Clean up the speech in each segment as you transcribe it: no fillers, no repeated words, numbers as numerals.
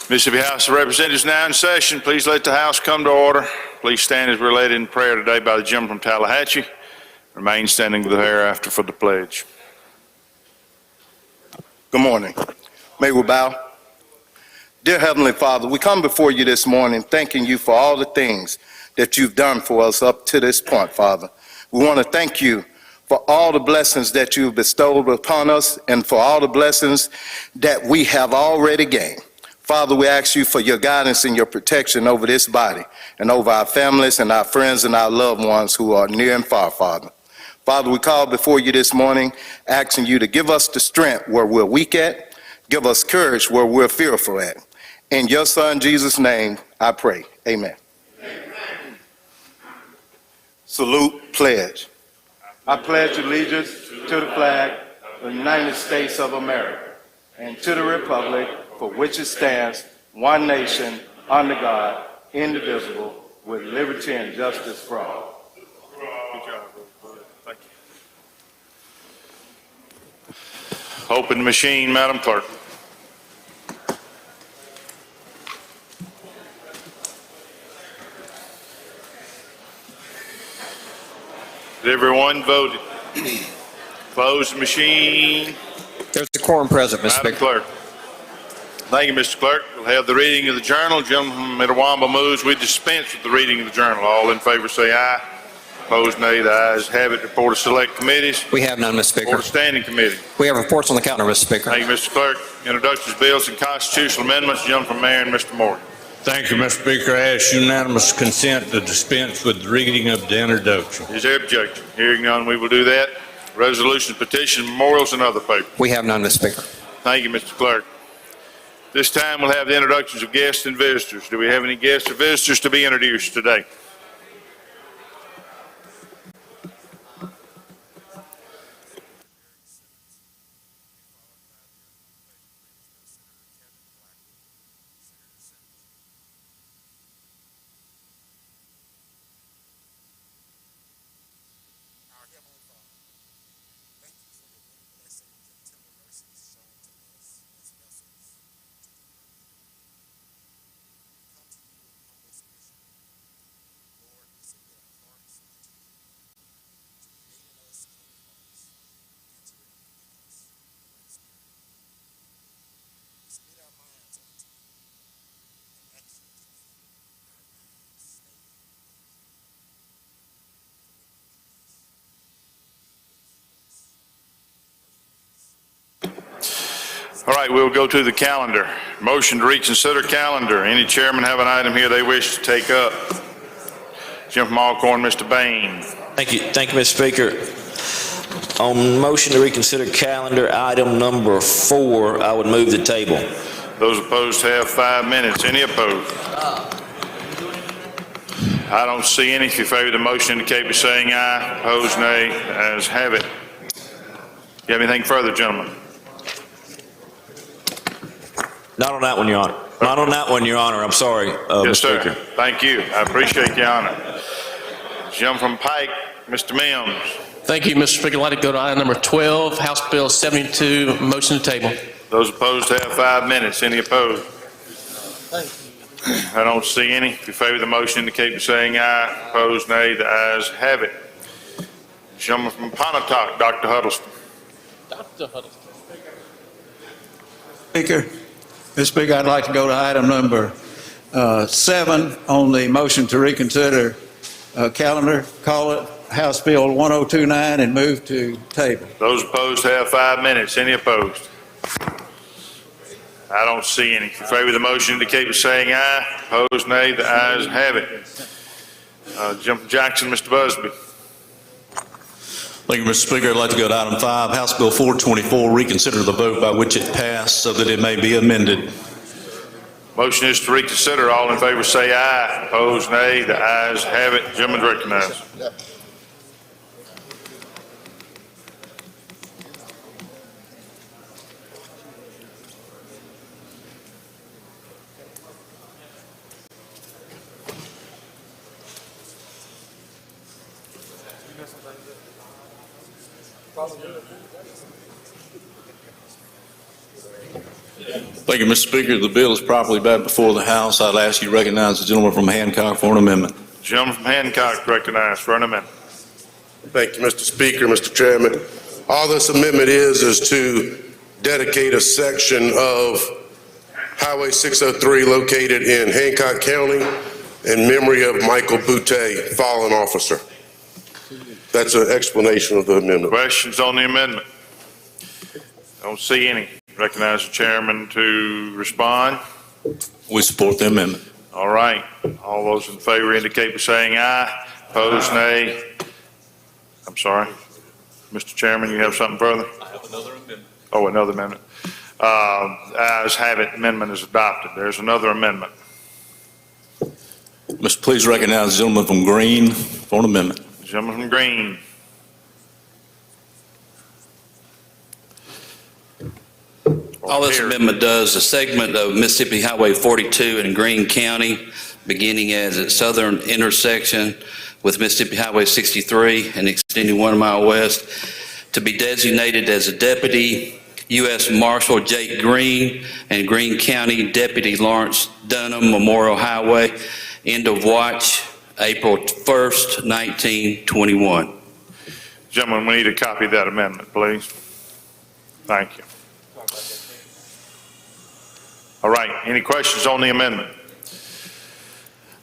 Mississippi House of Representatives now in session. Please let the House come to order. Please stand as we're led in prayer today by the gentleman from Tallahatchie. Remain standing thereafter for the pledge. Good morning. May we bow? Dear Heavenly Father, we come before you this morning thanking you for all the things that you've done for us up to this point, Father. We want to thank you for all the blessings that you've bestowed upon us and for all the blessings that we have already gained. Father, we ask you for your guidance and your protection over this body and over our families and our friends and our loved ones who are near and far, Father. Father, we call before you this morning asking you to give us the strength where we're weak at, give us courage where we're fearful at. In your Son, Jesus' name, I pray. Amen. Amen. Salute, pledge. I pledge allegiance to the flag of the United States of America and to the republic for which it stands, one nation, under God, indivisible, with liberty and justice for all. Good job, brother. Thank you. Open the machine, Madam Clerk. Everyone voted. Close the machine. There's a quorum present, Mr. Speaker. Clerk. Thank you, Mr. Clerk. We'll have the reading of the journal. Gentleman from Mitawamba moves we dispense with the reading of the journal. All in favor say aye. Opposed nay. The ayes have it. Report of select committees. We have none, Mr. Speaker. Report of standing committee. We have reports on the calendar, Mr. Speaker. Thank you, Mr. Clerk. Introductions, bills, and constitutional amendments. Gentleman from Mayor and Mr. Morgan. Thank you, Mr. Speaker. I ask unanimous consent to dispense with the reading of the introduction. Is there objection? Hearing none, we will do that. Resolutions, petitions, memorials, and other papers. We have none, Mr. Speaker. Thank you, Mr. Clerk. This time we'll have the introductions of guests and visitors. Do we have any guests or visitors to be introduced today? All right, we'll go to the calendar. Motion to reconsider calendar. Any chairman have an item here they wish to take up? Jim from Alcorn, Mr. Bain. Thank you, Mr. Speaker. On motion to reconsider calendar, item number 4, I would move the table. Those opposed have 5 minutes. Any opposed? I don't see any. If you favor the motion, indicate by saying aye. Opposed, nay. The ayes have it. You have anything further, gentlemen? Not on that one, Your Honor. Not on that one, Your Honor. I'm sorry, Yes, Mr. sir. Speaker. Thank you. I appreciate the honor. Jim from Pike, Mr. Mims. Thank you, Mr. Speaker. I'd like to go to item number 12, House Bill 72, motion to table. Those opposed have 5 minutes. Any opposed? I don't see any. If you favor the motion, indicate by saying aye. Opposed, nay. The ayes have it. Gentleman from Pontotoc, Dr. Huddleston. Dr. Huddleston. Speaker, Mr. Speaker, I'd like to go to item number 7 on the motion to reconsider calendar. Call it House Bill 1029 and move to table. Those opposed have 5 minutes. Any opposed? I don't see any. If you favor the motion, indicate by saying aye. Opposed, nay. The ayes have it. Jim from Jackson, Mr. Busby. Thank you, Mr. Speaker. I'd like to go to item 5, House Bill 424, reconsider the vote by which it passed so that it may be amended. Motion is to reconsider. All in favor say aye. Opposed, nay. The ayes have it. Gentleman recognized. Yeah. Thank you, Mr. Speaker. The bill is properly back before the House. I'd ask you to recognize the gentleman from Hancock for an amendment. Gentleman from Hancock recognized for an amendment. Thank you, Mr. Speaker, Mr. Chairman. All this amendment is to dedicate a section of Highway 603 located in Hancock County in memory of Michael Boutte, fallen officer. That's an explanation of the amendment. Questions on the amendment? Don't see any. Recognize the chairman to respond. We support the amendment. All right. All those in favor indicate by saying aye. Opposed, nay. I'm sorry. Mr. Chairman, you have something further? I have another amendment. Oh, another amendment. Ayes have it. Amendment is adopted. There's another amendment. Mr. Please recognize the gentleman from Green for an amendment. Gentleman from Green. All this amendment does, a segment of Mississippi Highway 42 in Greene County, beginning as its southern intersection with Mississippi Highway 63 and extending 1 mile west, to be designated as a Deputy U.S. Marshal Jake Green and Greene County Deputy Lawrence Dunham Memorial Highway, end of watch, April 1st, 1921. Gentlemen, we need a copy of that amendment, please. Thank you. All right, any questions on the amendment?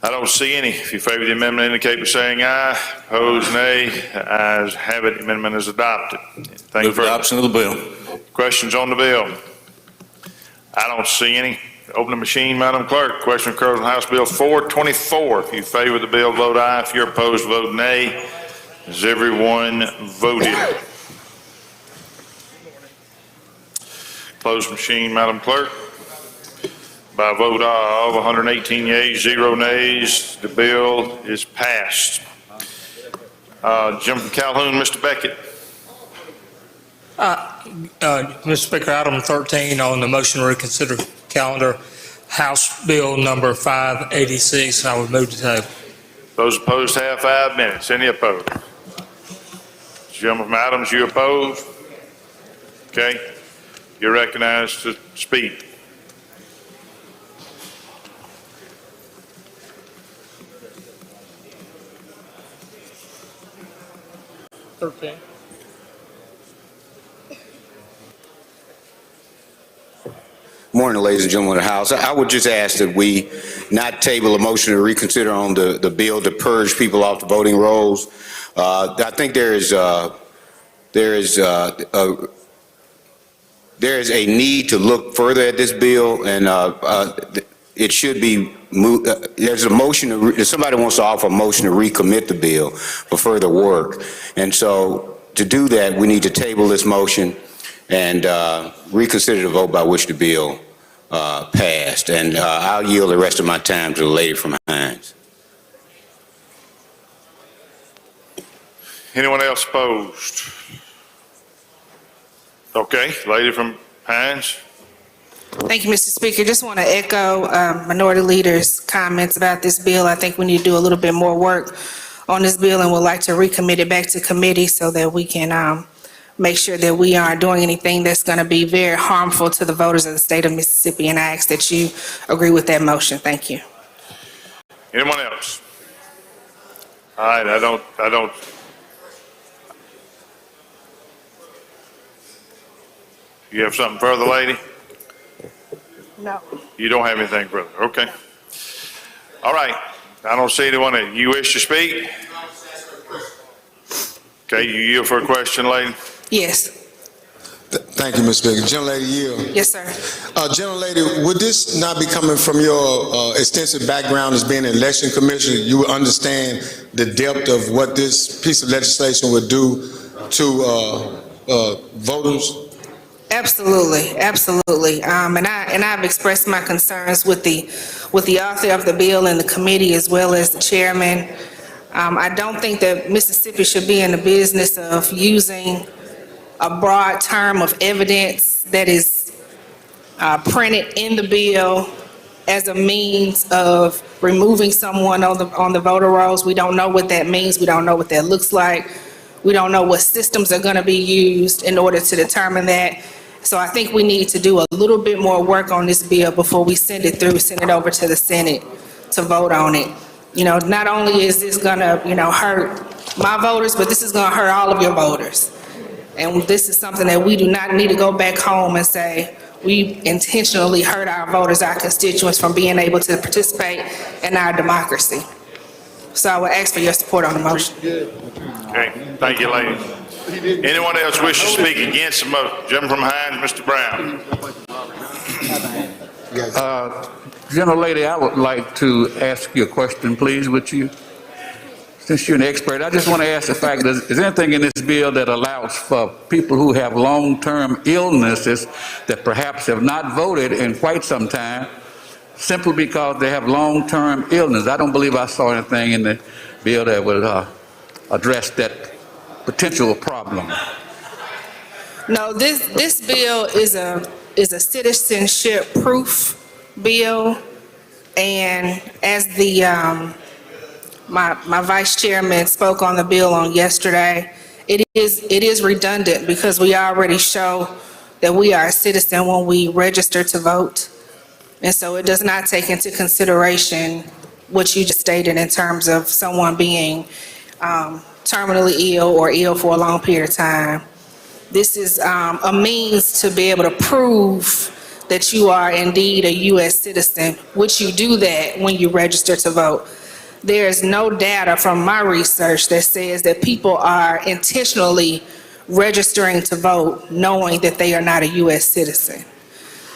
I don't see any. If you favor the amendment, indicate by saying aye. Opposed, nay. The ayes have it. The amendment is adopted. Thank you Move for adoption of the bill. Questions on the bill? I don't see any. Open the machine, Madam Clerk. Question occurs on House Bill 424. If you favor the bill, vote aye. If you're opposed, vote nay. Has everyone voted? Close machine, Madam Clerk. By a vote of 118 yeas, 0 nays, the bill is passed. Gentleman from Calhoun, Mr. Beckett. Mr. Speaker, item 13 on the motion to reconsider calendar, House Bill number 586. I would move to table. Those opposed have 5 minutes. Any opposed? Gentleman from Adams, you opposed? Okay. You're recognized to speak. Morning, ladies and gentlemen of the House. I would just ask that we not table a motion to reconsider on the bill to purge people off the voting rolls. I think there is a need to look further at this bill, and it should be moved. There's a motion, if somebody wants to offer a motion to recommit the bill for further work. And so to do that, we need to table this motion and reconsider the vote by which the bill passed. And I'll yield the rest of my time to the lady from Hines. Anyone else opposed? Okay, lady from Hines. Thank you, Mr. Speaker. Just want to echo Minority Leader's comments about this bill. I think we need to do a little bit more work on this bill and would like to recommit it back to committee so that we can make sure that we aren't doing anything that's going to be very harmful to the voters of the state of Mississippi. And I ask that you agree with that motion. Thank you. Anyone else? All right, I don't. You have something further, lady? No. You don't have anything further. Okay. All right. I don't see anyone. You wish to speak? Okay, you yield for a question, lady? Yes. Thank you, Mr. Speaker. Gentlelady yield. Yes, sir. Gentlelady, would this not be coming from your extensive background as being an election commissioner? You would understand the depth of what this piece of legislation would do to voters? Absolutely, absolutely. And I've expressed my concerns with the author of the bill and the committee as well as the chairman. I don't think that Mississippi should be in the business of using a broad term of evidence that is printed in the bill as a means of removing someone on the voter rolls. We don't know what that means. We don't know what that looks like. We don't know what systems are going to be used in order to determine that. So I think we need to do a little bit more work on this bill before we send it over to the Senate to vote on it. Not only is this gonna, hurt my voters, but this is gonna hurt all of your voters. And this is something that we do not need to go back home and say, we intentionally hurt our voters, our constituents, from being able to participate in our democracy. So I would ask for your support on the motion. Okay, thank you, lady. Anyone else wish to speak against the motion? Gentleman from Hines, Mr. Brown. Gentlelady, I would like to ask you a question, please, with you. Since you're an expert, I just want to ask the fact, is there anything in this bill that allows for people who have long-term illnesses that perhaps have not voted in quite some time, simply because they have long-term illness? I don't believe I saw anything in the bill that would address that potential problem. No, this bill is a citizenship proof bill, and as the my vice chairman spoke on the bill on yesterday, it is redundant because we already show that we are a citizen when we register to vote, and so it does not take into consideration what you just stated in terms of someone being terminally ill or ill for a long period of time. This is a means to be able to prove that you are indeed a U.S. citizen, which you do that when you register to vote. There is no data from my research that says that people are intentionally registering to vote knowing that they are not a U.S. citizen.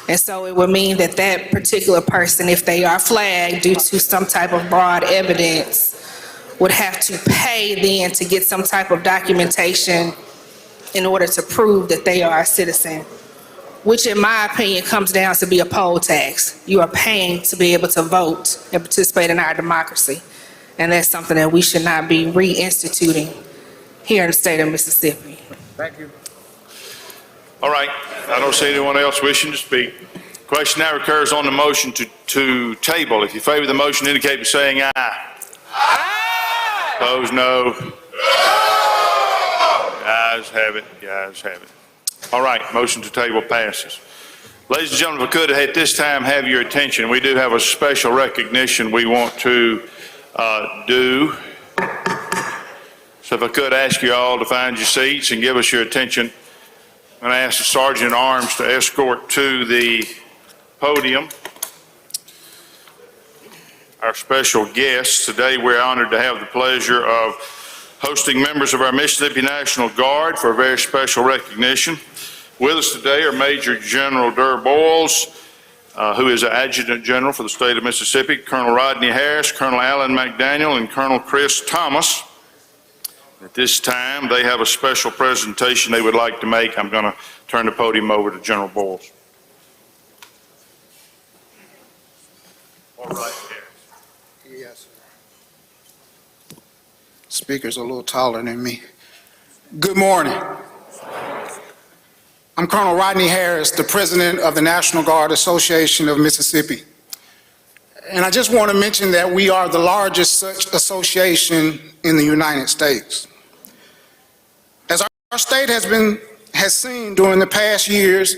And so it would mean that that particular person, if they are flagged due to some type of broad evidence, would have to pay then to get some type of documentation in order to prove that they are a citizen, which in my opinion comes down to be a poll tax. You are paying to be able to vote and participate in our democracy. And that's something that we should not be reinstituting here in the state of Mississippi. Thank you. All right, I don't see anyone else wishing to speak. Question now recurs on the motion to table. If you favor the motion, indicate by saying aye. Aye. Opposed, no. Ayes have it, ayes have it. All right, motion to table passes. Ladies and gentlemen, if I could at this time have your attention, we do have a special recognition we want to do. So if I could ask you all to find your seats and give us your attention. I'm going to ask the Sergeant at Arms to escort to the podium our special guests. Today we're honored to have the pleasure of hosting members of our Mississippi National Guard for a very special recognition. With us today are Major General Durr Boyles, who is an Adjutant General for the state of Mississippi, Colonel Rodney Harris, Colonel Alan McDaniel, and Colonel Chris Thomas. At this time, they have a special presentation they would like to make. I'm going to turn the podium over to General Boyles. All right. Yes, sir. Speaker's a little taller than me. Good morning. I'm Colonel Rodney Harris, the President of the National Guard Association of Mississippi. And I just want to mention that we are the largest such association in the United States. As our state has seen during the past years,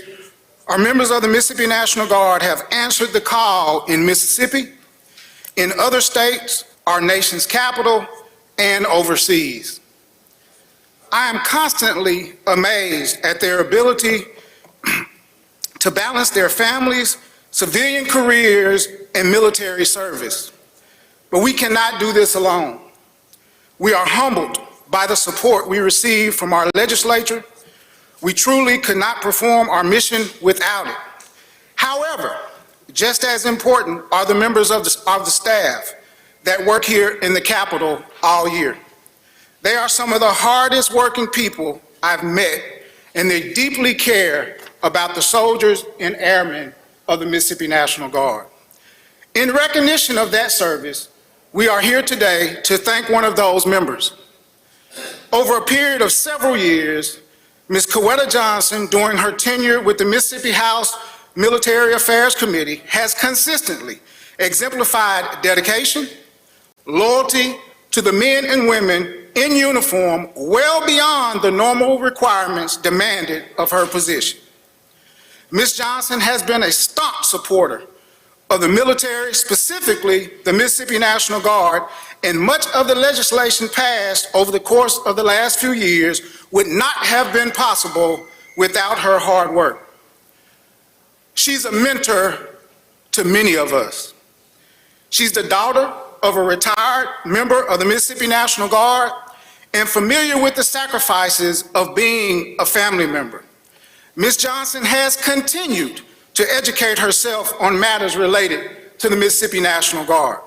our members of the Mississippi National Guard have answered the call in Mississippi, in other states, our nation's capital, and overseas. I am constantly amazed at their ability to balance their families, civilian careers, and military service. But we cannot do this alone. We are humbled by the support we receive from our legislature. We truly could not perform our mission without it. However, just as important are the members of the staff that work here in the Capitol all year. They are some of the hardest working people I've met, and they deeply care about the soldiers and airmen of the Mississippi National Guard. In recognition of that service, we are here today to thank one of those members. Over a period of several years, Ms. Coretta Johnson, during her tenure with the Mississippi House Military Affairs Committee, has consistently exemplified dedication, loyalty to the men and women in uniform well beyond the normal requirements demanded of her position. Ms. Johnson has been a staunch supporter of the military, specifically the Mississippi National Guard, and much of the legislation passed over the course of the last few years would not have been possible without her hard work. She's a mentor to many of us. She's the daughter of a retired member of the Mississippi National Guard and familiar with the sacrifices of being a family member. Ms. Johnson has continued to educate herself on matters related to the Mississippi National Guard.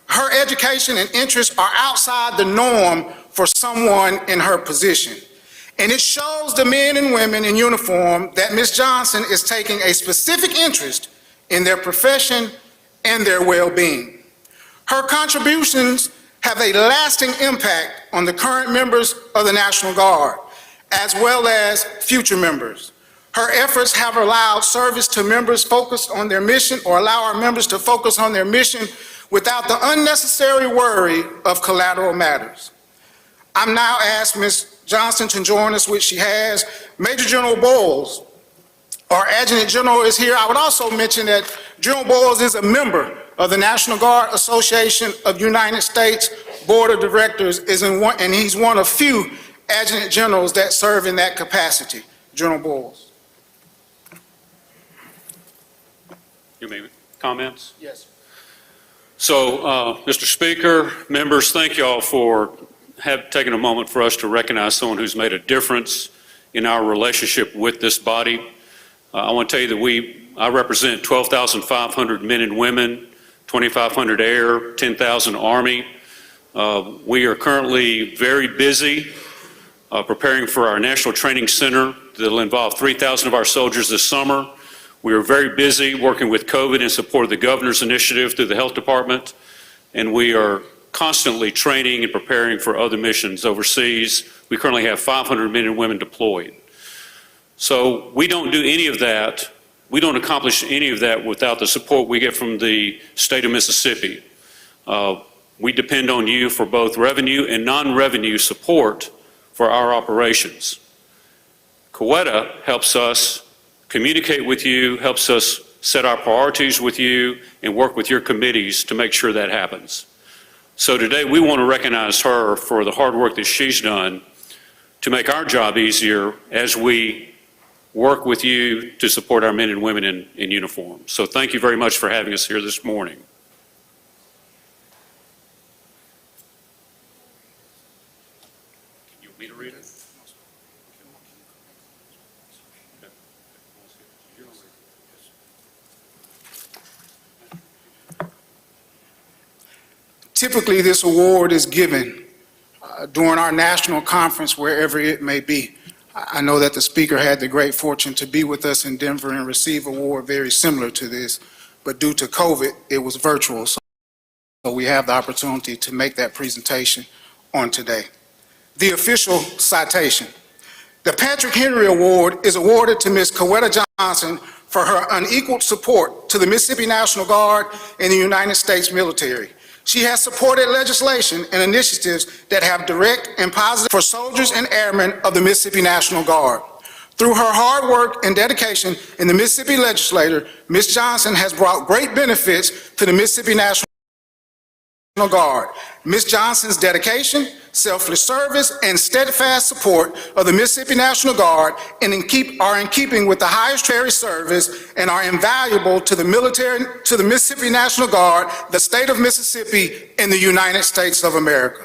Her education and interests are outside the norm for someone in her position. And it shows the men and women in uniform that Ms. Johnson is taking a specific interest in their profession and their well-being. Her contributions have a lasting impact on the current members of the National Guard, as well as future members. Her efforts have allowed service to members focused on their mission, or allow our members to focus on their mission without the unnecessary worry of collateral matters. I'm now asked Ms. Johnson to join us, which she has. Major General Bowles, our Adjutant General, is here. I would also mention that General Bowles is a member of the National Guard Association of United States Board of Directors, and he's one of few Adjutant Generals that serve in that capacity. General Bowles. You may comments? Yes. So, Mr. Speaker, members, thank you all for taking a moment for us to recognize someone who's made a difference in our relationship with this body. I want to tell you that I represent 12,500 men and women, 2,500 Air, 10,000 Army. We are currently very busy preparing for our National Training Center that will involve 3,000 of our soldiers this summer. We are very busy working with COVID in support of the Governor's initiative through the Health Department, and we are constantly training and preparing for other missions overseas. We currently have 500 men and women deployed. So we don't do any of that, we don't accomplish any of that without the support we get from the state of Mississippi. We depend on you for both revenue and non-revenue support for our operations. COETA helps us communicate with you, helps us set our priorities with you, and work with your committees to make sure that happens. So today we want to recognize her for the hard work that she's done to make our job easier as we work with you to support our men and women in uniform. So thank you very much for having us here this morning. You want me to read it? Typically, this award is given during our national conference, wherever it may be. I know that the speaker had the great fortune to be with us in Denver and receive an award very similar to this, but due to COVID, it was virtual. So we have the opportunity to make that presentation on today. The official citation. The Patrick Henry Award is awarded to Ms. COETA Johnson for her unequaled support to the Mississippi National Guard and the United States military. She has supported legislation and initiatives that have direct and positive for soldiers and airmen of the Mississippi National Guard. Through her hard work and dedication in the Mississippi legislature, Ms. Johnson has brought great benefits to the Mississippi National Guard. Ms. Johnson's dedication, selfless service, and steadfast support of the Mississippi National Guard are in keeping with the highest military service and are invaluable to the Mississippi National Guard, the state of Mississippi, and the United States of America.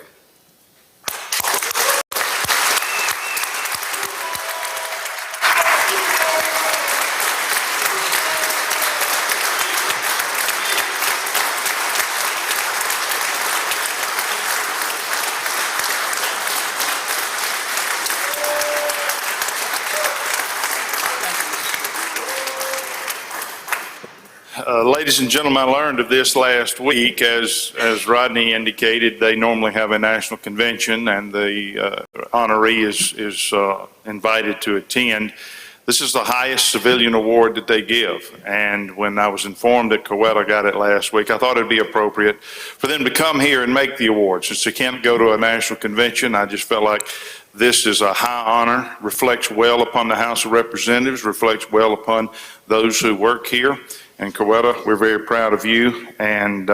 Ladies and gentlemen, I learned of this last week. As Rodney indicated, they normally have a national convention and the honoree is invited to attend. This is the highest civilian award that they give. And when I was informed that COETA got it last week, I thought it'd be appropriate for them to come here and make the award. Since they can't go to a national convention, I just felt like This is a high honor, reflects well upon the House of Representatives, reflects well upon those who work here. And Coretta, we're very proud of you, and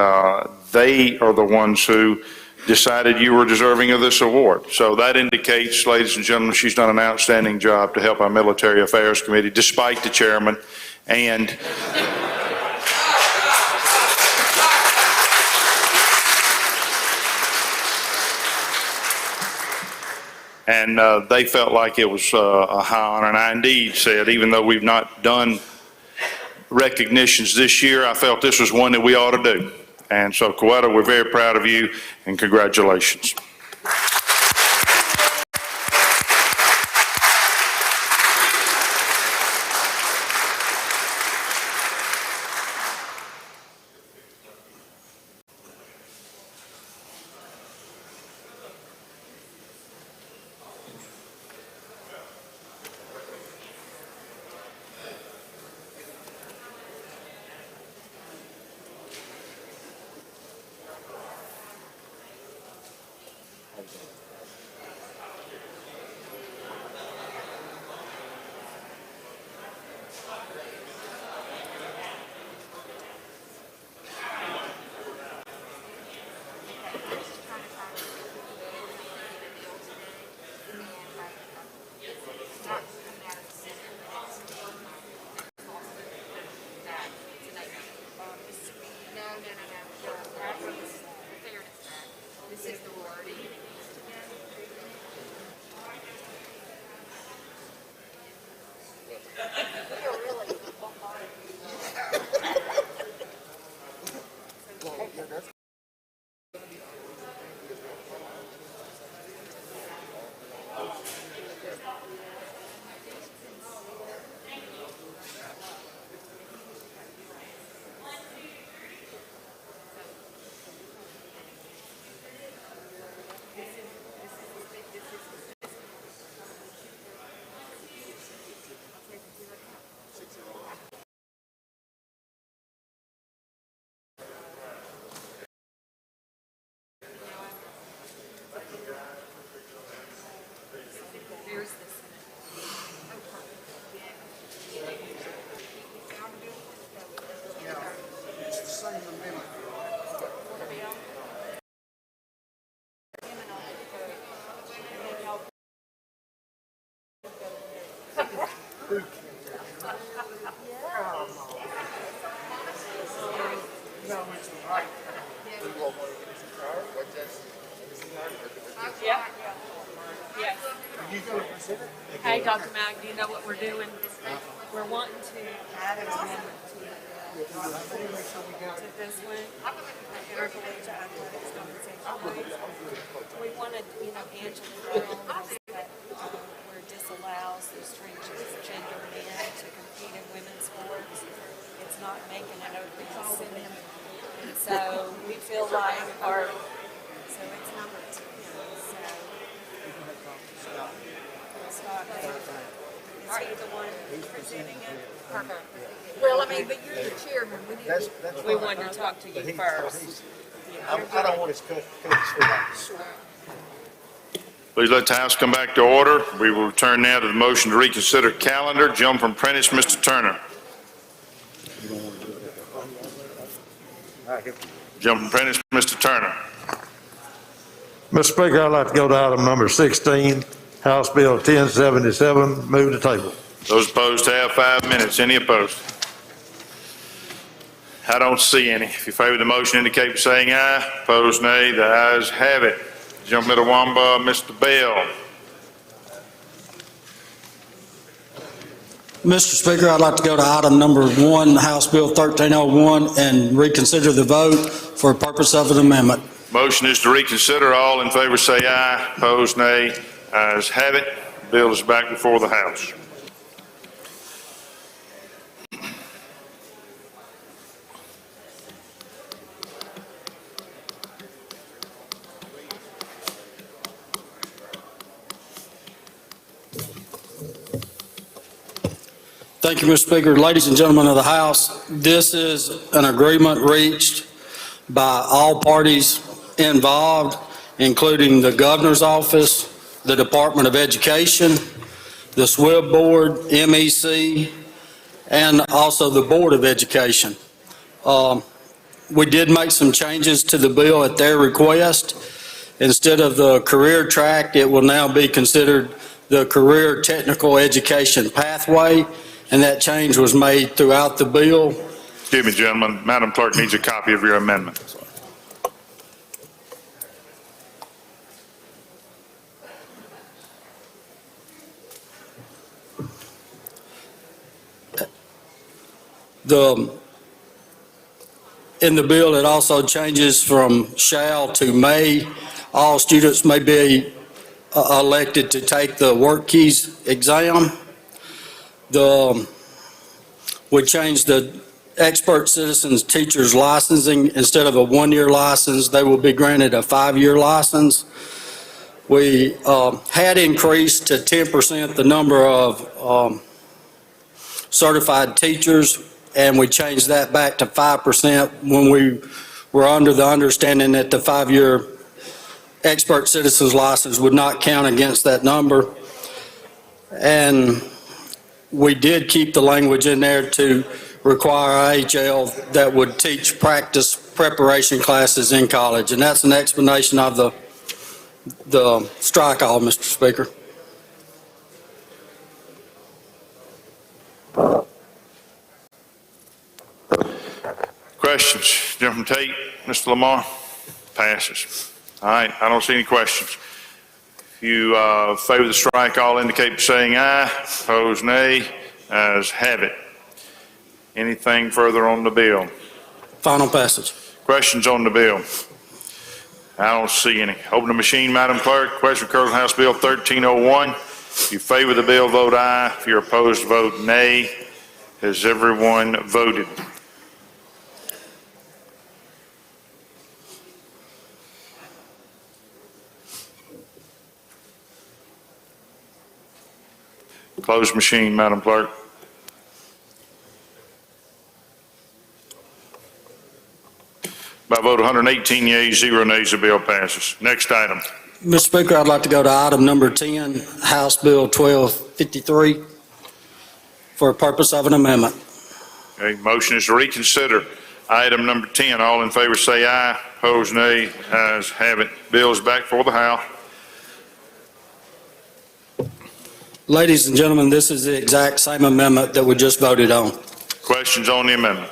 they are the ones who decided you were deserving of this award. So that indicates, ladies and gentlemen, she's done an outstanding job to help our Military Affairs Committee, despite the chairman, and they felt like it was a high honor. And I indeed said, even though we've not done recognitions this year, I felt this was one that we ought to do. And so, Coretta, we're very proud of you, and congratulations. Hey, Dr. Mack, do you know what we're doing? We're wanting to add an amendment to this one, intercollegiate athletics compensation. We wanted, Angela Brown that disallows those transgender men to compete in women's sports. It's not making it open to women. And so we feel like so it's number 2. Are you the one presenting it? Perfect. Well, but you're the chairman. We wanted to talk to you first. I don't want to cut Please let the House come back to order. We will return now to the motion to reconsider calendar. Jump from Prentice, Mr. Turner. Jump from Prentice, Mr. Turner. Mr. Speaker, I'd like to go to item number 16, House Bill 1077, move to table. Those opposed have 5 minutes. Any opposed? I don't see any. If you favor the motion, indicate by saying aye. Opposed, nay. The ayes have it. Jump Mitawamba, Mr. Bell. Mr. Speaker, I'd like to go to item number 1, House Bill 1301, and reconsider the vote for purpose of an amendment. Motion is to reconsider. All in favor say aye. Opposed, nay. Ayes have it. The bill is back before the House. Thank you, Mr. Speaker. Ladies and gentlemen of the House, this is an agreement reached by all parties involved, including the governor's office, the Department of Education, the SWIB Board, MEC, and also the Board of Education. We did make some changes to the bill at their request. Instead of the career track, it will now be considered the Career Technical Education Pathway, and that change was made throughout the bill. Excuse me, gentlemen. Madam Clerk needs a copy of your amendment. In the bill, it also changes from shall to may. All students may be elected to take the work keys exam. We changed the expert citizens teachers licensing. Instead of a one-year license, they will be granted a 5-year license. We had increased to 10% the number of certified teachers, and we changed that back to 5% when we were under the understanding that the 5-year expert citizens license would not count against that number. And we did keep the language in there to require AHL that would teach practice preparation classes in college. And that's an explanation of the strike all, Mr. Speaker. Questions? Gentleman Tate, Mr. Lamar? Passes. All right, I don't see any questions. If you favor the strike, all indicate by saying aye. Opposed, nay. Ayes have it. Anything further on the bill? Final passage. Questions on the bill? I don't see any. Open the machine, Madam Clerk. Question occurs on House Bill 1301. If you favor the bill, vote aye. If you're opposed, vote nay. Has everyone voted? Close machine, Madam Clerk. By vote 118 yeas, 0 nays, the bill passes. Next item. Mr. Speaker, I'd like to go to item number 10, House Bill 1253, for a purpose of an amendment. Okay, motion is to reconsider item number 10. All in favor say aye. Opposed, nay. Ayes have it. Bill is back for the House. Ladies and gentlemen, this is the exact same amendment that we just voted on. Questions on the amendment?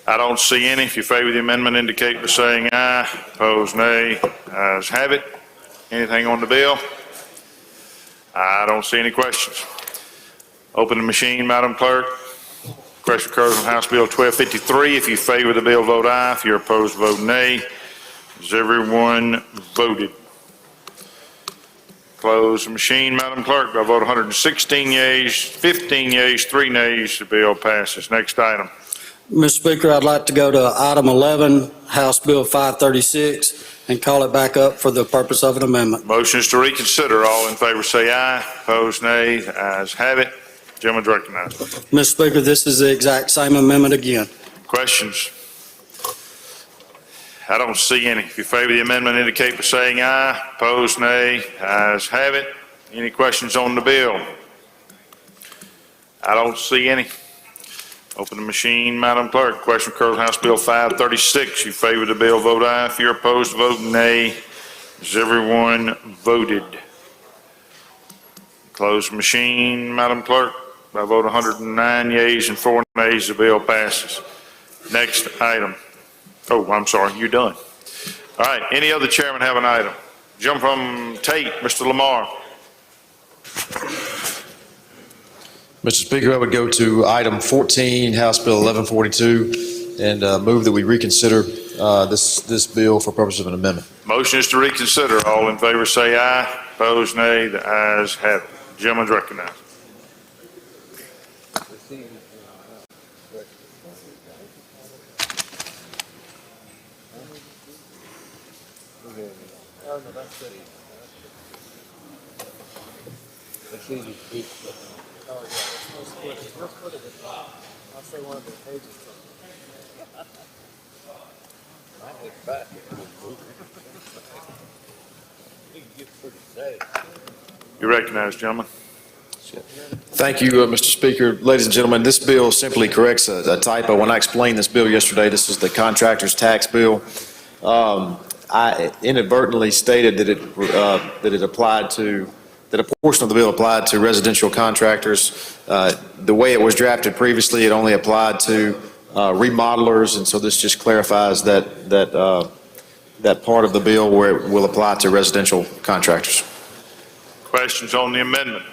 I don't see any. If you favor the amendment, indicate by saying aye. Opposed, nay. Ayes have it. Anything on the bill? I don't see any questions. Open the machine, Madam Clerk. Question occurs on House Bill 1253. If you favor the bill, vote aye. If you're opposed, vote nay. Has everyone voted? Close the machine, Madam Clerk. By vote 116 yeas, 15 yeas, 3 nays, the bill passes. Next item. Mr. Speaker, I'd like to go to item 11, House Bill 536, and call it back up for the purpose of an amendment. Motion is to reconsider. All in favor say aye. Opposed, nay. Ayes have it. Gentleman's recognized. Mr. Speaker, this is the exact same amendment again. Questions? I don't see any. If you favor the amendment, indicate by saying aye. Opposed, nay. Ayes have it. Any questions on the bill? I don't see any. Open the machine, Madam Clerk. Question occurs on House Bill 536. You favor the bill, vote aye. If you're opposed, vote nay. Has everyone voted? Close the machine, Madam Clerk. By vote 109 yeas and 4 nays, the bill passes. Next item. Oh, I'm sorry, you're done. All right, any other chairman have an item? Jump from Tate, Mr. Lamar. Mr. Speaker, I would go to item 14, House Bill 1142, and move that we reconsider this bill for purpose of an amendment. Motion is to reconsider. All in favor say aye. Opposed, nay. The ayes have it. Gentleman's recognized. You recognize, gentlemen. Thank you, Mr. Speaker. Ladies and gentlemen, this bill simply corrects a typo. When I explained this bill yesterday, this is the contractor's tax bill. I inadvertently stated that that a portion of the bill applied to residential contractors. The way it was drafted previously, it only applied to remodelers, and so this just clarifies that part of the bill where it will apply to residential contractors. Questions on the amendment?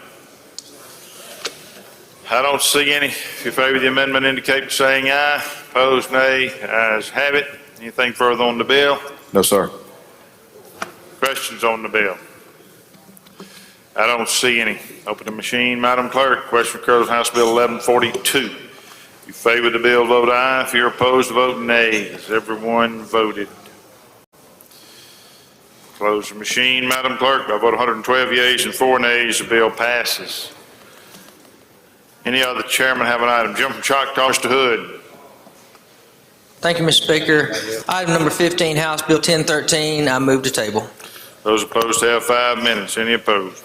I don't see any. If you favor the amendment, indicate by saying aye. Opposed, nay. Ayes have it. Anything further on the bill? No, sir. Questions on the bill? I don't see any. Open the machine, Madam Clerk. Question occurs on House Bill 1142. If you favor the bill, vote aye. If you're opposed, vote nay. Has everyone voted? Close the machine, Madam Clerk. By vote 112 yeas and 4 nays, the bill passes. Any other chairman have an item? Jim from Choctaw, Mr. Hood. Thank you, Mr. Speaker. Item number 15, House Bill 1013, I move to table. Those opposed have 5 minutes. Any opposed?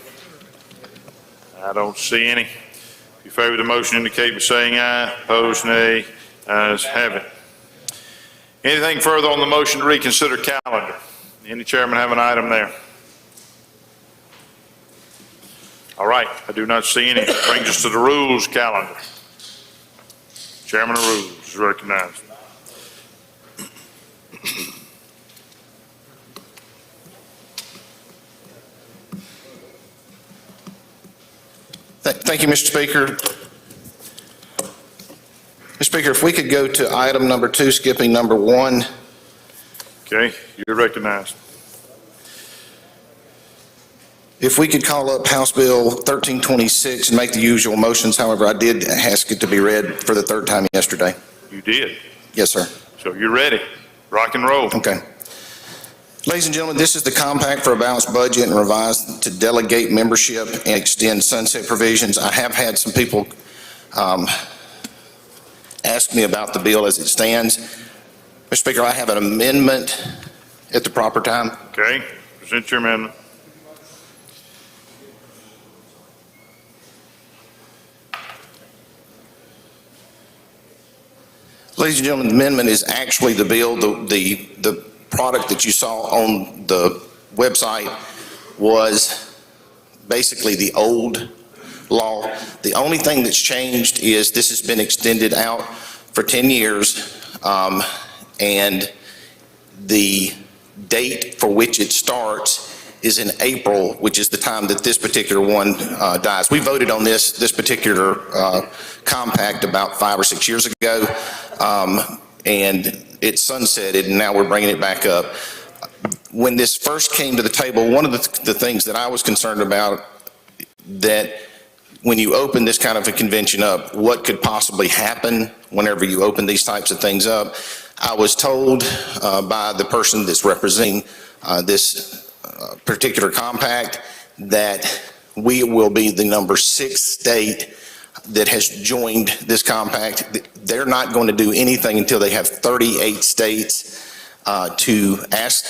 I don't see any. If you favor the motion, indicate by saying aye. Opposed, nay. Ayes have it. Anything further on the motion to reconsider calendar? Any chairman have an item there? All right, I do not see any. That brings us to the rules calendar. Chairman of Rules is recognized. Thank you, Mr. Speaker. Mr. Speaker, if we could go to item number 2, skipping number 1. Okay, you're recognized. If we could call up House Bill 1326 and make the usual motions. However, I did ask it to be read for the 3rd time yesterday. You did? Yes, sir. So you're ready. Rock and roll. Okay. Ladies and gentlemen, this is the compact for a balanced budget and revised to delegate membership and extend sunset provisions. I have had some people ask me about the bill as it stands. Mr. Speaker, I have an amendment at the proper time. Okay, present your amendment. Ladies and gentlemen, the amendment is actually the bill. The product that you saw on the website was basically the old law. The only thing that's changed is this has been extended out for 10 years, and the date for which it starts is in April, which is the time that this particular one dies. We voted on this particular compact about 5 or 6 years ago, and it sunsetted, and now we're bringing it back up. When this first came to the table, one of the things that I was concerned about, that when you open this kind of a convention up, what could possibly happen whenever you open these types of things up. I was told by the person that's representing this particular compact that we will be the number 6 state that has joined this compact. They're not going to do anything until they have 38 states to ask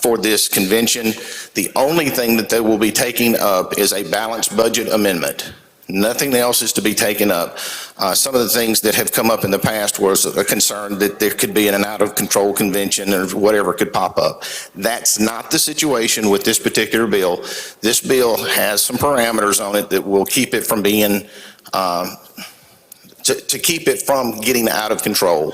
for this convention. The only thing that they will be taking up is a balanced budget amendment. Nothing else is to be taken up. Some of the things that have come up in the past was a concern that there could be an out-of-control convention or whatever could pop up. That's not the situation with this particular bill. This bill has some parameters on it that will keep it from being, to keep it from getting out of control.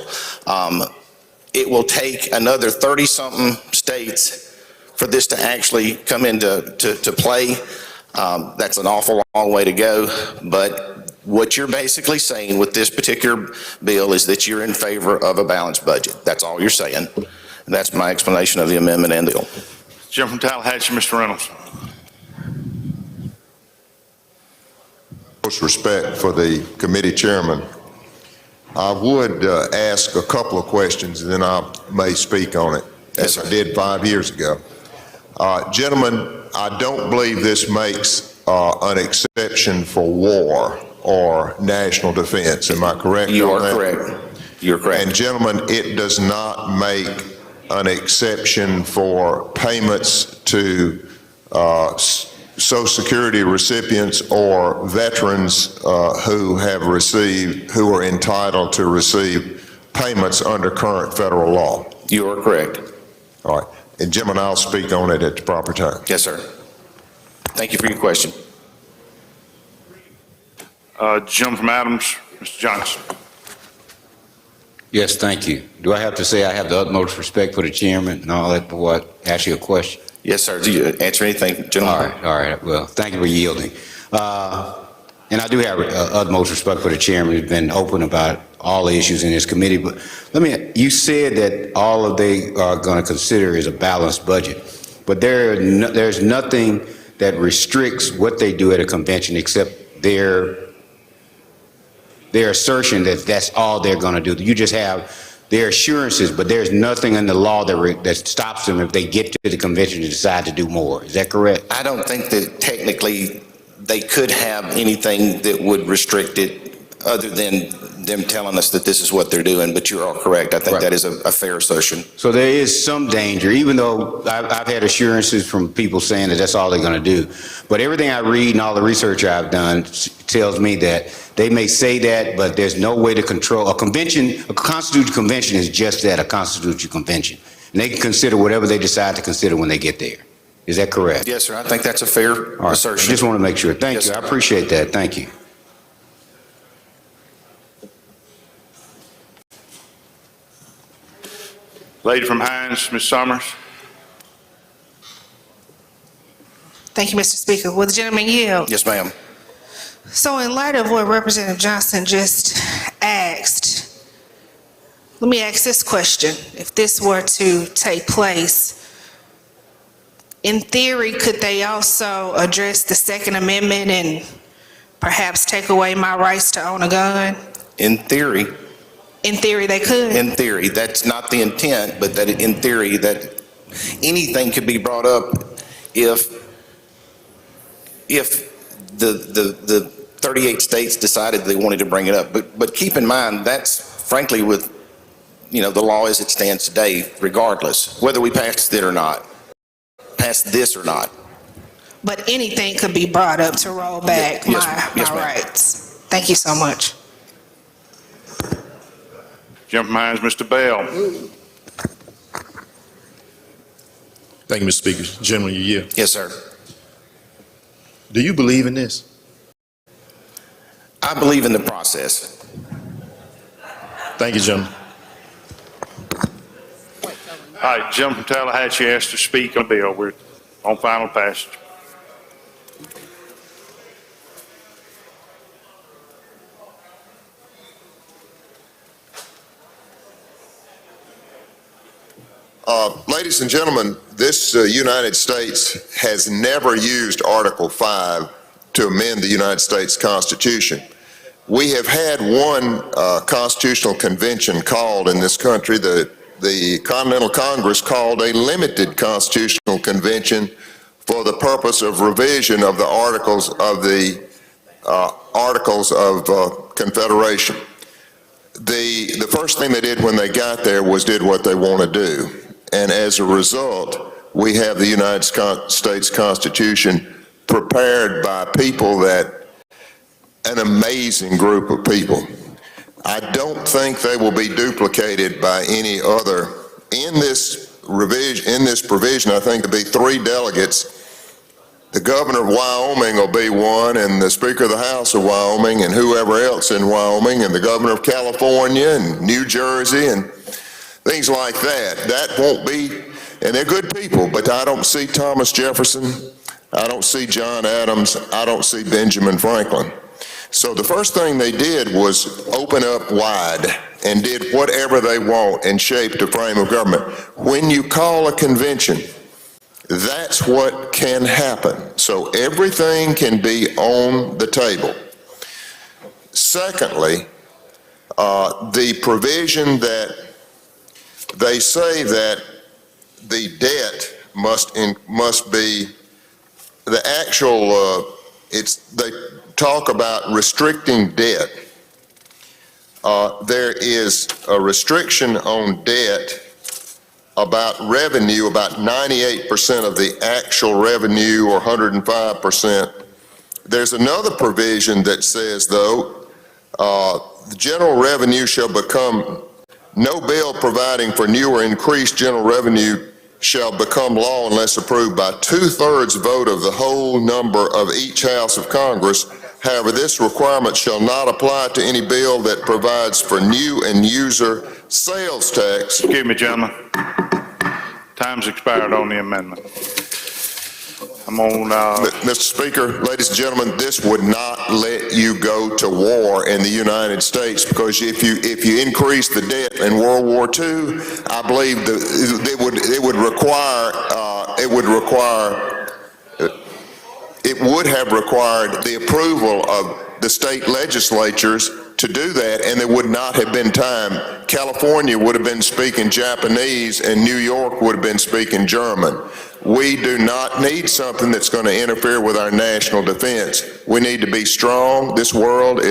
It will take another 30-something states for this to actually come into play. That's an awful long way to go, but what you're basically saying with this particular bill is that you're in favor of a balanced budget. That's all you're saying. And that's my explanation of the amendment and the bill. Jim from Tallahatchie, Mr. Reynolds. Most respect for the committee chairman. I would ask a couple of questions, and then I may speak on it, as I did 5 years ago. Gentlemen, I don't believe this makes an exception for war or national defense. Am I correct? You are correct. You're correct. And gentlemen, it does not make an exception for payments to Social Security recipients or veterans who are entitled to receive payments under current federal law. You are correct. All right. And Jim and I'll speak on it at the proper time. Yes, sir. Thank you for your question. Jim from Adams, Mr. Johnson. Yes, thank you. Do I have to say I have the utmost respect for the chairman and all that before I ask you a question? Yes, sir. Do you answer anything, gentlemen? All right. Well, thank you for yielding. And I do have utmost respect for the chairman who's been open about all the issues in this committee. But you said that all of they are going to consider is a balanced budget, but there's nothing that restricts what they do at a convention except their assertion that that's all they're going to do. You just have their assurances, but there's nothing in the law that stops them if they get to the convention and decide to do more. Is that correct? I don't think that technically they could have anything that would restrict it other than them telling us that this is what they're doing, but you are correct. I think that is a fair assertion. So there is some danger, even though I've had assurances from people saying that that's all they're going to do. But everything I read and all the research I've done tells me that they may say that, but there's no way to control a convention. A constitutional convention is just that, a constitutional convention. And they can consider whatever they decide to consider when they get there. Is that correct? Yes, sir. I think that's a fair assertion. I just want to make sure. Thank you. Sir. I appreciate that. Thank you. Lady from Hines, Ms. Summers. Thank you, Mr. Speaker. Will the gentleman yield? Yes, ma'am. So in light of what Representative Johnson just asked, let me ask this question. If this were to take place, in theory, could they also address the Second Amendment and perhaps take away my rights to own a gun? In theory. In theory, they could? In theory. That's not the intent, but that in theory, that anything could be brought up if the 38 states decided they wanted to bring it up. But keep in mind, that's frankly with, the law as it stands today, regardless, whether we pass it or not, pass this or not. But anything could be brought up to roll back my rights. Thank you so much. Jim from Hines, Mr. Bell. Thank you, Mr. Speaker. Gentleman, you yield. Yes, sir. Do you believe in this? I believe in the process. Thank you, gentlemen. All right, Jim from Tallahatchie asked to speak on the bill. We're on final passage. Ladies and gentlemen, this United States has never used Article 5 to amend the United States Constitution. We have had one constitutional convention called in this country. The Continental Congress called a limited constitutional convention for the purpose of revision of the Articles of Confederation. The first thing they did when they got there was did what they want to do. And as a result, we have the United States Constitution prepared by people an amazing group of people. I don't think they will be duplicated by any other. In this provision, I think there'll be 3 delegates. The governor of Wyoming will be one, and the Speaker of the House of Wyoming, and whoever else in Wyoming, and the governor of California, and New Jersey, and things like that. That won't be, and they're good people, but I don't see Thomas Jefferson, I don't see John Adams, I don't see Benjamin Franklin. So the first thing they did was open up wide and did whatever they want and shaped a frame of government. When you call a convention, that's what can happen. So everything can be on the table. Secondly, the provision that they say that the debt must be the actual, they talk about restricting debt. There is a restriction on debt about revenue, about 98% of the actual revenue, or 105%. There's another provision that says, though, the general revenue shall become, no bill providing for new or increased general revenue shall become law unless approved by 2/3 vote of the whole number of each House of Congress. However, this requirement shall not apply to any bill that provides for new and user sales tax. Excuse me, gentlemen. Time's expired on the amendment. I'm on, Mr. Speaker, ladies and gentlemen, this would not let you go to war in the United States, because if you increase the debt in World War II, I believe it would have required the approval of the state legislatures to do that, and there would not have been time. California would have been speaking Japanese, and New York would have been speaking German. We do not need something that's going to interfere with our national defense. We need to be strong. This world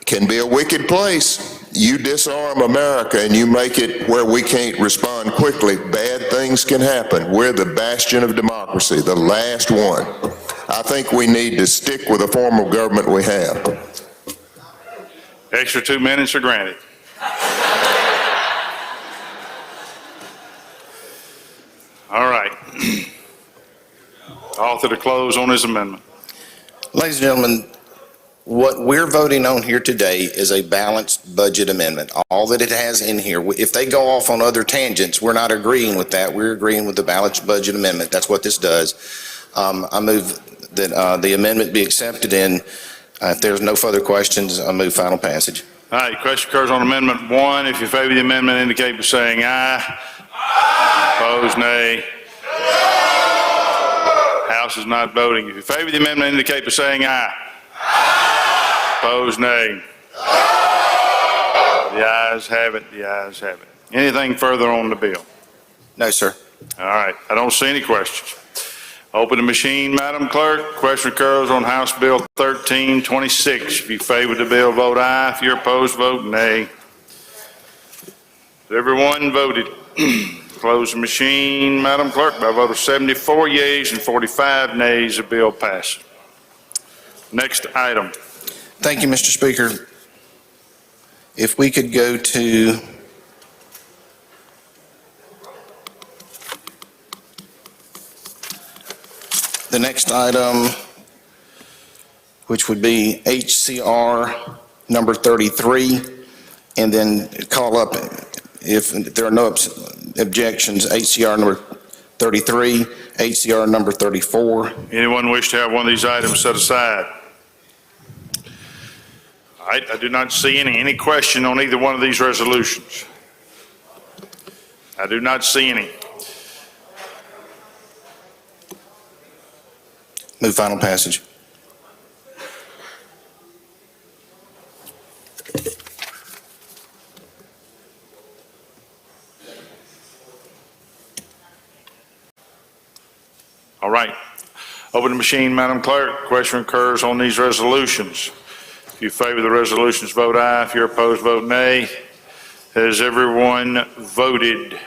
can be a wicked place. You disarm America and you make it where we can't respond quickly, bad things can happen. We're the bastion of democracy, the last one. I think we need to stick with the form of government we have. extra 2 minutes are granted. All right. Author to close on his amendment. Ladies and gentlemen, what we're voting on here today is a balanced budget amendment. All that it has in here, if they go off on other tangents, we're not agreeing with that. We're agreeing with the balanced budget amendment. That's what this does. I move that the amendment be accepted, and if there's no further questions, I move final passage. All right, question occurs on Amendment 1. If you favor the amendment, indicate by saying aye. Opposed, nay. House is not voting. If you favor the amendment, indicate by saying aye. Opposed, nay. The ayes have it, the ayes have it. Anything further on the bill? No, sir. All right, I don't see any questions. Open the machine, Madam Clerk. Question occurs on House Bill 1326. If you favor the bill, vote aye. If you're opposed, vote nay. Everyone voted. Close the machine, Madam Clerk. By a vote of 74 yeas and 45 nays, the bill passes. Next item. Thank you, Mr. Speaker. If we could go to the next item, which would be HCR number 33, and then call up, if there are no objections, HCR number 33, HCR number 34. Anyone wish to have one of these items set aside? All right, I do not see any question on either one of these resolutions. I do not see any. Move final passage. All right. Open the machine, Madam Clerk. Question occurs on these resolutions. If you favor the resolutions, vote aye. If you're opposed, vote nay. Has everyone voted?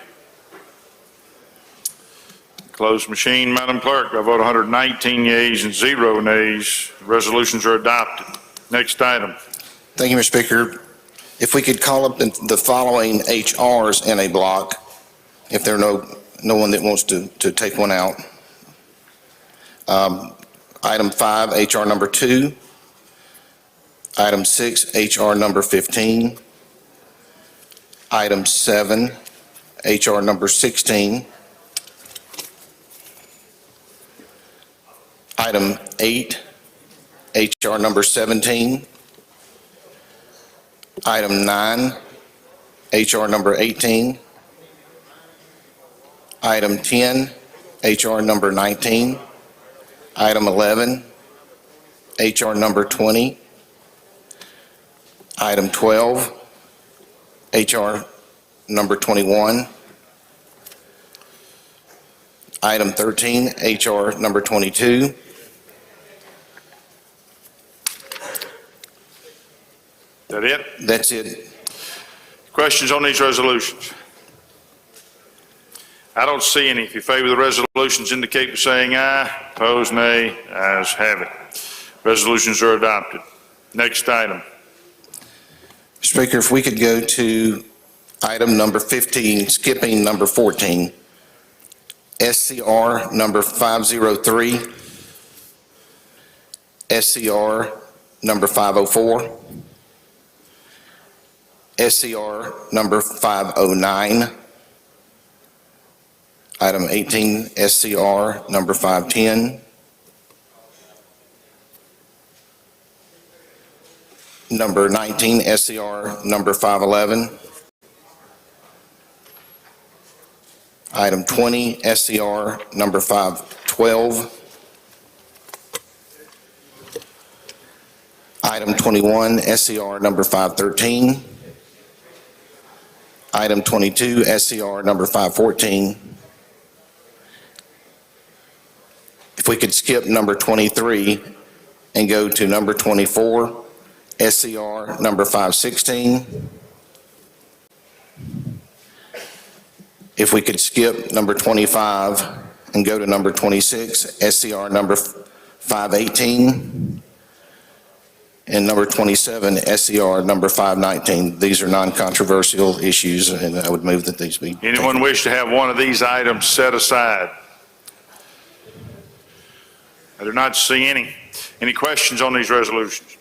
Closed machine, Madam Clerk. By a vote of 119 yeas and 0 nays, resolutions are adopted. Next item. Thank you, Mr. Speaker. If we could call up the following HRs in a block, if there are no one that wants to take one out. Item 5, HR number 2. Item 6, HR number 15. Item 7, HR number 16. Item 8, HR number 17. Item 9, HR number 18. Item 10, HR number 19. Item 11, HR number 20. Item 12, HR number 21. Item 13, HR number 22. Is that it? That's it. Questions on these resolutions? I don't see any. If you favor the resolutions, indicate by saying aye. Opposed, nay. Ayes have it. Resolutions are adopted. Next item. Mr. Speaker, if we could go to item number 15, skipping number 14, SCR number 503, SCR number 504, SCR number 509, item 18, SCR number 510, number 19, SCR number 511, item 20, SCR number 512, item 21, SCR number 513, item 22, SCR number 514. If we could skip number 23 and go to number 24, SCR number 516. If we could skip number 25 and go to number 26, SCR number 518. And number 27, SCR number 519. These are non-controversial issues, and I would move that these be. Anyone wish to have one of these items set aside? I do not see any. Any questions on these resolutions?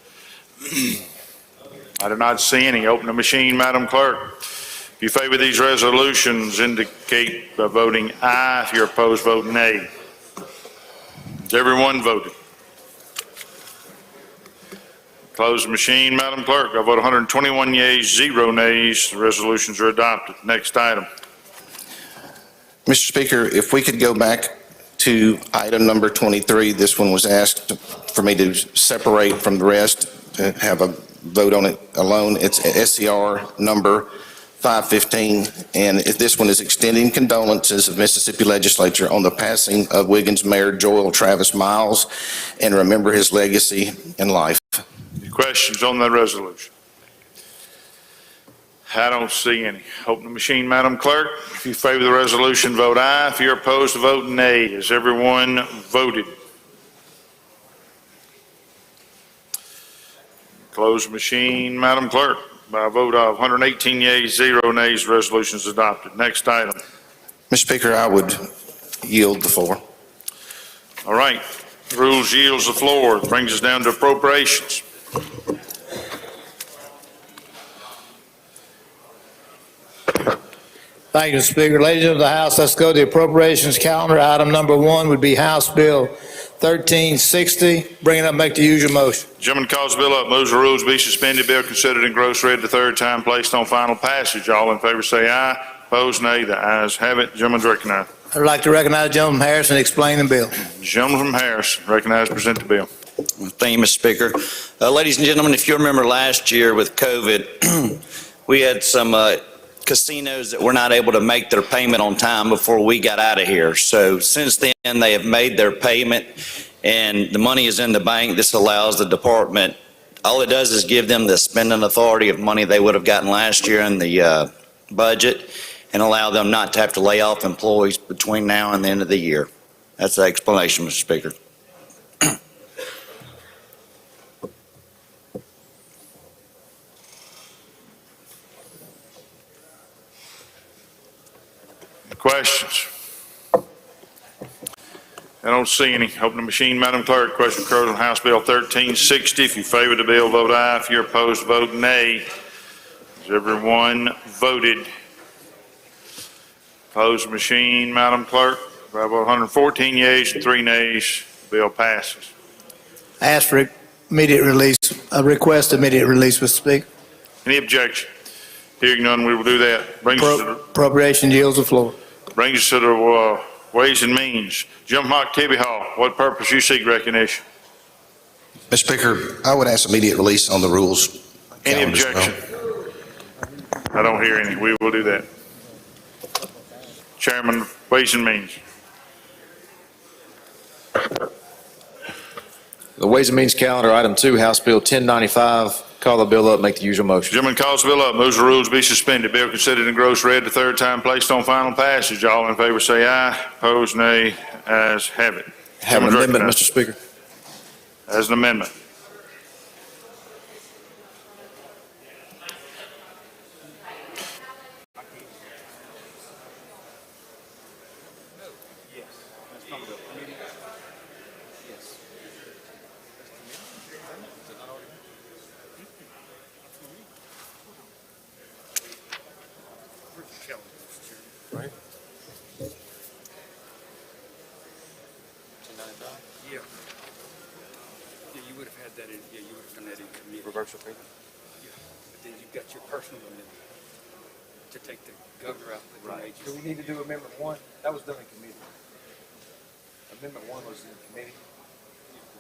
I do not see any. Open the machine, Madam Clerk. If you favor these resolutions, indicate by voting aye. If you're opposed, vote nay. Has everyone voted? Close the machine, Madam Clerk. I vote 121 yeas, 0 nays. The resolutions are adopted. Next item. Mr. Speaker, if we could go back to item number 23, this one was asked for me to separate from the rest, to have a vote on it alone. It's SCR number 515, and this one is extending condolences of Mississippi Legislature on the passing of Wiggins Mayor Joel Travis Miles, and remember his legacy in life. Questions on that resolution? I don't see any. Open the machine, Madam Clerk. If you favor the resolution, vote aye. If you're opposed, vote nay. Has everyone voted? Close the machine, Madam Clerk. By a vote of 118 yeas, 0 nays, the resolution is adopted. Next item. Mr. Speaker, I would yield the floor. All right. Rules yields the floor. Brings us down to appropriations. Thank you, Mr. Speaker. Ladies of the House, let's go to the appropriations calendar. Item number 1 would be House Bill 1360. Bring it up, make the usual motion. Gentleman calls the bill up, moves the rules be suspended, bill considered in gross read the third time, placed on final passage. All in favor say aye. Opposed, nay. The ayes have it. Gentleman's recognized. I'd like to recognize the gentleman from Harrison and explain the bill. Gentleman from Harris, recognized, present the bill. Thank you, Mr. Speaker. Ladies and gentlemen, if you remember last year with COVID, we had some casinos that were not able to make their payment on time before we got out of here. So since then, they have made their payment and the money is in the bank. This allows the department, all it does is give them the spending authority of money they would have gotten last year in the budget and allow them not to have to lay off employees between now and the end of the year. That's the explanation, Mr. Speaker. Questions? I don't see any. Open the machine, Madam Clerk. Question occurs on House Bill 1360. If you favor the bill, vote aye. If you're opposed, vote nay. Has everyone voted? Close the machine, Madam Clerk. By 114 yeas and 3 nays, the bill passes. Ask for immediate release, a request immediate release, Mr. Speaker. Any objection? Hearing none, we will do that. Brings us to the Appropriation yields the floor. Brings us to the Ways and Means. Jim Hock, Tibby Hall, what purpose you seek recognition? Mr. Speaker, I would ask immediate release on the rules. Any objection? I don't hear any. We will do that. Chairman, Ways and Means. The Ways and Means calendar, item 2, House Bill 1095, Call the bill up, make the usual motion. Gentleman calls the bill up, moves the rules be suspended. Bill considered in gross read the third time placed on final passage. All in favor say aye. Opposed, nay. Ayes have it. Have an Gentleman's amendment, recognized. Mr. Speaker. As an amendment. Yeah. Yeah, you would have had that in, yeah, you would have done that in committee. Reverse opinion? Yeah, but then you've got your personal amendment to take the governor out. Right. Do we need to do amendment 1? That was done in committee. Amendment 1 was in committee.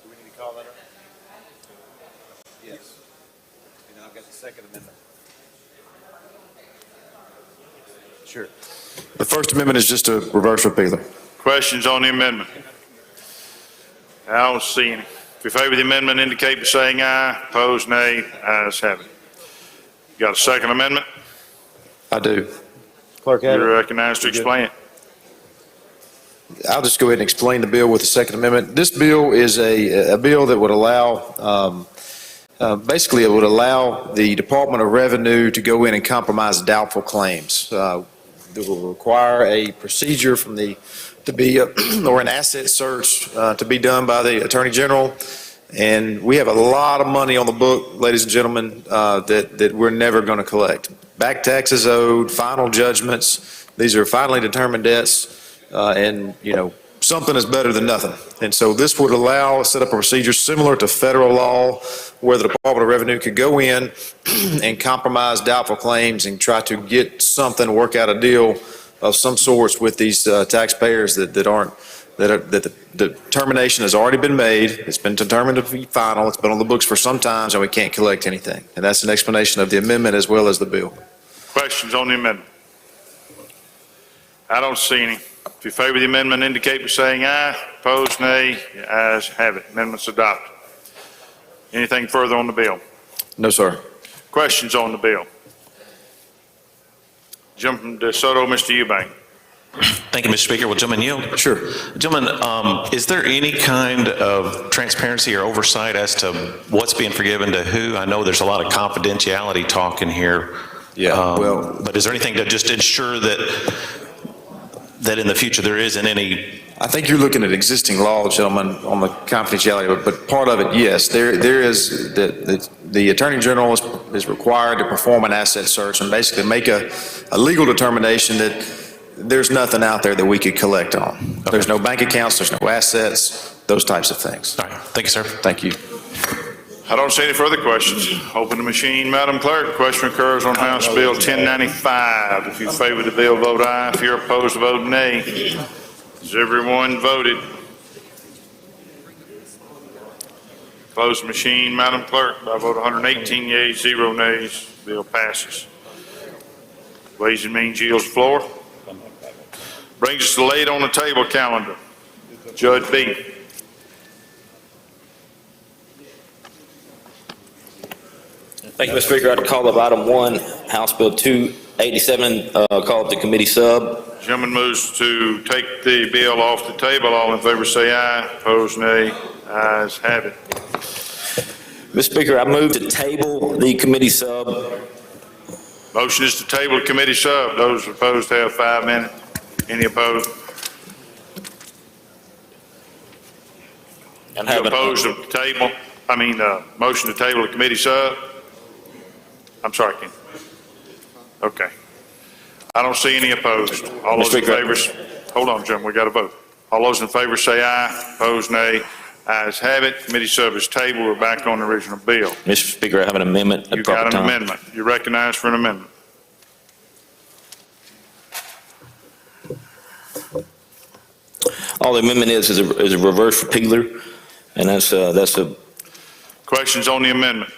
Do we need to call that up? Yes. And then I've got the second amendment. Sure. The First Amendment is just a reverse repealer. Questions on the amendment? I don't see any. If you favor the amendment, indicate by saying aye. Opposed, nay. Ayes have it. Got a second amendment? I do. Clerk, You're recognized to explain it. I'll just go ahead and explain the bill with the Second Amendment. This bill is a bill that would allow, basically it would allow the Department of Revenue to go in and compromise doubtful claims. That will require a procedure from to be, or an asset search to be done by the Attorney General. And we have a lot of money on the book, ladies and gentlemen, that we're never going to collect. Back taxes owed, final judgments, these are finally determined debts. And, you know, something is better than nothing. And so this would set up a procedure similar to federal law where the Department of Revenue could go in and compromise doubtful claims and try to get something, work out a deal of some sorts with these taxpayers that the determination has already been made. It's been determined to be final. It's been on the books for some time and we can't collect anything. And that's an explanation of the amendment as well as the bill. Questions on the amendment? I don't see any. If you favor the amendment, indicate by saying aye. Opposed, nay. The ayes have it. Amendment's adopted. Anything further on the bill? No, sir. Questions on the bill? Jumping to Soto, Mr. Eubank. Thank you, Mr. Speaker. Will gentleman yield? Sure. Gentlemen, is there any kind of transparency or oversight as to what's being forgiven to who? I know there's a lot of confidentiality talk in here. Yeah, but is there anything to just ensure that in the future there isn't any? I think you're looking at existing law, gentlemen, on the confidentiality, but part of it, yes, there is, the Attorney General is required to perform an asset search and basically make a legal determination that there's nothing out there that we could collect on. Okay. There's no bank accounts, there's no assets, those types of things. All right, thank you, sir. Thank you. I don't see any further questions. Open the machine, Madam Clerk. Question occurs on House Bill 1095. If you favor the bill, vote aye. If you're opposed, vote nay. Has everyone voted? Close the machine, Madam Clerk. By a vote of 118 yeas, 0 nays, bill passes. Ways and Means yields the floor. Brings us to late on the table calendar. Judge B. Thank you, Mr. Speaker. I'd call up item 1, House Bill 287, call it the committee sub. Gentleman moves to take the bill off the table. All in favor say aye. Opposed, nay. Ayes have it. Mr. Speaker, I move to table the committee sub. Motion is to table the committee sub. Those opposed have 5 minutes. Any opposed? And You opposed to the table? Motion to table the committee sub? I'm sorry, Ken. Okay. I don't see any opposed. All those in favor, hold on, Jim, we got to vote. All those in favor say aye. Opposed, nay. Ayes have it. Committee sub is tabled. We're back on the original bill. Mr. Speaker, I have an amendment at You proper got an time. amendment. You're recognized for an amendment. All the amendment is a reverse repealer, and that's a. Questions on the amendment?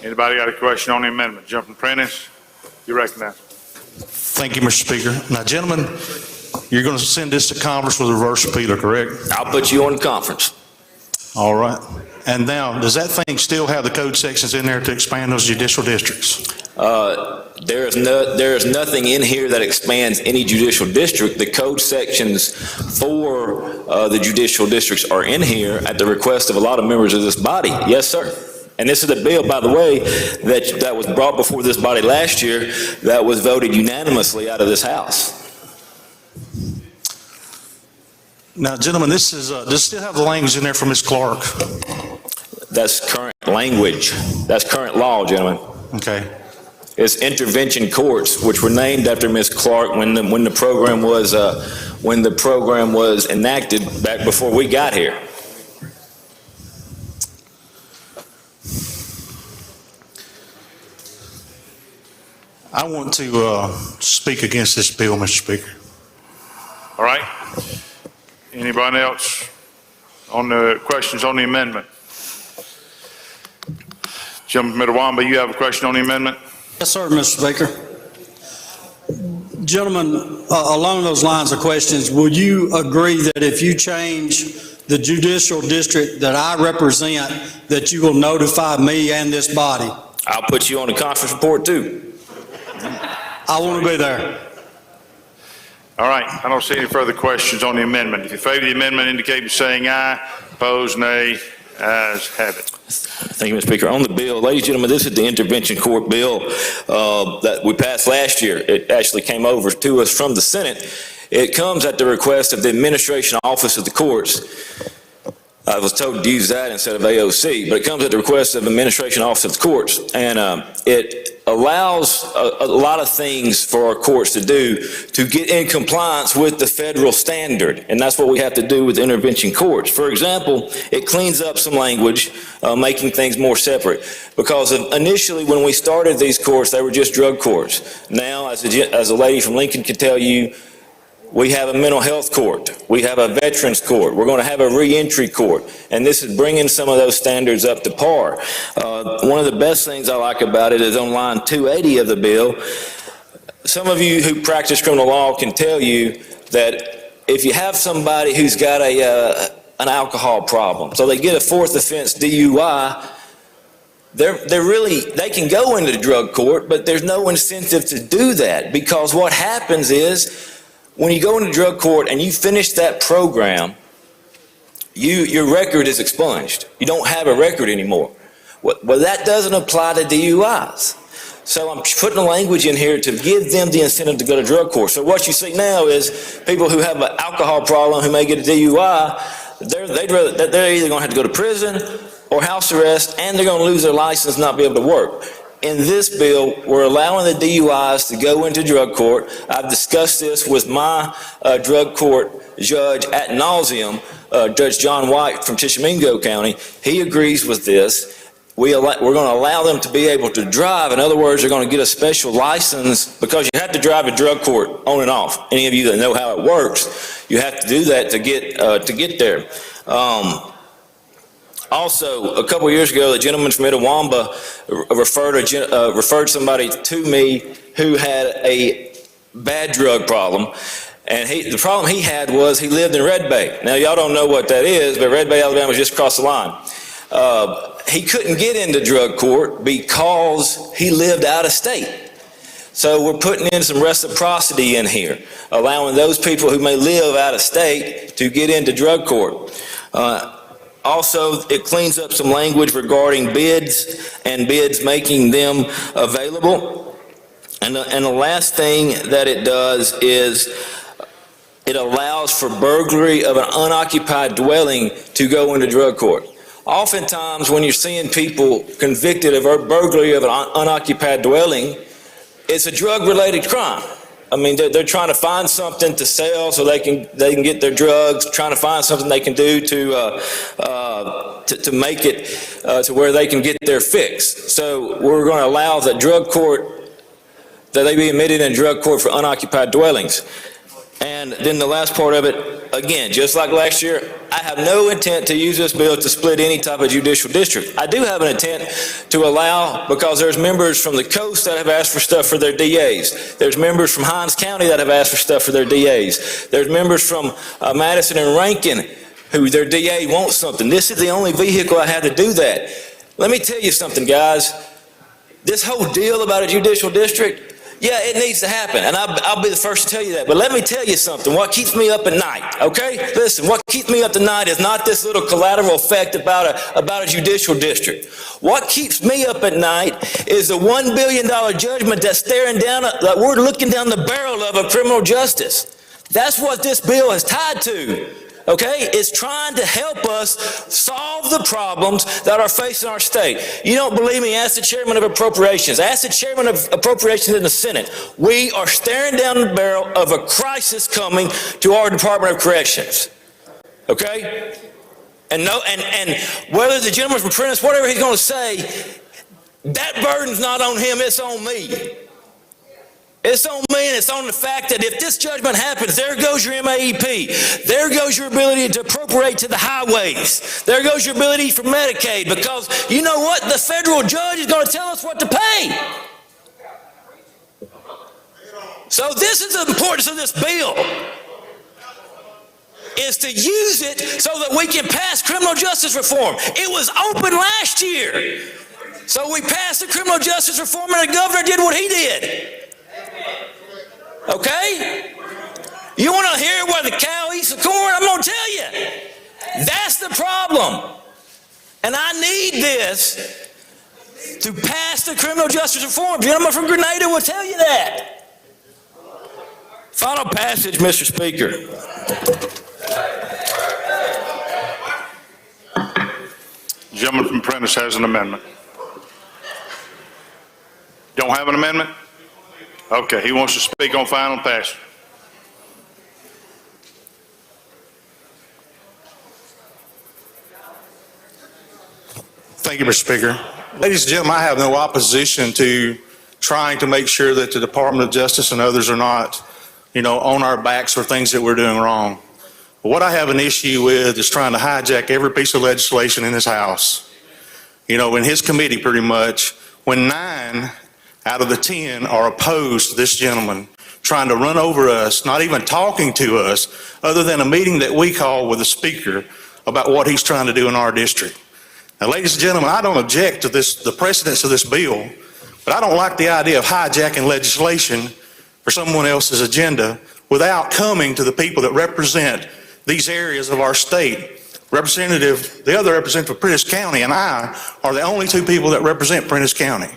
Anybody got a question on the amendment? Jumping Prentice, you recognize. Thank you, Mr. Speaker. Now, gentlemen, you're going to send this to Congress with a reverse repealer, correct? I'll put you on conference. All right. And now, does that thing still have the code sections in there to expand those judicial districts? There is nothing in here that expands any judicial district. The code sections for the judicial districts are in here at the request of a lot of members of this body. Yes, sir. And this is a bill, by the way, that was brought before this body last year that was voted unanimously out of this House. Now, gentlemen, does it still have the language in there for Ms. Clark? That's current language. That's current law, gentlemen. Okay. It's intervention courts, which were named after Ms. Clark when the program was enacted back before we got here. I want to speak against this bill, Mr. Speaker. All right. Anybody else on the questions on the amendment? Gentleman from Itawamba, you have a question on the amendment? Yes, sir, Mr. Speaker. Gentlemen, along those lines of questions, would you agree that if you change the judicial district that I represent, that you will notify me and this body? I'll put you on the conference report too. I want to be there. All right, I don't see any further questions on the amendment. If you favor the amendment, indicate by saying aye. Opposed, nay. Ayes have it. Thank you, Mr. Speaker. On the bill, ladies and gentlemen, this is the intervention court bill that we passed last year. It actually came over to us from the Senate. It comes at the request of the Administration Office of the Courts. I was told to use that instead of AOC, but it comes at the request of the Administration Office of the Courts. And it allows a lot of things for our courts to do to get in compliance with the federal standard. And that's what we have to do with intervention courts. For example, it cleans up some language, making things more separate. Because initially when we started these courts, they were just drug courts. Now, as a lady from Lincoln can tell you, we have a mental health court. We have a veterans court. We're going to have a reentry court. And this is bringing some of those standards up to par. One of the best things I like about it is on line 280 of the bill. Some of you who practice criminal law can tell you that if you have somebody who's got an alcohol problem, so they get a fourth offense DUI, they can go into the drug court, but there's no incentive to do that, because what happens is, when you go into drug court and you finish that program, your record is expunged. You don't have a record anymore. Well, that doesn't apply to DUIs. So I'm putting a language in here to give them the incentive to go to drug court. So what you see now is people who have an alcohol problem who may get a DUI, they're either going to have to go to prison or house arrest, and they're going to lose their license and not be able to work. In this bill, we're allowing the DUIs to go into drug court. I've discussed this with my drug court judge ad nauseum, Judge John White from Tishomingo County. He agrees with this. We're going to allow them to be able to drive. In other words, they're going to get a special license, because you have to drive to drug court on and off. Any of you that know how it works, you have to do that to get there. Also, a couple of years ago, the gentleman from Itawamba referred somebody to me who had a bad drug problem. And the problem he had was he lived in Red Bay. Now, y'all don't know what that is, but Red Bay, Alabama is just across the line. He couldn't get into drug court because he lived out of state. So we're putting in some reciprocity in here, allowing those people who may live out of state to get into drug court. Also, it cleans up some language regarding bids and bids making them available. And the last thing that it does is it allows for burglary of an unoccupied dwelling to go into drug court. Oftentimes, when you're seeing people convicted of burglary of an unoccupied dwelling, it's a drug-related crime. I mean, they're trying to find something to sell so they can get their drugs, trying to find something they can do to make it to where they can get their fix. So we're going to allow that they be admitted in drug court for unoccupied dwellings. And then the last part of it, again, just like last year, I have no intent to use this bill to split any type of judicial district. I do have an intent to allow, because there's members from the coast that have asked for stuff for their DAs. There's members from Hinds County that have asked for stuff for their DAs. There's members from Madison and Rankin who their DA wants something. This is the only vehicle I have to do that. Let me tell you something, guys. This whole deal about a judicial district, yeah, it needs to happen, and I'll be the first to tell you that. But let me tell you something, what keeps me up at night, okay? Listen, what keeps me up at night is not this little collateral effect about a judicial district. What keeps me up at night is the $1 billion judgment that's staring down, that we're looking down the barrel of criminal justice. That's what this bill is tied to. Okay, it's trying to help us solve the problems that are facing our state. You don't believe me? Ask the chairman of Appropriations. Ask the chairman of Appropriations in the Senate. We are staring down the barrel of a crisis coming to our Department of Corrections. Okay, and whether the gentleman from Prentice, whatever he's going to say, that burden's not on him. It's on me. It's on me, and it's on the fact that if this judgment happens, there goes your MAEP. There goes your ability to appropriate to the highways. There goes your ability for Medicaid, because you know what? The federal judge is going to tell us what to pay. So this is the importance of this bill, is to use it so that we can pass criminal justice reform. It was open last year. So we passed the criminal justice reform, and the governor did what he did. Okay? You want to hear where the cow eats the corn? I'm going to tell you. That's the problem. And I need this to pass the criminal justice reform. Gentleman from Grenada will tell you that. Final passage, Mr. Speaker. The gentleman from Prentice has an amendment. Don't have an amendment? Okay, he wants to speak on final passage. Thank you, Mr. Speaker. Ladies and gentlemen, I have no opposition to trying to make sure that the Department of Justice and others are not, on our backs for things that we're doing wrong. But what I have an issue with is trying to hijack every piece of legislation in this House. In his committee pretty much, when 9 out of the 10 are opposed to this gentleman trying to run over us, not even talking to us, other than a meeting that we call with the speaker about what he's trying to do in our district. Now, ladies and gentlemen, I don't object to the precedence of this bill, but I don't like the idea of hijacking legislation for someone else's agenda without coming to the people that represent these areas of our state. The other representative of Prentice County and I are the only 2 people that represent Prentice County.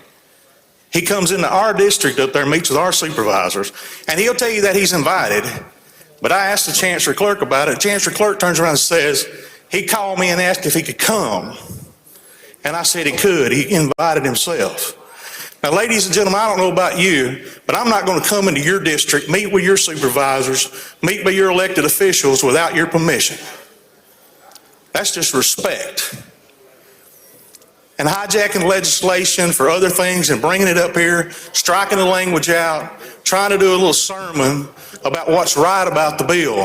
He comes into our district up there, meets with our supervisors, and he'll tell you that he's invited. But I asked the Chancery Clerk about it. The Chancery Clerk turns around and says, he called me and asked if he could come. And I said he could. He invited himself. Now, ladies and gentlemen, I don't know about you, but I'm not going to come into your district, meet with your supervisors, meet with your elected officials without your permission. That's just respect. And hijacking legislation for other things and bringing it up here, striking the language out, trying to do a little sermon about what's right about the bill.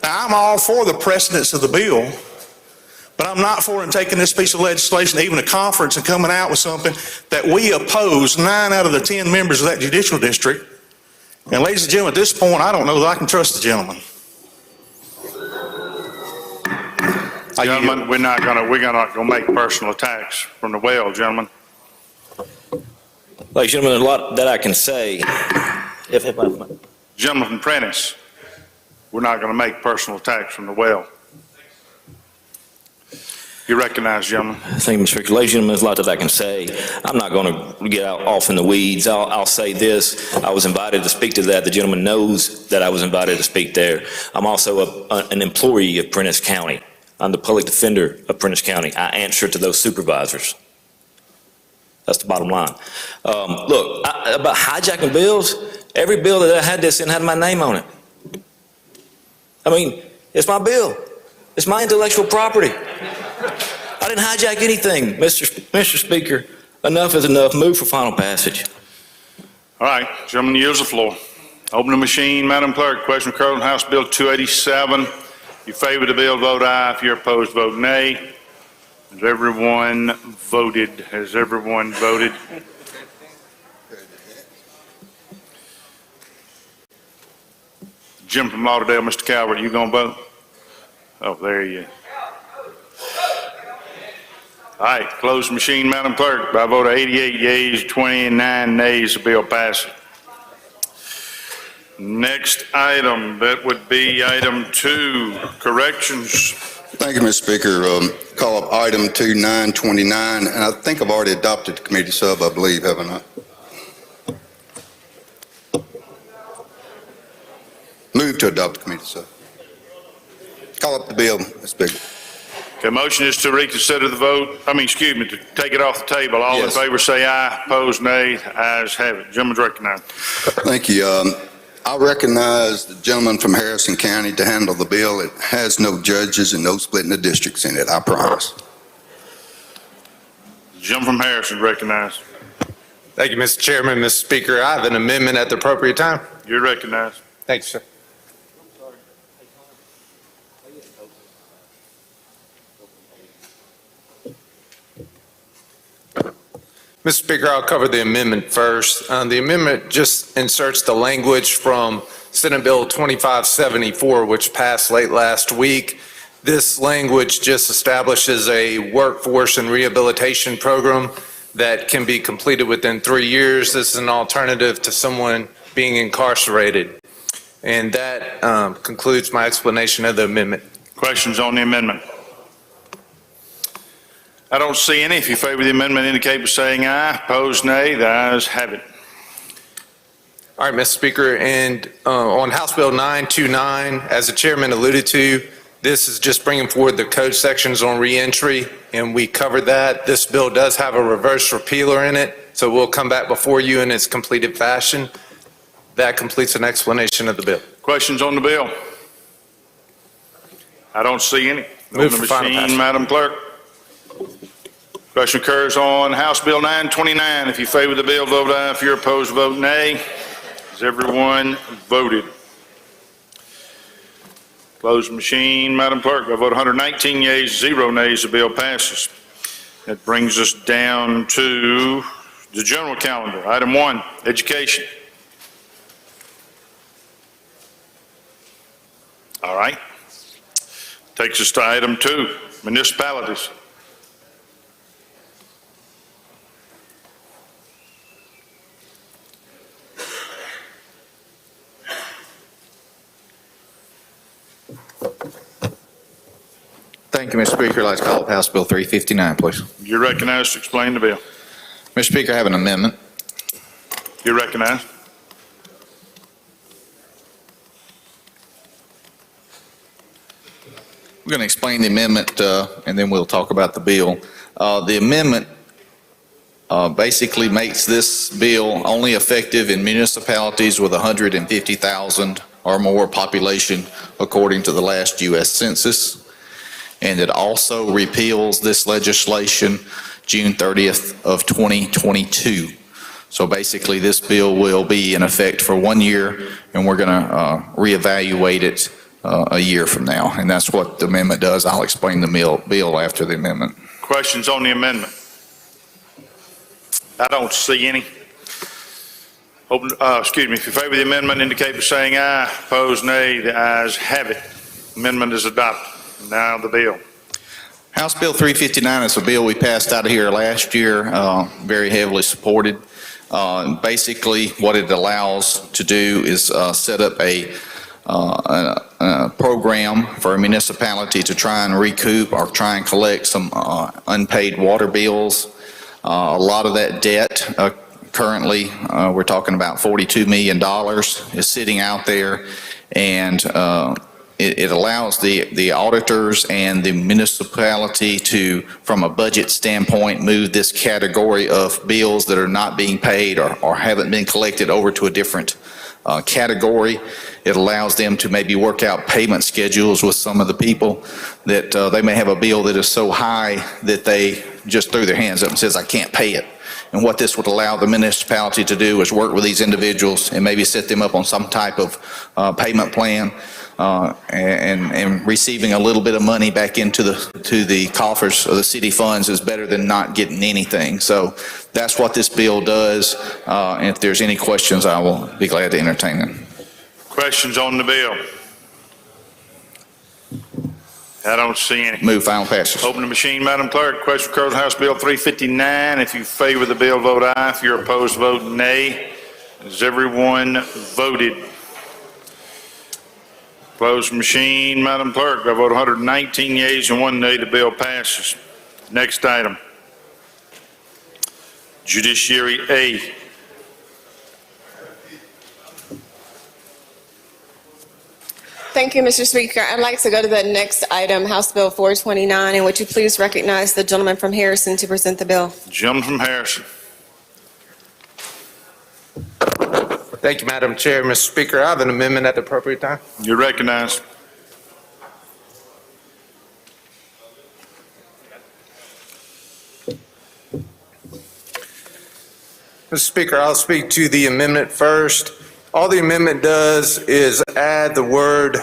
Now, I'm all for the precedence of the bill, but I'm not for him taking this piece of legislation to even a conference and coming out with something that we oppose 9 out of the 10 members of that judicial district. And ladies and gentlemen, at this point, I don't know that I can trust the gentleman. Gentlemen, we're not gonna make personal attacks from the well, gentlemen. Ladies and gentlemen, there's a lot that I can say. Gentleman from Prentice, we're not gonna make personal attacks from the well. You recognize, gentlemen. Thank you, Mr. Speaker. Ladies and gentlemen, there's a lot that I can say. I'm not going to get off in the weeds. I'll say this. I was invited to speak to that. The gentleman knows that I was invited to speak there. I'm also an employee of Prentice County. I'm the public defender of Prentice County. I answer to those supervisors. That's the bottom line. Look, about hijacking bills, every bill that I had this in had my name on it. I mean, it's my bill. It's my intellectual property. I didn't hijack anything. Mr. Speaker, enough is enough. Move for final passage. All right, gentlemen, yields the floor. Open the machine, Madam Clerk. Question recorded on House Bill 287. If you favor the bill, vote aye. If you're opposed, vote nay. Has everyone voted? Has everyone voted? Jim from Lauderdale, Mr. Calvert, you gonna vote? Oh, there you All right, close the machine, Madam Clerk. By a vote of 88 yeas, 29 nays, the bill passes. Next item, that would be item 2, corrections. Thank you, Mr. Speaker. Call up item 2929, and I think I've already adopted the committee sub, I believe, haven't I? Move to adopt the committee sub. Call up the bill, Mr. Speaker. Okay, motion is to reconsider the vote, to take it off the table. All in favor say aye, opposed nay, ayes have it. Gentleman's recognized. Thank you. I recognize the gentleman from Harrison County to handle the bill. It has no judges and no splitting the districts in it, I promise. The gentleman from Harrison recognized. Thank you, Mr. Chairman. Mr. Speaker, I have an amendment at the appropriate time. You're recognized. Thank you, sir. Mr. Speaker, I'll cover the amendment first. The amendment just inserts the language from Senate Bill 2574, which passed late last week. This language just establishes a workforce and rehabilitation program that can be completed within 3 years. This is an alternative to someone being incarcerated. And that concludes my explanation of the amendment. Questions on the amendment? I don't see any. If you favor the amendment, indicate by saying aye. Opposed, nay. The ayes have it. All right, Mr. Speaker, and on House Bill 929, as the chairman alluded to, this is just bringing forward the code sections on reentry, and we covered that. This bill does have a reverse repealer in it, so we'll come back before you in its completed fashion. That completes an explanation of the bill. Questions on the bill? I don't see any. Move on for the final machine, passage. Madam Clerk. Question occurs on House Bill 929. If you favor the bill, vote aye. If you're opposed, vote nay. Has everyone voted? Close the machine, Madam Clerk. By a vote of 119 yeas, 0 nays, the bill passes. That brings us down to the general calendar. Item 1, education. All right. Takes us to item 2, municipalities. Thank you, Mr. Speaker. I'd like to call up House Bill 359, please. You're recognized to explain the bill. Mr. Speaker, I have an amendment. You're recognized. We're going to explain the amendment, and then we'll talk about the bill. The amendment basically makes this bill only effective in municipalities with 150,000 or more population according to the last U.S. Census. And it also repeals this legislation June 30th of 2022. So basically this bill will be in effect for 1 year, and we're going to reevaluate it a year from now. And that's what the amendment does. I'll explain the bill after the amendment. Questions on the amendment? I don't see any. If you favor the amendment, indicate by saying aye. Opposed, nay. The ayes have it. Amendment is adopted. Now the bill. House Bill 359 is a bill we passed out of here last year, very heavily supported. Basically, what it allows to do is set up a program for a municipality to try and recoup or try and collect some unpaid water bills. A lot of that debt currently, we're talking about $42 million is sitting out there, and it allows the auditors and the municipality to, from a budget standpoint, move this category of bills that are not being paid or haven't been collected over to a different category. It allows them to maybe work out payment schedules with some of the people that they may have a bill that is so high that they just threw their hands up and says, I can't pay it. And what this would allow the municipality to do is work with these individuals and maybe set them up on some type of payment plan, and receiving a little bit of money back into the coffers of the city funds is better than not getting anything. So that's what this bill does. And if there's any questions, I will be glad to entertain them. Questions on the bill? I don't see any. Move final passage. Open the machine, Madam Clerk. Question occurs on House Bill 359. If you favor the bill, vote aye. If you're opposed, vote nay. Has everyone voted? Close the machine, Madam Clerk. By vote 119 yeas and 1 nay, the bill passes. Next item. Judiciary A. Thank you, Mr. Speaker. I'd like to go to the next item, House Bill 429, and would you please recognize the gentleman from Harrison to present the bill? Gentleman from Harrison. Thank you, Madam Chair. Mr. Speaker, I have an amendment at the appropriate time. You're recognized. Mr. Speaker, I'll speak to the amendment first. All the amendment does is add the word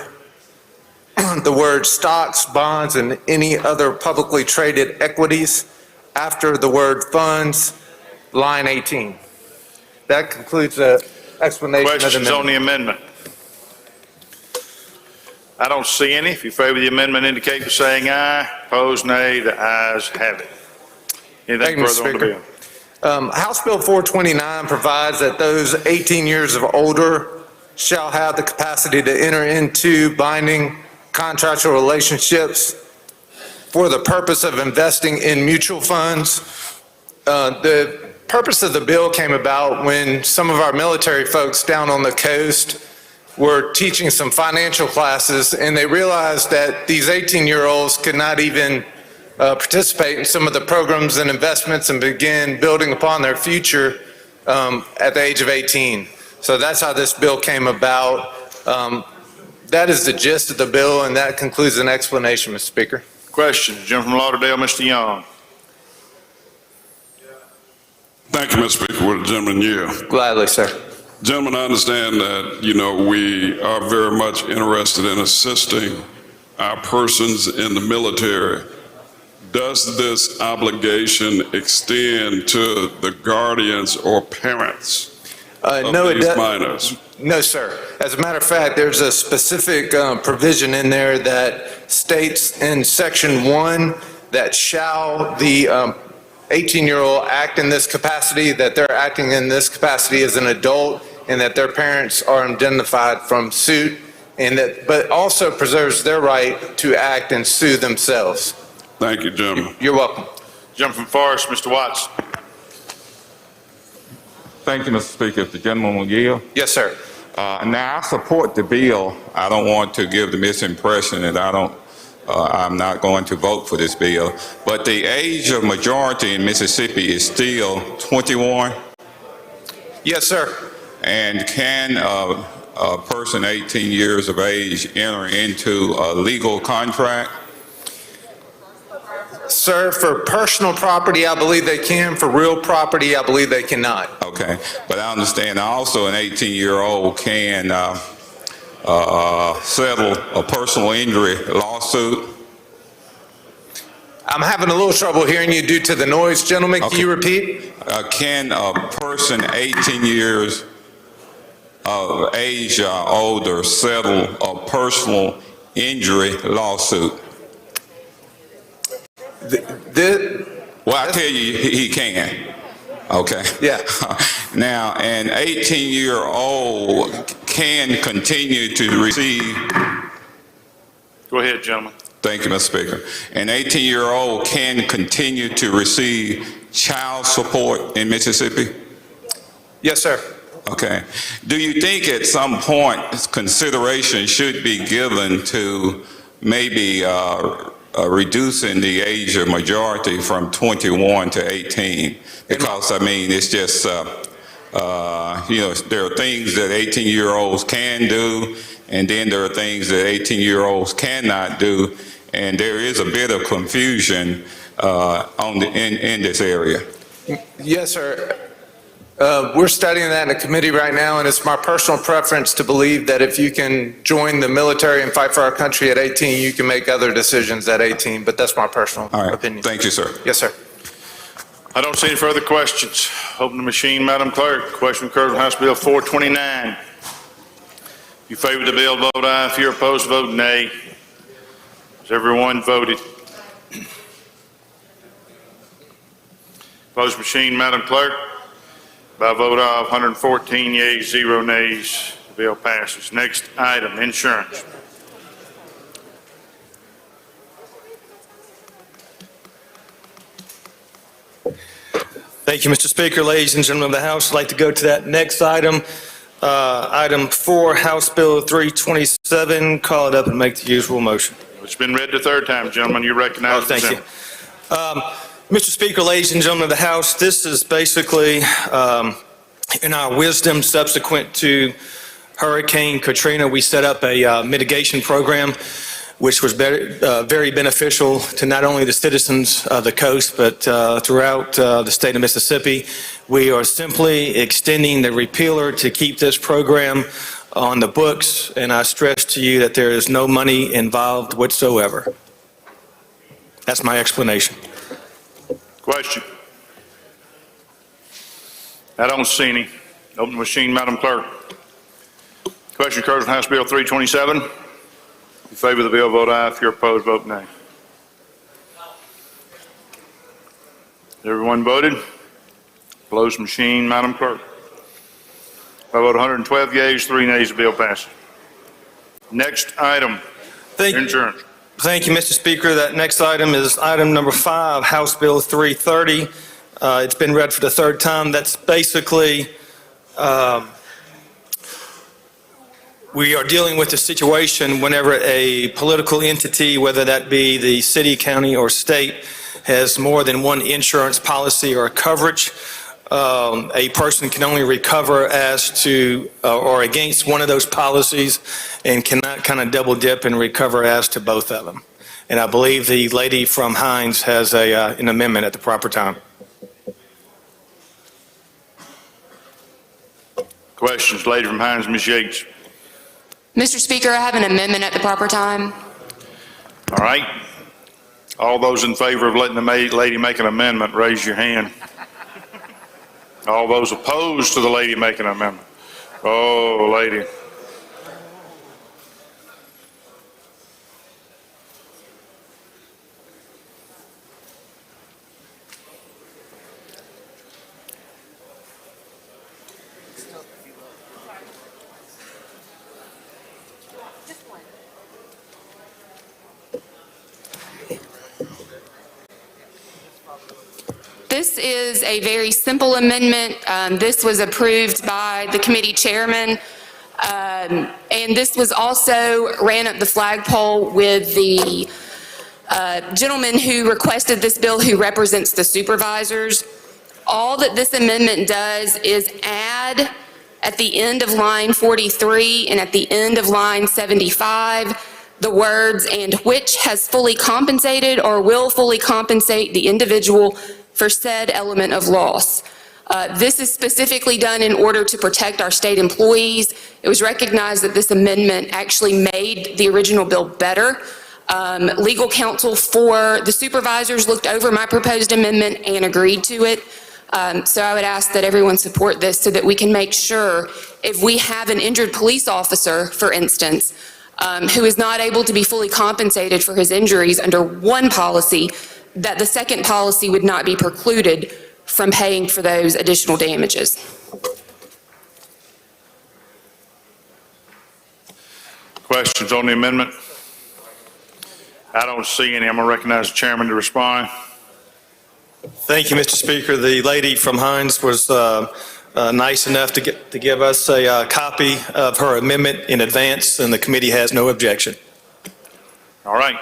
stocks, bonds, and any other publicly traded equities after the word funds, line 18. That concludes the explanation of the Questions on the amendment? I don't see any. If you favor the amendment, indicate by saying aye. Opposed, nay. The ayes have it. Anything further on the bill? House Bill 429 provides that those 18 years of older shall have the capacity to enter into binding contractual relationships for the purpose of investing in mutual funds. The purpose of the bill came about when some of our military folks down on the coast were teaching some financial classes, and they realized that these 18-year-olds could not even participate in some of the programs and investments and begin building upon their future at the age of 18. So that's how this bill came about. That is the gist of the bill, and that concludes an explanation, Mr. Speaker. Questions? Gentleman from Lauderdale, Mr. Young. Thank you, Mr. Speaker. Would the gentleman yield? Gladly, sir. Gentlemen, I understand that, we are very much interested in assisting our persons in the military. Does this obligation extend to the guardians or parents of these minors? No, sir. As a matter of fact, there's a specific provision in there that states in Section 1 that shall the 18-year-old act in this capacity, that they're acting in this capacity as an adult, and that their parents are indemnified from suit, but also preserves their right to act and sue themselves. Thank you, gentlemen. You're welcome. Gentleman from Forest, Mr. Watts. Thank you, Mr. Speaker. If the gentleman will yield. Yes, sir. Now, I support the bill. I don't want to give the misimpression that I'm not going to vote for this bill. But the age of majority in Mississippi is still 21. Yes, sir. And can a person 18 years of age enter into a legal contract? Sir, for personal property, I believe they can. For real property, I believe they cannot. Okay, but I understand also an 18-year-old can settle a personal injury lawsuit. I'm having a little trouble hearing you due to the noise. Gentlemen, Okay. Can you repeat? Can a person 18 years of age or older settle a personal injury lawsuit? Well, I tell you, he can. Okay. Yeah. Now, an 18-year-old can continue to receive. Go ahead, gentlemen. Thank you, Mr. Speaker. An 18-year-old can continue to receive child support in Mississippi? Yes, sir. Okay. Do you think at some point consideration should be given to maybe reducing the age of majority from 21 to 18? Because, I mean, it's just, there are things that 18-year-olds can do, and then there are things that 18-year-olds cannot do, and there is a bit of confusion in this area. Yes, sir. We're studying that in a committee right now, and it's my personal preference to believe that if you can join the military and fight for our country at 18, you can make other decisions at 18, but that's my personal opinion. Thank you, sir. Yes, sir. I don't see any further questions. Open the machine, Madam Clerk. Question occurs on House Bill 429. If you favor the bill, vote aye. If you're opposed, vote nay. Has everyone voted? Close machine, Madam Clerk. By a vote of 114 yeas, 0 nays, the bill passes. Next item, insurance. Thank you, Mr. Speaker. Ladies and gentlemen of the House, I'd like to go to that next item. Item 4, House Bill 327. Call it up and make the usual motion. It's been read the third time, gentlemen. You recognize the thank you. gentleman. Mr. Speaker, ladies and gentlemen of the House, this is basically in our wisdom subsequent to Hurricane Katrina, we set up a mitigation program which was very beneficial to not only the citizens of the coast, but throughout the state of Mississippi. We are simply extending the repealer to keep this program on the books, and I stress to you that there is no money involved whatsoever. That's my explanation. Question. I don't see any. Open the machine, Madam Clerk. Question occurs on House Bill 327. In favor of the bill, vote aye. If you're opposed, vote nay. Everyone voted? Close machine, Madam Clerk. By a vote of 112 yeas, 3 nays, the bill passes. Next item, insurance. Thank you, Mr. Speaker. That next item is item number 5, House Bill 330. It's been read for the third time. That's basically, we are dealing with a situation whenever a political entity, whether that be the city, county, or state, has more than one insurance policy or coverage. A person can only recover as to or against one of those policies and cannot kind of double dip and recover as to both of them. And I believe the lady from Hines has an amendment at the proper time. Questions, lady from Hines, Ms. Yates. Mr. Speaker, I have an amendment at the proper time. All right. All those in favor of letting the lady make an amendment, raise your hand. All those opposed to the lady making an amendment. Oh, lady. This is a very simple amendment. This was approved by the committee chairman. And this was also ran up the flagpole with the gentleman who requested this bill who represents the supervisors. All that this amendment does is add at the end of line 43 and at the end of line 75 the words "and which has fully compensated or will fully compensate the individual for said element of loss." This is specifically done in order to protect our state employees. It was recognized that this amendment actually made the original bill better. Legal counsel for the supervisors looked over my proposed amendment and agreed to it. So I would ask that everyone support this so that we can make sure if we have an injured police officer, for instance, who is not able to be fully compensated for his injuries under one policy, that the second policy would not be precluded from paying for those additional damages. Questions on the amendment? I don't see any. I'm going to recognize the chairman to respond. Thank you, Mr. Speaker. The lady from Hines was nice enough to give us a copy of her amendment in advance, and the committee has no objection. All right.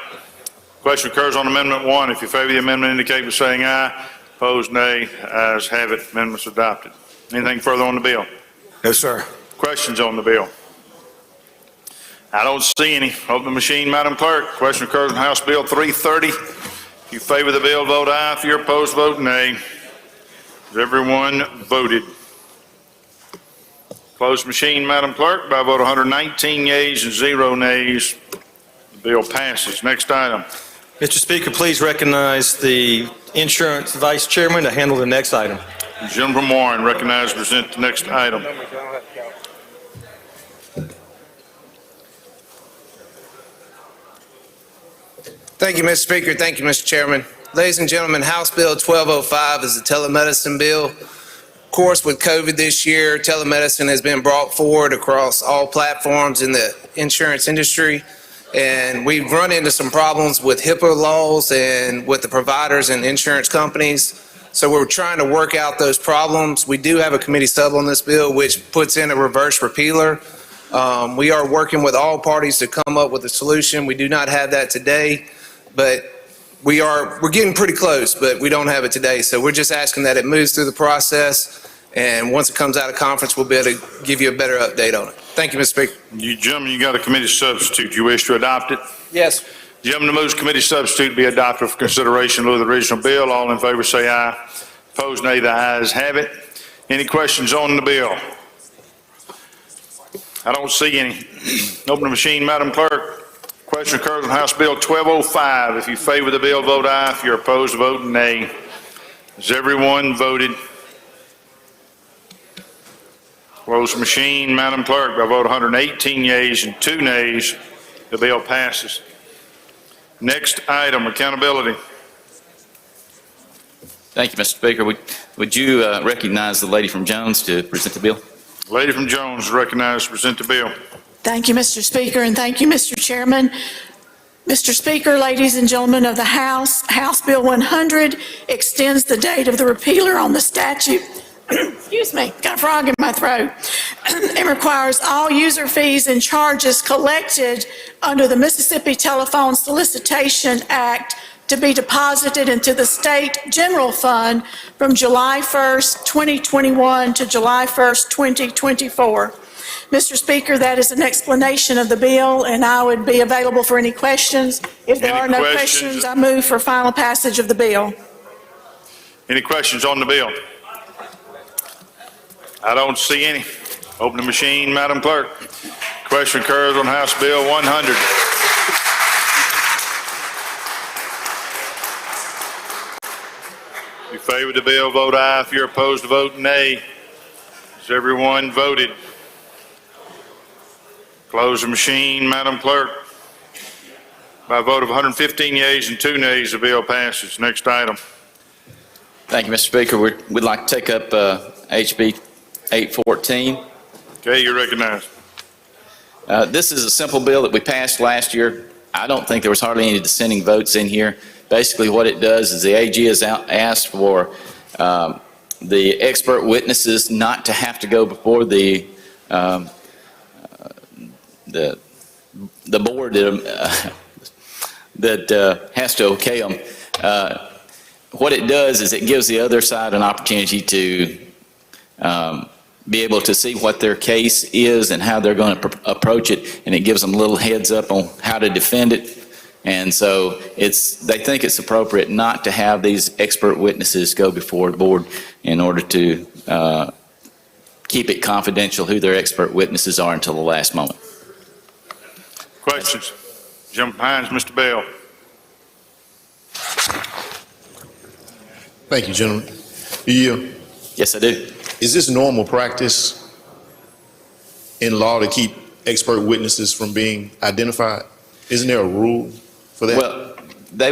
Question occurs on Amendment 1. If you favor the amendment, indicate by saying aye. Opposed, nay. Ayes have it. Amendment's adopted. Anything further on the bill? No, sir. Questions on the bill? I don't see any. Open the machine, Madam Clerk. Question occurs on House Bill 330. If you favor the bill, vote aye. If you're opposed, vote nay. Has everyone voted? Closed machine, Madam Clerk. By a vote of 119 yeas and 0 nays, the bill passes. Next item. Mr. Speaker, please recognize the insurance vice chairman to handle the next item. The gentleman from Warren recognized to present the next item. Thank you, Mr. Speaker. Thank you, Mr. Chairman. Ladies and gentlemen, House Bill 1205 is a telemedicine bill. Of course, with COVID this year, telemedicine has been brought forward across all platforms in the insurance industry. And we've run into some problems with HIPAA laws and with the providers and insurance companies. So we're trying to work out those problems. We do have a committee sub on this bill, which puts in a reverse repealer. We are working with all parties to come up with a solution. We do not have that today, but we're getting pretty close, but we don't have it today. So we're just asking that it moves through the process, and once it comes out of conference, we'll be able to give you a better update on it. Thank you, Mr. Speaker. You gentlemen, you got a committee substitute. You wish to adopt it? Yes. Gentlemen, the moves committee substitute be adopted for consideration in lieu of the original bill. All in favor say aye. Opposed, nay. The ayes have it. Any questions on the bill? I don't see any. Open the machine, Madam Clerk. Question occurs on House Bill 1205. If you favor the bill, vote aye. If you're opposed, vote nay. Has everyone voted? Close the machine, Madam Clerk. By a vote of 118 yeas and 2 nays, the bill passes. Next item, accountability. Thank you, Mr. Speaker. Would you recognize the lady from Jones to present the bill? Lady from Jones is recognized to present the bill. Thank you, Mr. Speaker, and thank you, Mr. Chairman. Mr. Speaker, ladies and gentlemen of the House, House Bill 100 extends the date of the repealer on the statute, excuse me, got a frog in my throat, and requires all user fees and charges collected under the Mississippi Telephone Solicitation Act to be deposited into the state general fund from July 1st, 2021 to July 1st, 2024. Mr. Speaker, that is an explanation of the bill, and I would be available for any questions. If there are no questions, I move for final passage of the bill. Any questions on the bill? I don't see any. Open the machine, Madam Clerk. Question occurs on House Bill 100. If you favor the bill, vote aye. If you're opposed, vote nay. Has everyone voted? Close the machine, Madam Clerk. By a vote of 115 yeas and 2 nays, the bill passes. Next item. Thank you, Mr. Speaker. We'd like to take up HB 814. Okay, you're recognized. This is a simple bill that we passed last year. I don't think there was hardly any dissenting votes in here. Basically, what it does is the AG has asked for the expert witnesses not to have to go before the board that has to okay them. What it does is it gives the other side an opportunity to be able to see what their case is and how they're going to approach it, and it gives them a little heads up on how to defend it. And so they think it's appropriate not to have these expert witnesses go before the board in order to keep it confidential who their expert witnesses are until the last moment. Questions? Jump behind Mr. Bell. Thank you, gentlemen. Yeah. Yes, I do. Is this normal practice in law to keep expert witnesses from being identified? Isn't there a rule for that? Well, they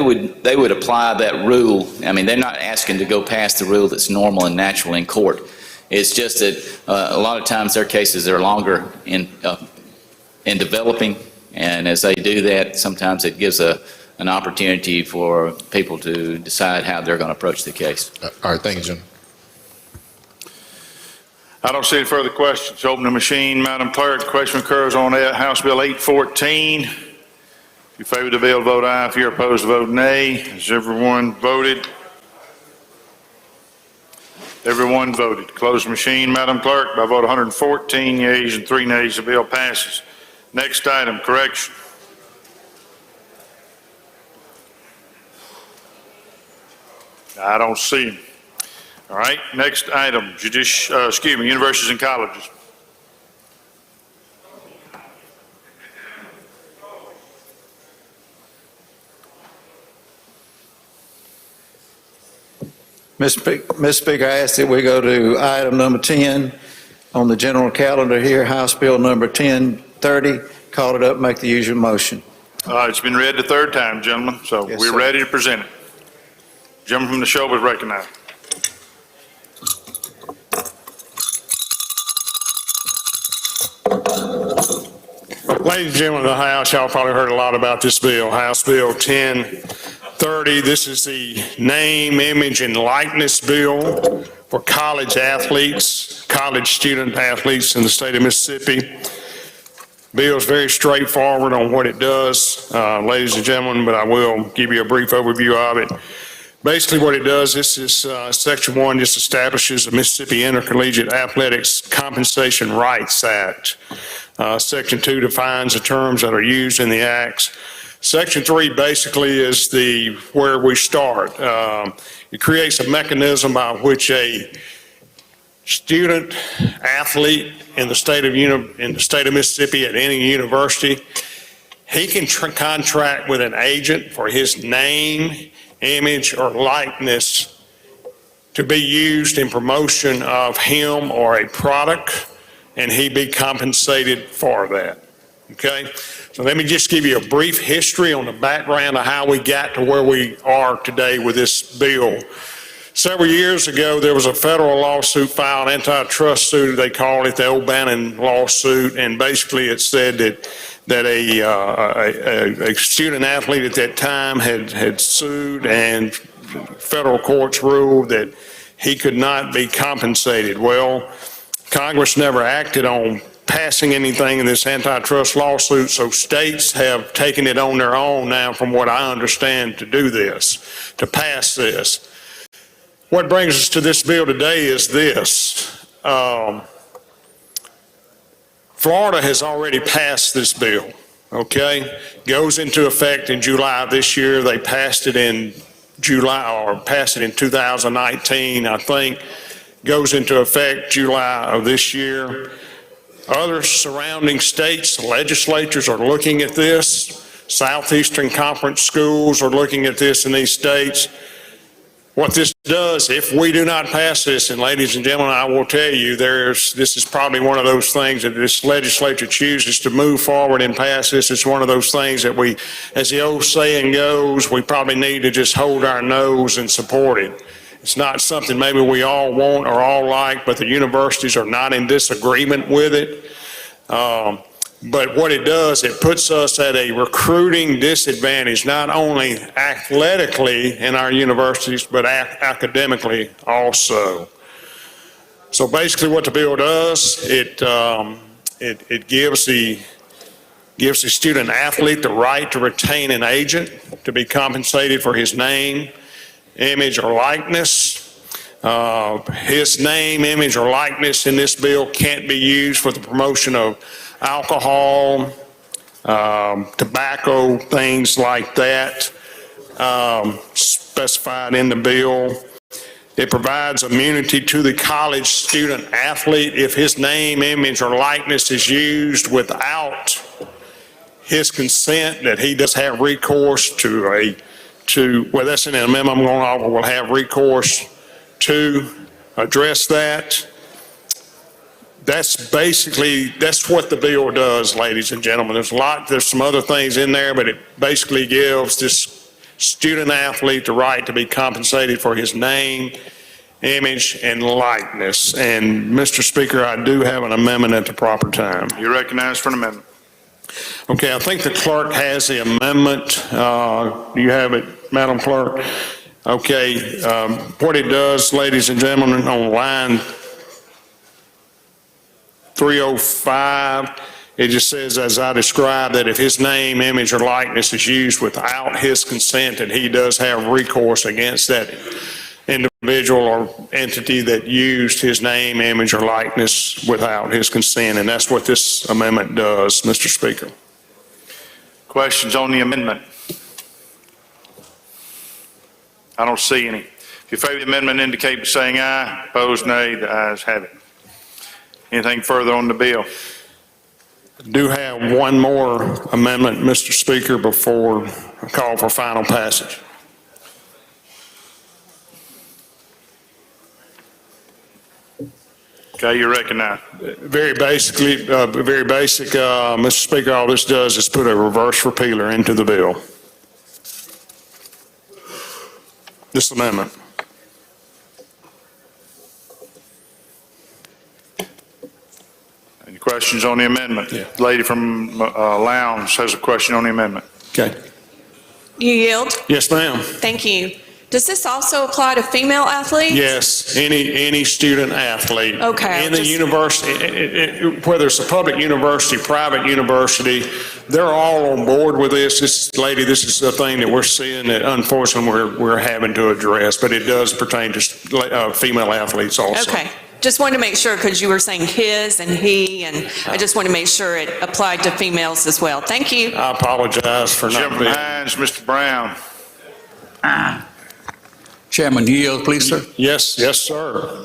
would apply that rule. I mean, they're not asking to go past the rule that's normal and natural in court. It's just that a lot of times their cases are longer in developing, and as they do that, sometimes it gives an opportunity for people to decide how they're going to approach the case. All right, thank you, gentlemen. I don't see any further questions. Open the machine, Madam Clerk. Question occurs on House Bill 814. If you favor the bill, vote aye. If you're opposed, vote nay. Has everyone voted? Everyone voted. Close the machine, Madam Clerk. By a vote of 114 yeas and 3 nays, the bill passes. Next item, correction. I don't see him. All right, next item, universities and colleges. Mr. Speaker, I ask that we go to item number 10 on the general calendar here, House Bill number 1030. Call it up, make the usual motion. It's been read the third time, gentlemen, so Yes, we're sir. ready to present it. Gentleman from the show is recognized. Ladies and gentlemen of the House, y'all probably heard a lot about this bill, House Bill 1030. This is the name, image, and likeness bill for college athletes, college student athletes in the state of Mississippi. Bill is very straightforward on what it does, ladies and gentlemen, but I will give you a brief overview of it. Basically, what it does, this is Section 1 just establishes the Mississippi Intercollegiate Athletics Compensation Rights Act. Section 2 defines the terms that are used in the acts. Section 3 basically is where we start. It creates a mechanism by which a student athlete in the state of Mississippi at any university, he can contract with an agent for his name, image, or likeness to be used in promotion of him or a product, and he be compensated for that. Okay? So let me just give you a brief history on the background of how we got to where we are today with this bill. Several years ago, there was a federal lawsuit filed, antitrust suit, they called it the O'Bannon lawsuit, and basically it said that a student athlete at that time had sued, and federal courts ruled that he could not be compensated. Well, Congress never acted on passing anything in this antitrust lawsuit, so states have taken it on their own now, from what I understand, to do this, to pass this. What brings us to this bill today is this. Florida has already passed this bill, okay? Goes into effect in July of this year. They passed it in July, or passed it in 2019, I think. Goes into effect July of this year. Other surrounding states, legislatures are looking at this. Southeastern Conference schools are looking at this in these states. What this does, if we do not pass this, and ladies and gentlemen, I will tell you, this is probably one of those things that this legislature chooses to move forward and pass this. It's one of those things that we, as the old saying goes, we probably need to just hold our nose and support it. It's not something maybe we all want or all like, but the universities are not in disagreement with it. But what it does, it puts us at a recruiting disadvantage, not only athletically in our universities, but academically also. So basically what the bill does, it gives the student athlete the right to retain an agent to be compensated for his name, image, or likeness. His name, image, or likeness in this bill can't be used for the promotion of alcohol, tobacco, things like that, specified in the bill. It provides immunity to the college student athlete if his name, image, or likeness is used without his consent, that he does have recourse well, that's in an amendment I'm going to offer, will have recourse to address that. That's what the bill does, ladies and gentlemen. There's some other things in there, but it basically gives this student athlete the right to be compensated for his name, image, and likeness. And Mr. Speaker, I do have an amendment at the proper time. You're recognized for an amendment. Okay, I think the clerk has the amendment. Do you have it, Madam Clerk? Okay, what it does, ladies and gentlemen, on line 305, it just says, as I described, that if his name, image, or likeness is used without his consent, that he does have recourse against that individual or entity that used his name, image, or likeness without his consent. And that's what this amendment does, Mr. Speaker. Questions on the amendment? I don't see any. If you favor the amendment, indicate by saying aye. Opposed, nay. The ayes have it. Anything further on the bill? I do have one more amendment, Mr. Speaker, before I call for final passage. Okay, you're recognized. Very basic, Mr. Speaker, all this does is put a reverse repealer into the bill. This amendment. Any questions on the amendment? Lady from Lowndes has a question on the amendment. Okay. You yield? Yes, ma'am. Thank you. Does this also apply to female athletes? Yes, any student athlete. Okay, In the university, whether it's a public university, private university, they're all on board with this. This is the thing that we're seeing that unfortunately we're having to address, but it does pertain to female athletes also. Okay. Just wanted to make sure, because you were saying his and he, and I just want to make sure it applied to females as well. Thank you. I apologize for not Chairman being. Hines, Mr. Brown. Chairman, yield, please, sir. Yes, sir.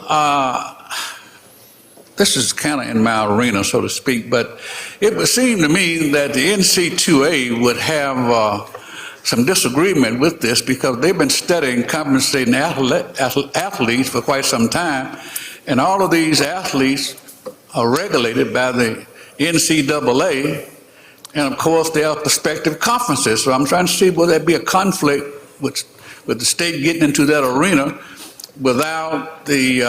This is kind of in my arena, so to speak, but it would seem to me that the NC2A would have some disagreement with this because they've been studying compensating athletes for quite some time, and all of these athletes are regulated by the NCAA, and of course they are prospective conferences. So I'm trying to see will there be a conflict with the state getting into that arena without the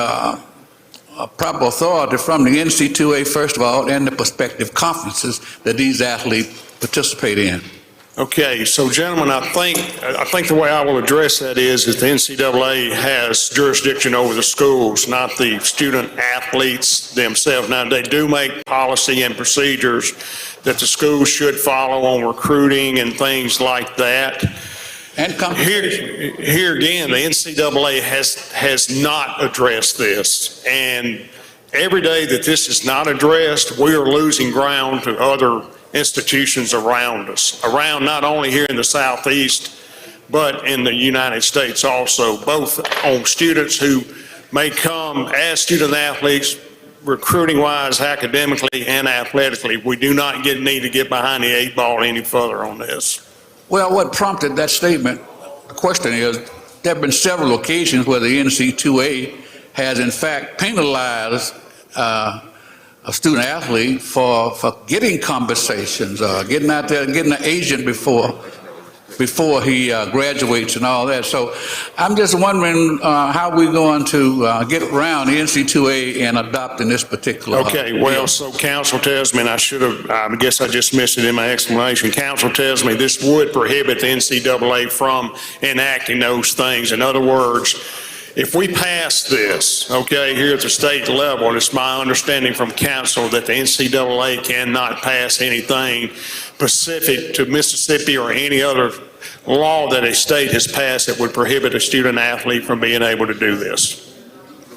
proper authority from the NC2A, first of all, and the prospective conferences that these athletes participate in. Okay, so gentlemen, I think the way I will address that is that the NCAA has jurisdiction over the schools, not the student athletes themselves. Now, they do make policy and procedures that the schools should follow on recruiting and things like that. And here again, the NCAA has not addressed this, and every day that this is not addressed, we are losing ground to other institutions around us, around not only here in the Southeast, but in the United States also, both on students who may come as student athletes, recruiting-wise, academically, and athletically. We do not need to get behind the 8 ball any further on this. Well, what prompted that statement, the question is, there have been several occasions where the NC2A has in fact penalized a student athlete for getting compensations, getting out there and getting an agent before he graduates and all that. So I'm just wondering how we're going to get around the NC2A and adopting this particular. Okay, well, so counsel tells me, and I guess I just missed it in my explanation. Counsel tells me this would prohibit the NCAA from enacting those things. In other words, if we pass this, okay, here at the state level, and it's my understanding from counsel that the NCAA cannot pass anything specific to Mississippi or any other law that a state has passed that would prohibit a student athlete from being able to do this.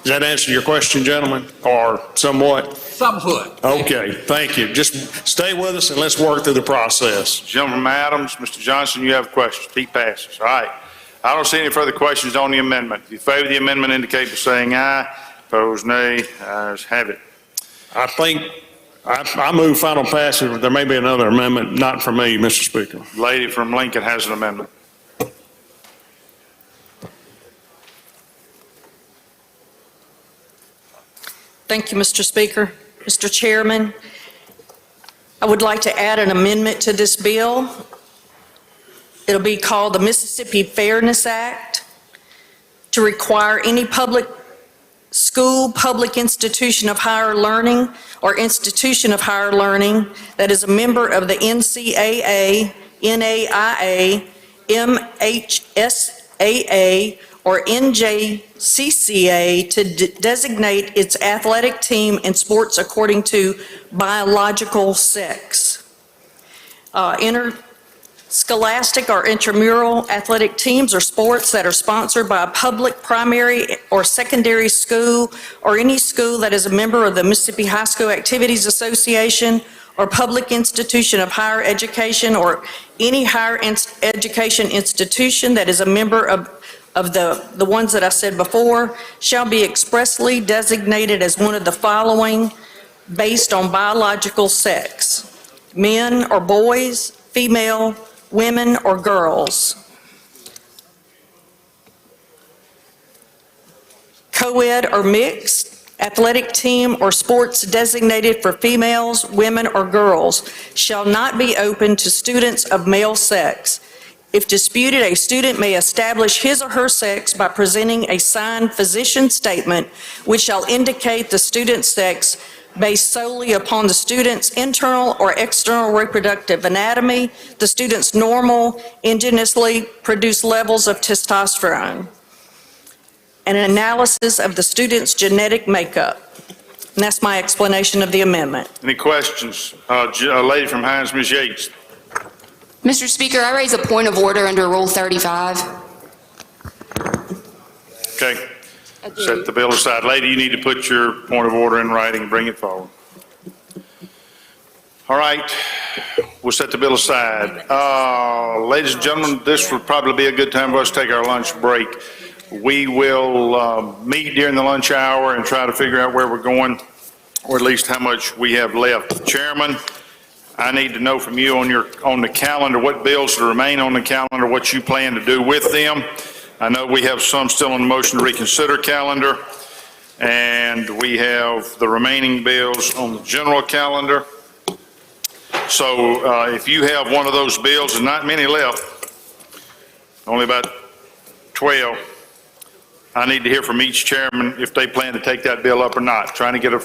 Does that answer your question, gentlemen, or somewhat? Somewhat. Okay, thank you. Just stay with us and let's work through the process. Gentleman Adams, Mr. Johnson, you have a question. He passes. All right. I don't see any further questions on the amendment. If you favor the amendment, indicate by saying aye. Opposed, nay. Ayes have it. I think I move final passage. There may be another amendment, not for me, Mr. Speaker. Lady from Lincoln has an amendment. Thank you, Mr. Speaker. Mr. Chairman, I would like to add an amendment to this bill. It'll be called the Mississippi Fairness Act to require any public school, public institution of higher learning, or institution of higher learning that is a member of the NCAA, NAIA, MHSAA, or NJCCA to designate its athletic team and sports according to biological sex. Interscholastic or intramural athletic teams or sports that are sponsored by a public primary or secondary school or any school that is a member of the Mississippi High School Activities Association or public institution of higher education or any higher education institution that is a member of the ones that I said before shall be expressly designated as one of the following based on biological sex: men or boys, female, women or girls. Co-ed or mixed athletic team, or sports designated for females, women, or girls shall not be open to students of male sex. If disputed, a student may establish his or her sex by presenting a signed physician statement which shall indicate the student's sex based solely upon the student's internal or external reproductive anatomy, the student's normal endogenously produced levels of testosterone, and an analysis of the student's genetic makeup. And that's my explanation of the amendment. Any questions? A lady from Hines, Ms. Yates. Mr. Speaker, I raise a point of order under Rule 35. Okay. Set the bill aside. Lady, you need to put your point of order in writing and bring it forward. All right. We'll set the bill aside. Ladies and gentlemen, this would probably be a good time for us to take our lunch break. We will meet during the lunch hour and try to figure out where we're going, or at least how much we have left. Chairman, I need to know from you on the calendar what bills to remain on the calendar, what you plan to do with them. I know we have some still on the motion to reconsider calendar, and we have the remaining bills on the general calendar. So if you have one of those bills, and not many left, only about 12, I need to hear from each chairman if they plan to take that bill up or not. Trying to get a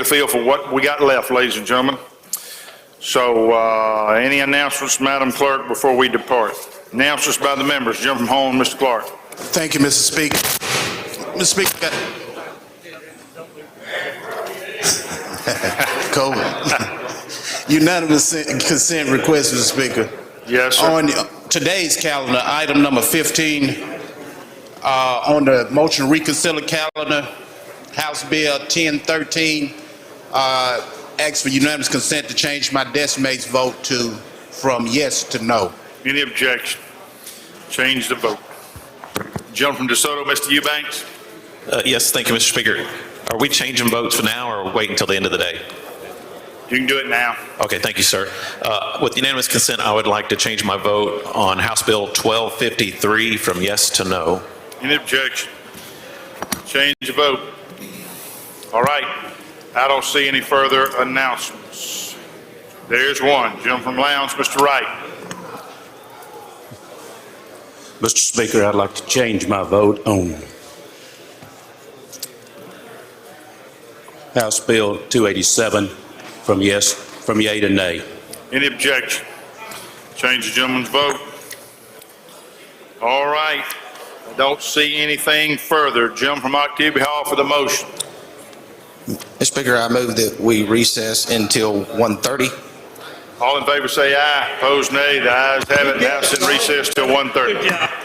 feel for what we got left, ladies and gentlemen. So any announcements, Madam Clerk, before we depart? Announcements by the members. Jim from Home, Mr. Clark. Thank you, Mr. Speaker. Mr. Speaker. COVID. Unanimous consent request, Mr. Speaker. Yes, sir. On today's calendar, item number 15, on the motion to reconsider calendar, House Bill 1013, asks for unanimous consent to change my decimate's vote from yes to no. Any objection? Change the vote. Gentleman from DeSoto, Mr. Eubanks. Yes, thank you, Mr. Speaker. Are we changing votes for now or wait until the end of the day? You can do it now. Okay, thank you, sir. With unanimous consent, I would like to change my vote on House Bill 1253 from yes to no. Any objection? Change the vote. All right. I don't see any further announcements. There's one. Gentleman from Lowndes, Mr. Wright. Mr. Speaker, I'd like to change my vote on House Bill 287 from yea to nay. Any objection? Change the gentleman's vote. All right. I don't see anything further. Gentleman from Octavia Hall for the motion. Mr. Speaker, I move that we recess until 1:30. All in favor say aye. Opposed nay. The ayes have it. House in recess till 1:30.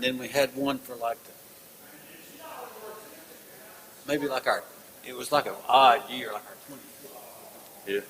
then we had one for like, maybe like it was like an odd year, like our 20. Yeah.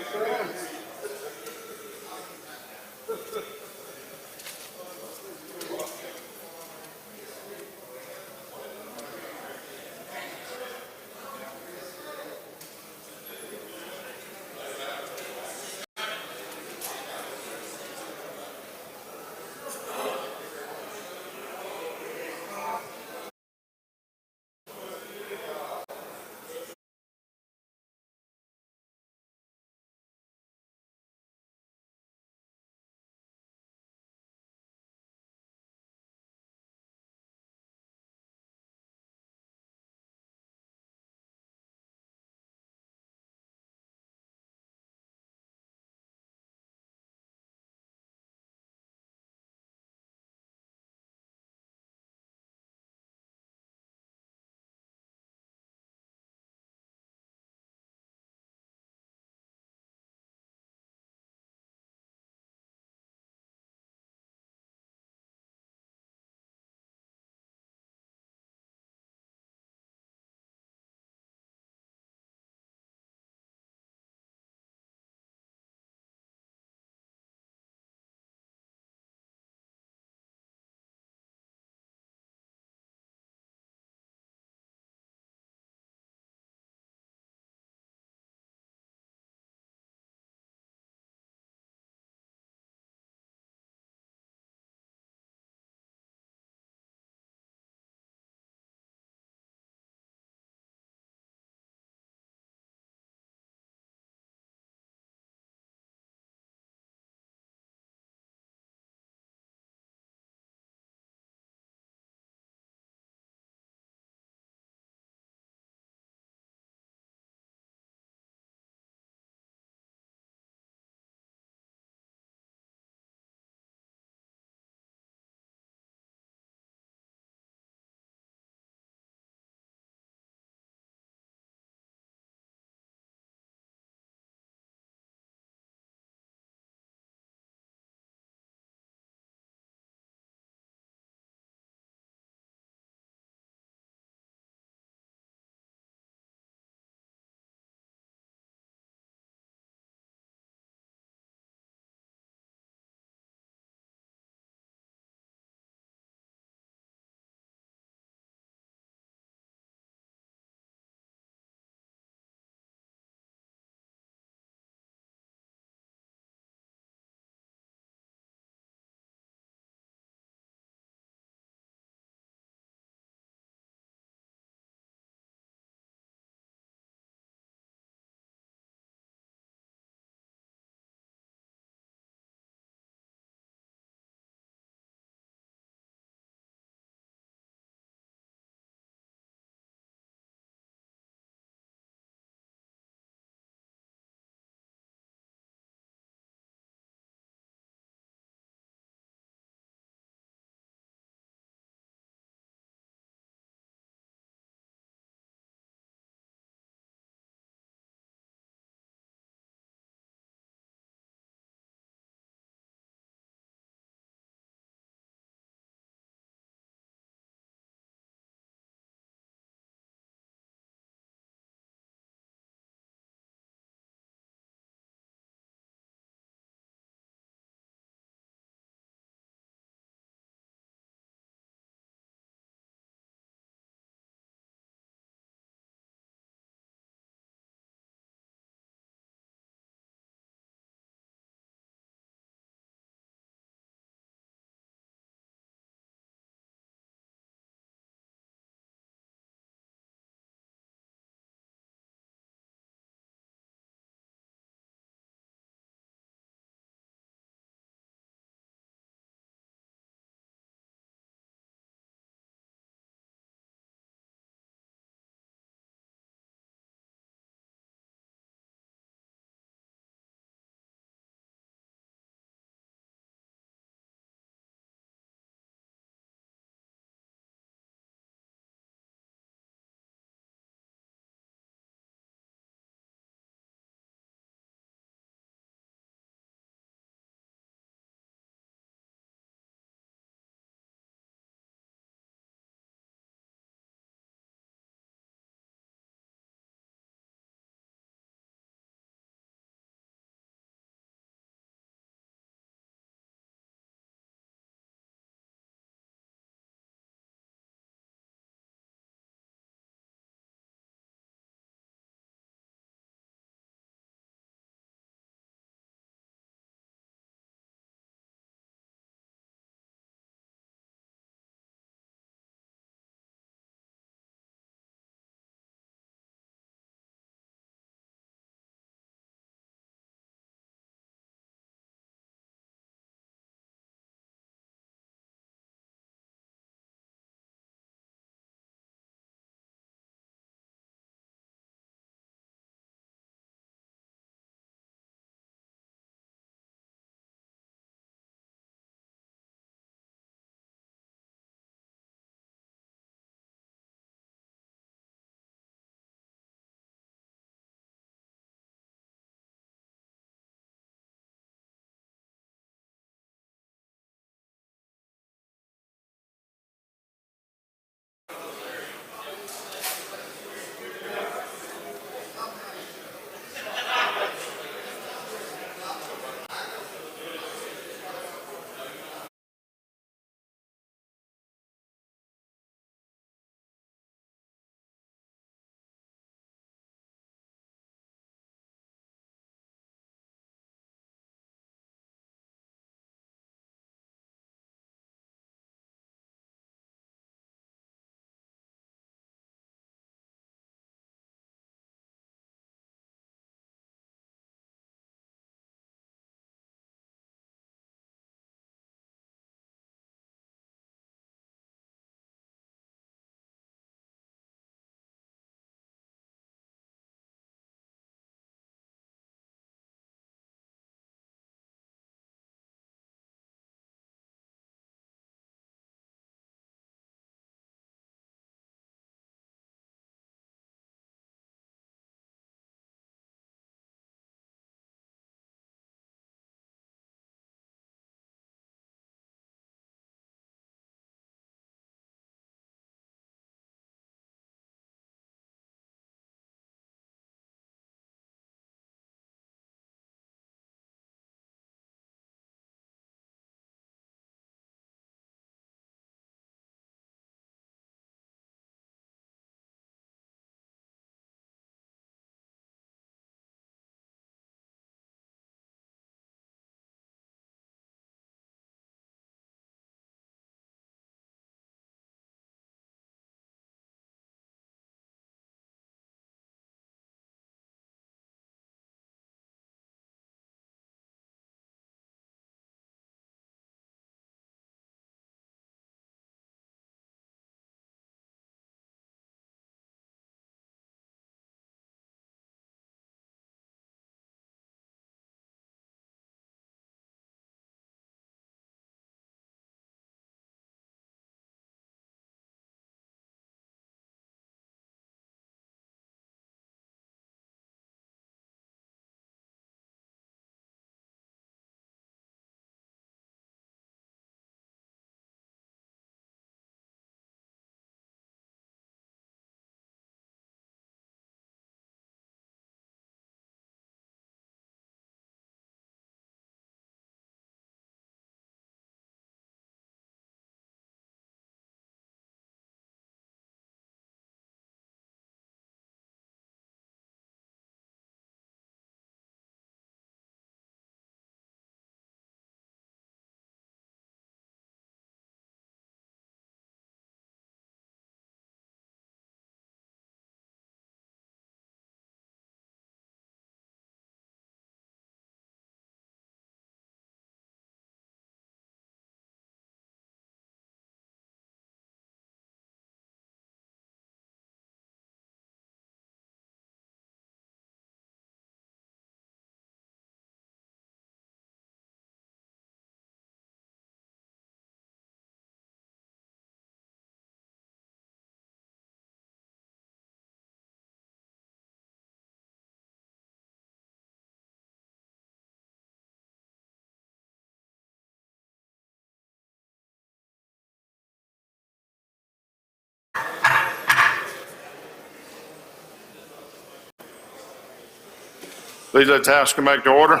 Please let the House come back to order.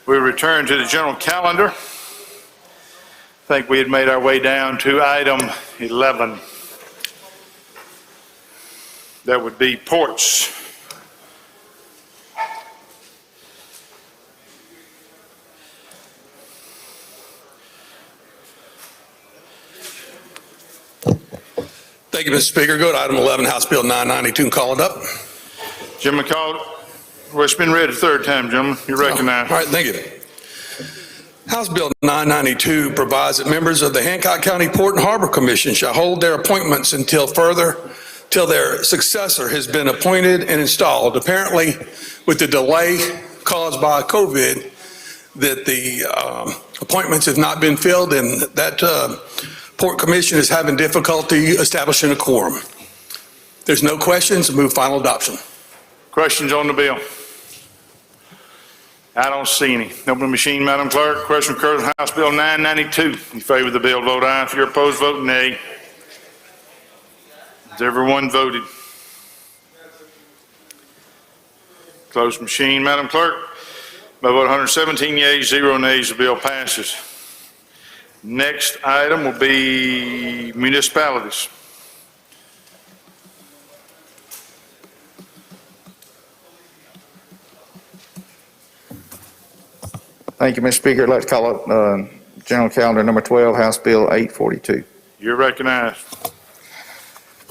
We return to the general calendar. I think we had made our way down to item 11. That would be ports. Thank you, Mr. Speaker. Go to item 11, House Bill 992, and call it up. Jim McCall, well, it's been read a third time, gentlemen. You're recognized. All right, thank you. House Bill 992 provides that members of the Hancock County Port and Harbor Commission shall hold their appointments till their successor has been appointed and installed. Apparently, with the delay caused by COVID, that the appointments have not been filled, and that Port Commission is having difficulty establishing a quorum. There's no questions. Move final adoption. Questions on the bill? I don't see any. Open the machine, Madam Clerk. Question occurs on House Bill 992. In favor of the bill, vote aye. If you're opposed, vote nay. Has everyone voted? Close machine, Madam Clerk. By vote 117 yeas, 0 nays, the bill passes. Next item will be municipalities. Thank you, Mr. Speaker. I'd like to call up General Calendar number 12, House Bill 842. You're recognized.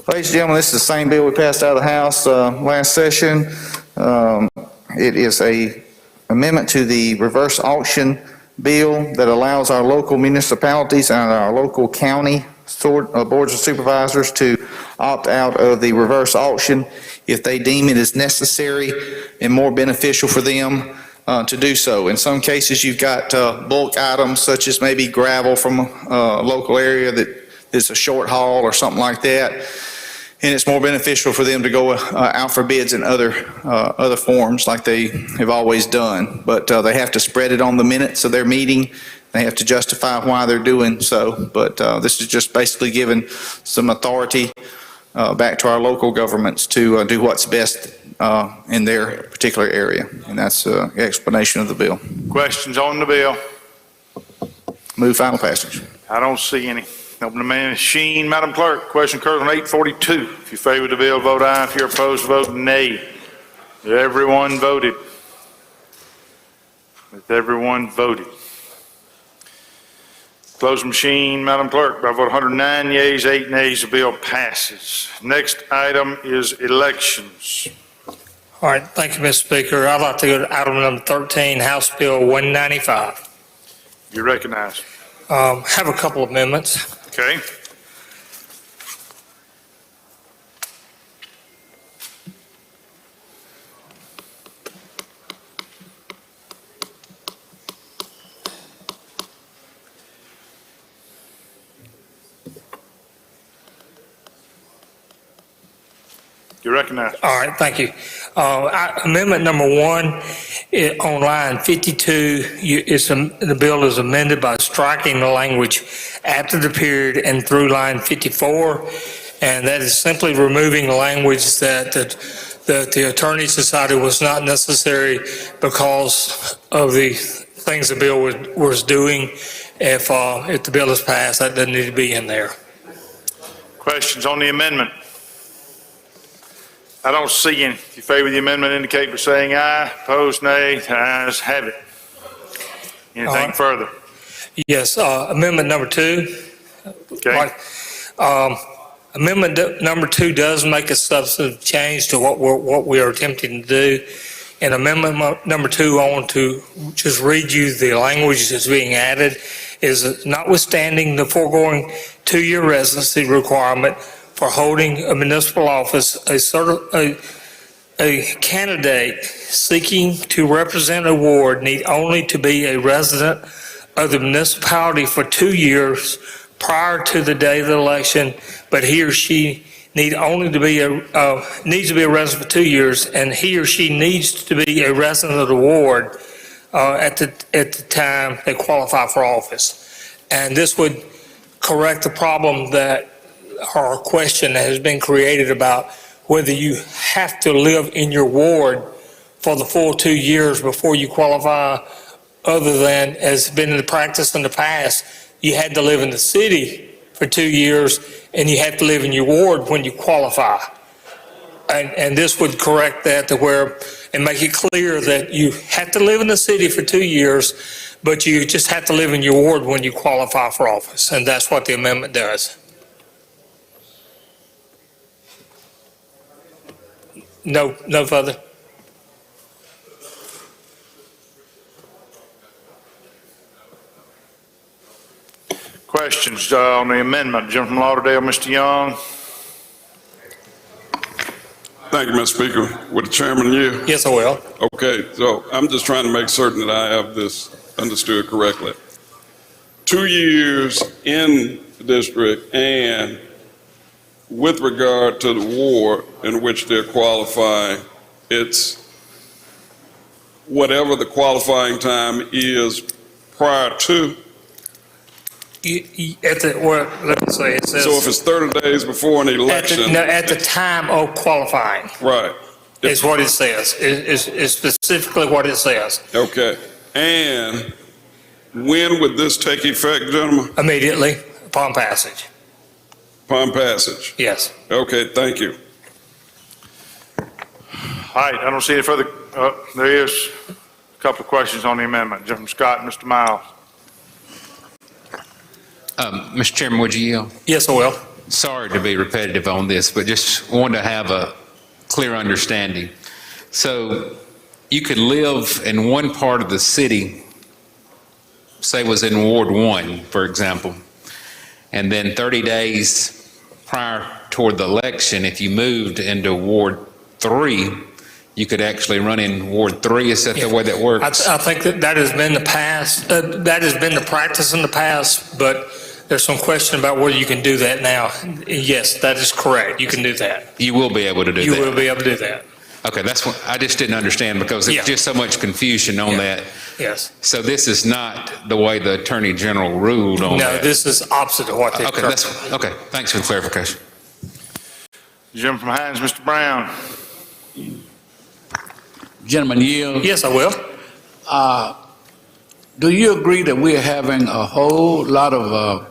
Ladies and gentlemen, this is the same bill we passed out of the House last session. It is a amendment to the reverse auction bill that allows our local municipalities and our local county boards of supervisors to opt out of the reverse auction if they deem it is necessary and more beneficial for them to do so. In some cases, you've got bulk items such as maybe gravel from a local area that is a short haul or something like that, and it's more beneficial for them to go out for bids in other forms like they have always done. But they have to spread it on the minutes of their meeting. They have to justify why they're doing so. But this is just basically giving some authority back to our local governments to do what's best in their particular area. And that's the explanation of the bill. Questions on the bill? Move final passage. I don't see any. Open the machine, Madam Clerk. Question occurs on 842. If you favor the bill, vote aye. If you're opposed, vote nay. Everyone voted. Everyone voted. Close the machine, Madam Clerk. By vote 109 yeas, 8 nays, the bill passes. Next item is elections. All right, thank you, Mr. Speaker. I'd like to go to item number 13, House Bill 195. You're recognized. Have a couple of amendments. Okay. You're recognized. All right, thank you. Amendment number 1, on line 52, the bill is amended by striking the language after the period and through line 54, and that is simply removing the language that the attorneys decided was not necessary because of the things the bill was doing. If the bill is passed, that doesn't need to be in there. Questions on the amendment? I don't see any. If you favor the amendment, indicate by saying aye. Opposed, nay. The ayes have it. Anything further? Yes, amendment number 2. Okay. Amendment number 2 does make a substantive change to what we are attempting to do. In amendment number 2, I want to just read you the language that's being added. Is notwithstanding the foregoing 2-year residency requirement for holding a municipal office, a candidate seeking to represent a ward need only to be a resident of the municipality for 2 years prior to the day of the election, but he or she needs to be a resident for 2 years, and he or she needs to be a resident of the ward at the time they qualify for office. And this would correct the problem that or question that has been created about whether you have to live in your ward for the full 2 years before you qualify, other than, as been in the practice in the past, you had to live in the city for 2 years and you have to live in your ward when you qualify. And this would correct that to where, and make it clear that you have to live in the city for 2 years, but you just have to live in your ward when you qualify for office. And that's what the amendment does. No further. Questions on the amendment? Gentleman from Lauderdale, Mr. Young. Thank you, Mr. Speaker. With the chairman and you? Yes, I will. Okay, so I'm just trying to make certain that I have this understood correctly. 2 years in the district, and with regard to the ward in which they're qualifying, it's whatever the qualifying time is prior to. Let me say, it says. So if it's 30 days before an election. At the time of qualifying. Right. Is what it says. Is specifically what it says. Okay. And when would this take effect, gentlemen? Immediately upon passage. Upon passage? Yes. Okay, thank you. All right, I don't see any further, there is a couple of questions on the amendment. Gentleman Scott and Mr. Miles. Mr. Chairman, would you yield? Yes, I will. Sorry to be repetitive on this, but just wanted to have a clear understanding. So you could live in one part of the city, say was in Ward 1, for example, and then 30 days prior toward the election, if you moved into Ward 3, you could actually run in Ward 3. Is that the way that works? I think that has been the past, that has been the practice in the past, but there's some question about whether you can do that now. Yes, that is correct. You can do that. You will be able to do that? You will be able to do that. Okay, that's what I just didn't understand, because there's just so much confusion on that. Yes. So this is not the way the Attorney General ruled on that? No, this is opposite of what they. Okay, okay, thanks for the clarification. Gentleman from Hines, Mr. Brown. Gentleman, yield. Yes, I will. Do you agree that we're having a whole lot of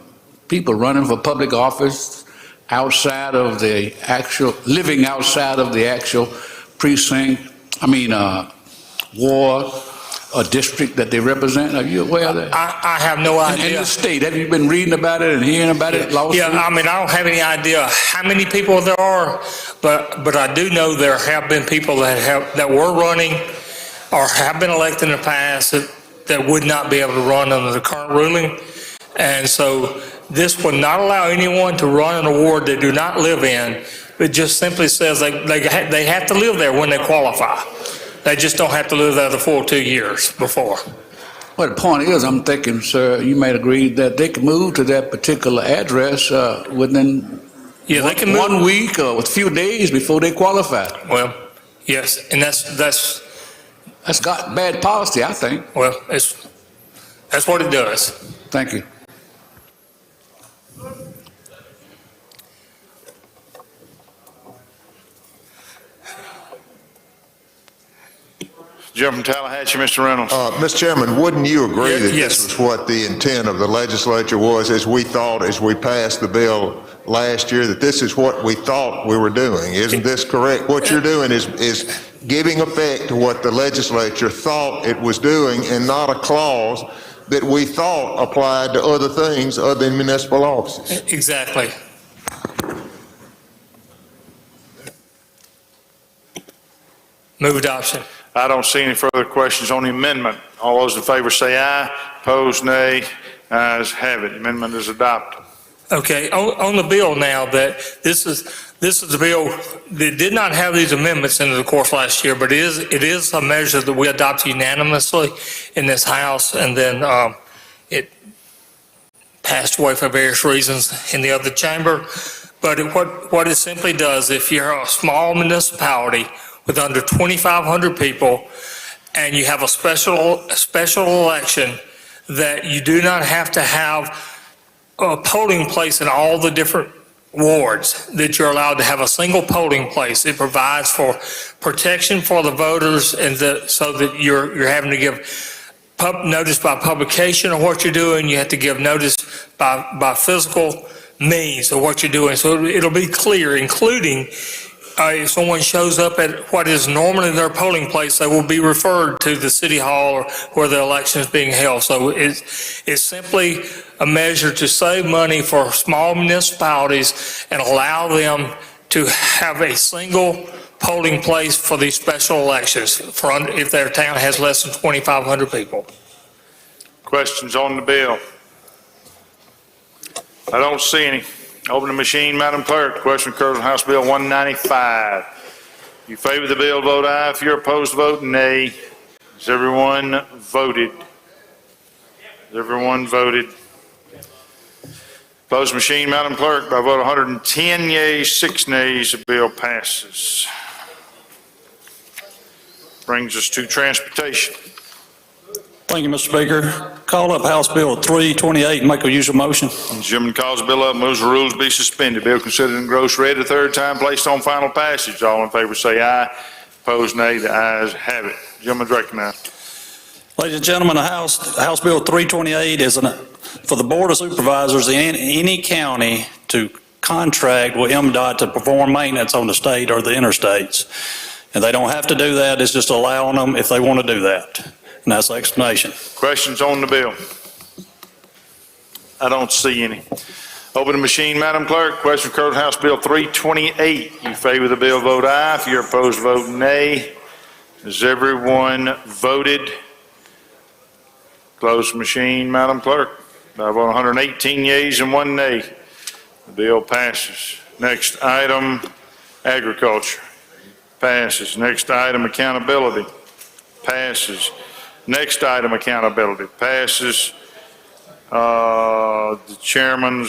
people running for public office outside of the actual, living outside of the actual precinct, ward or district that they represent? Are you aware of that? I have no idea. In the state, have you been reading about it and hearing about it? Yeah, I don't have any idea how many people there are, but I do know there have been people that were running or have been elected in the past that would not be able to run under the current ruling. And so this would not allow anyone to run in a ward they do not live in. It just simply says they have to live there when they qualify. They just don't have to live there the full 2 years before. Well, the point is, I'm thinking, sir, you might agree that they can move to that particular address within they can move 1 week or a few days before they qualify. Well, yes, and that's got bad policy, I think. Well, that's what it does. Thank you. Gentleman from Tallahatchie, Mr. Reynolds. Mr. Chairman, wouldn't you agree that Yes. this was what the intent of the legislature was, as we thought, as we passed the bill last year, that this is what we thought we were doing? Isn't this correct? What you're doing is giving effect to what the legislature thought it was doing, and not a clause that we thought applied to other things other than municipal offices. Exactly. Move adoption. I don't see any further questions on the amendment. All those in favor say aye. Opposed, nay. Ayes have it. Amendment is adopted. Okay, on the bill now, that this is the bill that did not have these amendments into the course last year, but it is a measure that we adopted unanimously in this House, and then it passed away for various reasons in the other chamber. But what it simply does, if you're a small municipality with under 2,500 people, and you have a special election, that you do not have to have a polling place in all the different wards that you're allowed to have a single polling place. It provides for protection for the voters and so that you're having to give notice by publication of what you're doing. You have to give notice by physical means of what you're doing. So it'll be clear, including if someone shows up at what is normally their polling place, they will be referred to the city hall or where the election is being held. So it's simply a measure to save money for small municipalities and allow them to have a single polling place for these special elections if their town has less than 2,500 people. Questions on the bill? I don't see any. Open the machine, Madam Clerk. Question occurs on House Bill 195. If you favor the bill, vote aye. If you're opposed, vote nay. Has everyone voted? Has everyone voted? Close the machine, Madam Clerk. By vote 110 yeas, 6 nays, the bill passes. Brings us to transportation. Thank you, Mr. Speaker. Call up House Bill 328 and make a usual motion. The Chairman calls the bill up, moves the rules be suspended. Bill considered in gross read the third time, placed on final passage. All in favor say aye. Opposed nay. The ayes have it. Gentleman's recognized. Ladies and gentlemen, House Bill 328 is for the Board of Supervisors in any county to contract with MDOT to perform maintenance on the state or the interstates. And they don't have to do that. It's just allowing them if they want to do that. And that's the explanation. Questions on the bill? I don't see any. Open the machine, Madam Clerk. Question occurs on House Bill 328. You favor the bill, vote aye. If you're opposed, vote nay. Has everyone voted? Close the machine, Madam Clerk. By vote 118 yeas and 1 nay. The bill passes. Next item, agriculture. Passes. Next item, accountability. Passes. Next item, accountability. Passes. The chairmen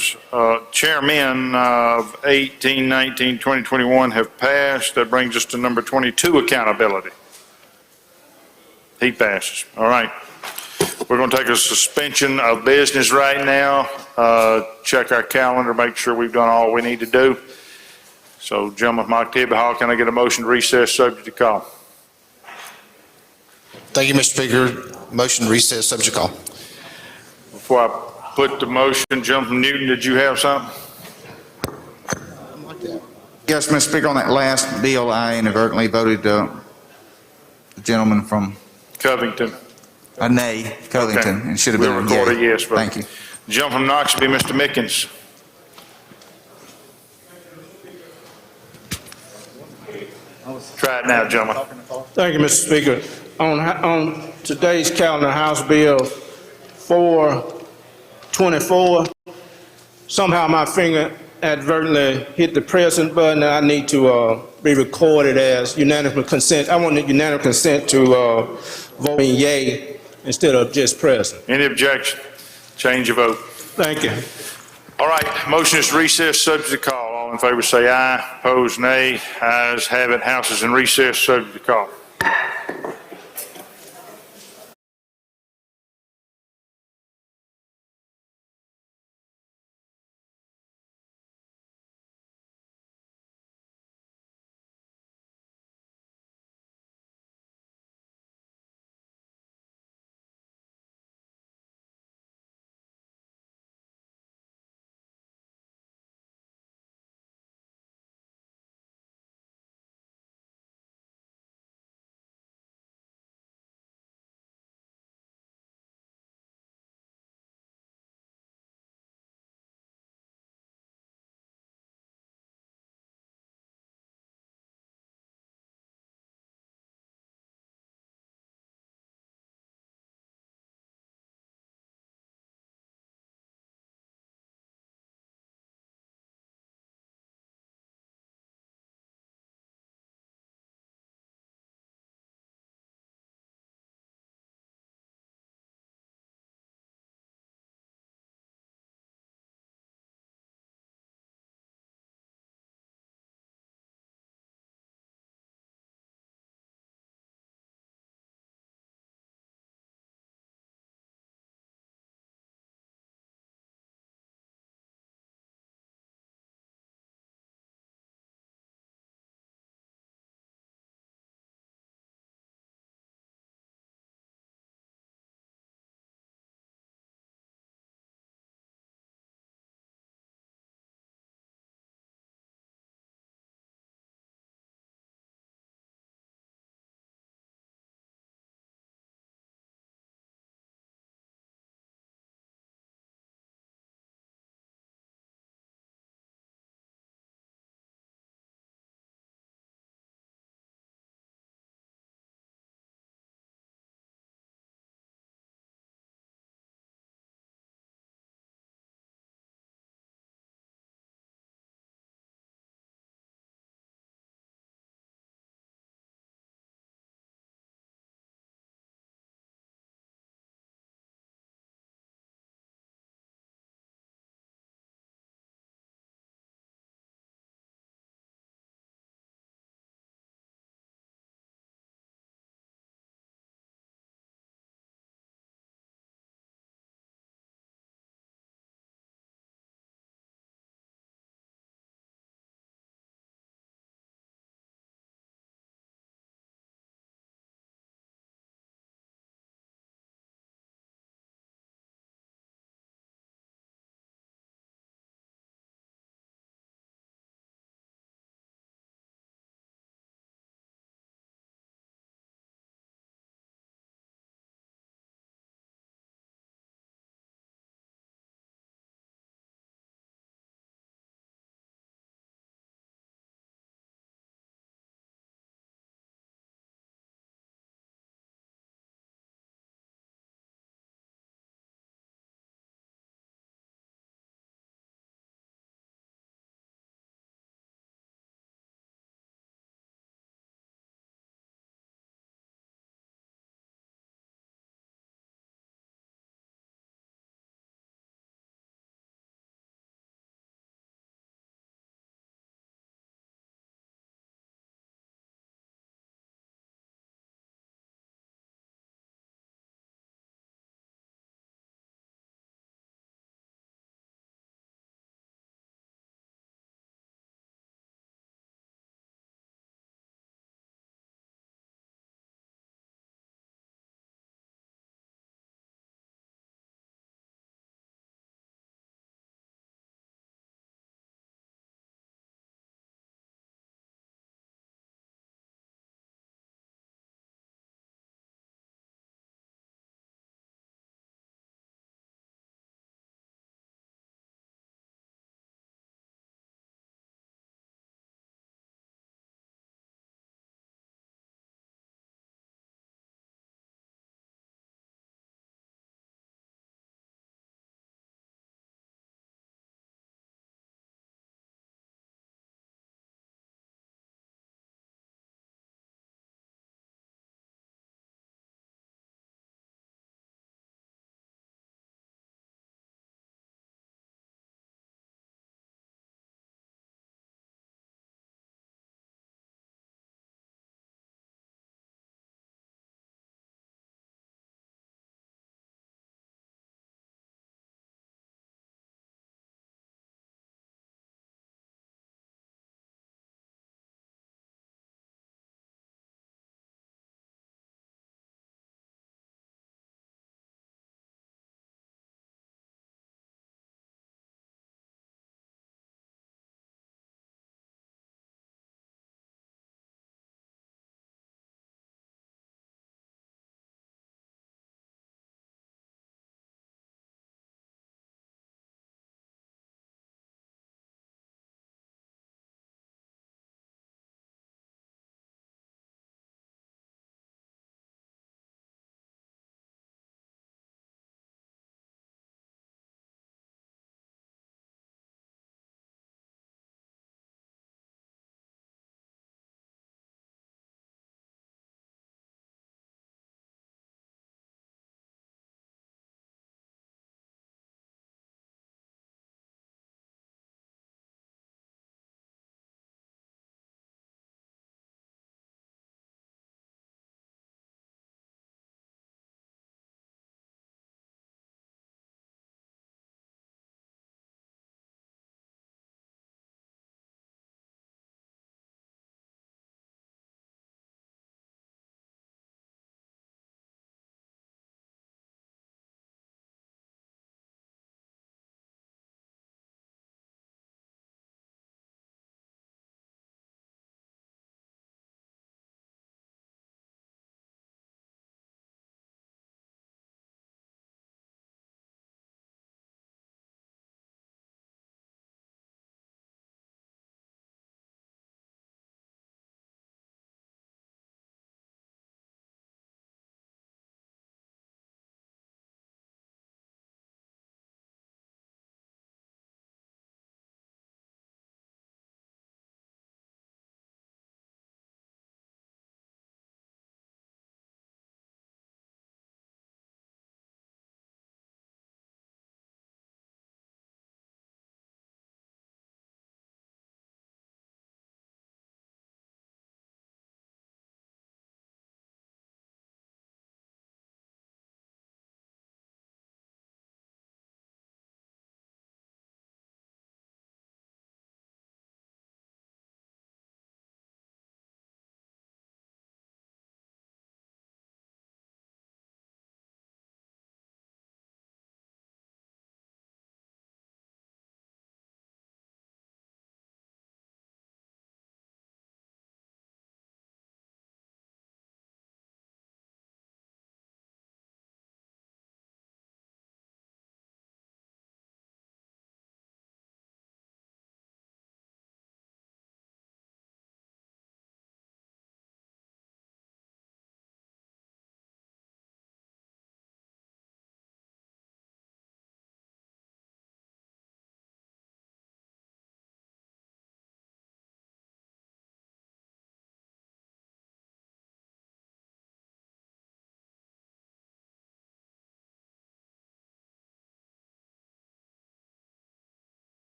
of 18, 19, 20, 21 have passed. That brings us to number 22, accountability. He passes. All right. We're going to take a suspension of business right now. Check our calendar, make sure we've done all we need to do. So, gentleman, Mike Tibby-Hall, can I get a motion to recess subject to call? Thank you, Mr. Speaker. Motion to recess, subject to call. Before I put the motion, Gentleman Newton, did you have something? Yes, Mr. Speaker, on that last bill, I inadvertently voted the gentleman from Covington. a nay, Covington, Okay. and should have been We'll a record yea. a yes vote. Thank you. Gentleman from Knox be Mr. Mickens. Try it now, gentlemen. Thank you, Mr. Speaker. On today's calendar, House Bill 424, somehow my finger advertently hit the present button, and I need to be recorded as unanimous consent. I want unanimous consent to voting yea instead of just present. Any objection? Change your vote. Thank you. All right, motion is to recess subject to call. All in favor say aye. Opposed nay. Ayes have it. House is in recess subject to call.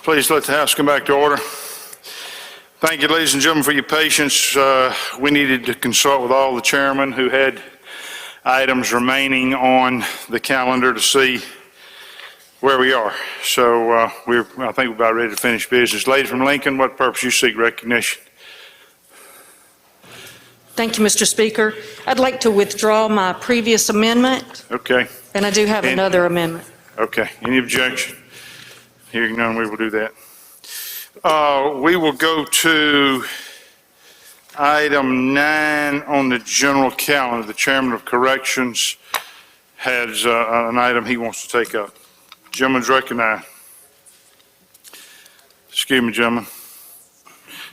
Please let the House come back to order. Thank you, ladies and gentlemen, for your patience. We needed to consult with all the chairmen who had items remaining on the calendar to see where we are. So I think we're about ready to finish business. Lady from Lincoln, what purpose you seek recognition? Thank you, Mr. Speaker. I'd like to withdraw my previous amendment, Okay. and I do have another amendment. Okay. Any objection? Hearing none, we will do that. We will go to item 9 on the general calendar. The Chairman of Corrections has an item he wants to take up. Gentleman's recognized. Excuse me, gentlemen.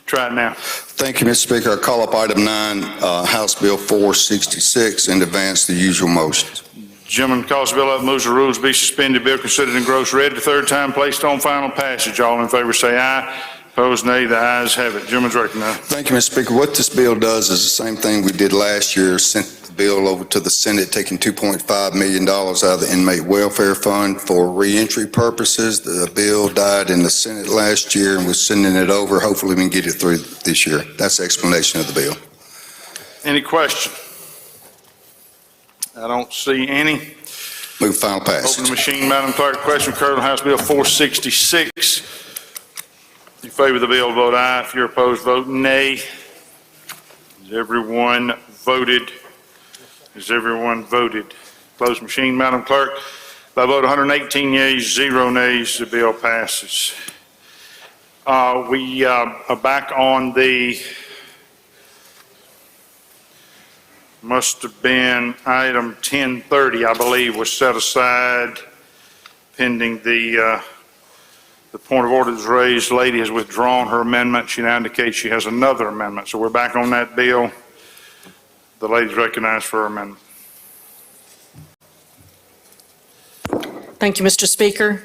Try it now. Thank you, Mr. Speaker. I call up item 9, House Bill 466, and advance the usual motions. Gentleman calls the bill up, moves the rules be suspended, bill considered in gross read the third time, placed on final passage. All in favor say aye. Opposed, nay. The ayes have it. Gentleman's recognized. Thank you, Mr. Speaker. What this bill does is the same thing we did last year, sent the bill over to the Senate, taking $2.5 million out of the Inmate Welfare Fund for reentry purposes. The bill died in the Senate last year, and we're sending it over. Hopefully, we can get it through this year. That's the explanation of the bill. Any question? I don't see any. Move final passage. Open the machine, Madam Clerk. Question occurred on House Bill 466. If you favor the bill, vote aye. If you're opposed, vote nay. Has everyone voted? Has everyone voted? Close machine, Madam Clerk. By vote 118 yeas, 0 nays, the bill passes. We are back on the, must have been item 1030, I believe, was set aside pending the point of order is raised. The lady has withdrawn her amendment. She now indicates she has another amendment. So we're back on that bill. The lady's recognized for her amendment. Thank you, Mr. Speaker.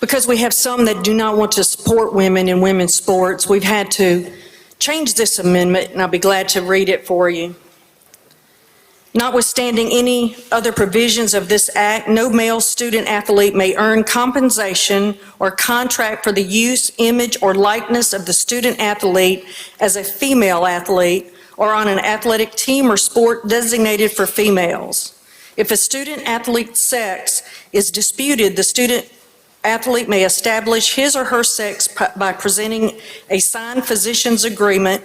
Because we have some that do not want to support women in women's sports, we've had to change this amendment, and I'll be glad to read it for you. Notwithstanding any other provisions of this act, no male student athlete may earn compensation or contract for the use, image, or likeness of the student athlete as a female athlete or on an athletic team or sport designated for females. If a student athlete's sex is disputed, the student athlete may establish his or her sex by presenting a signed physician's agreement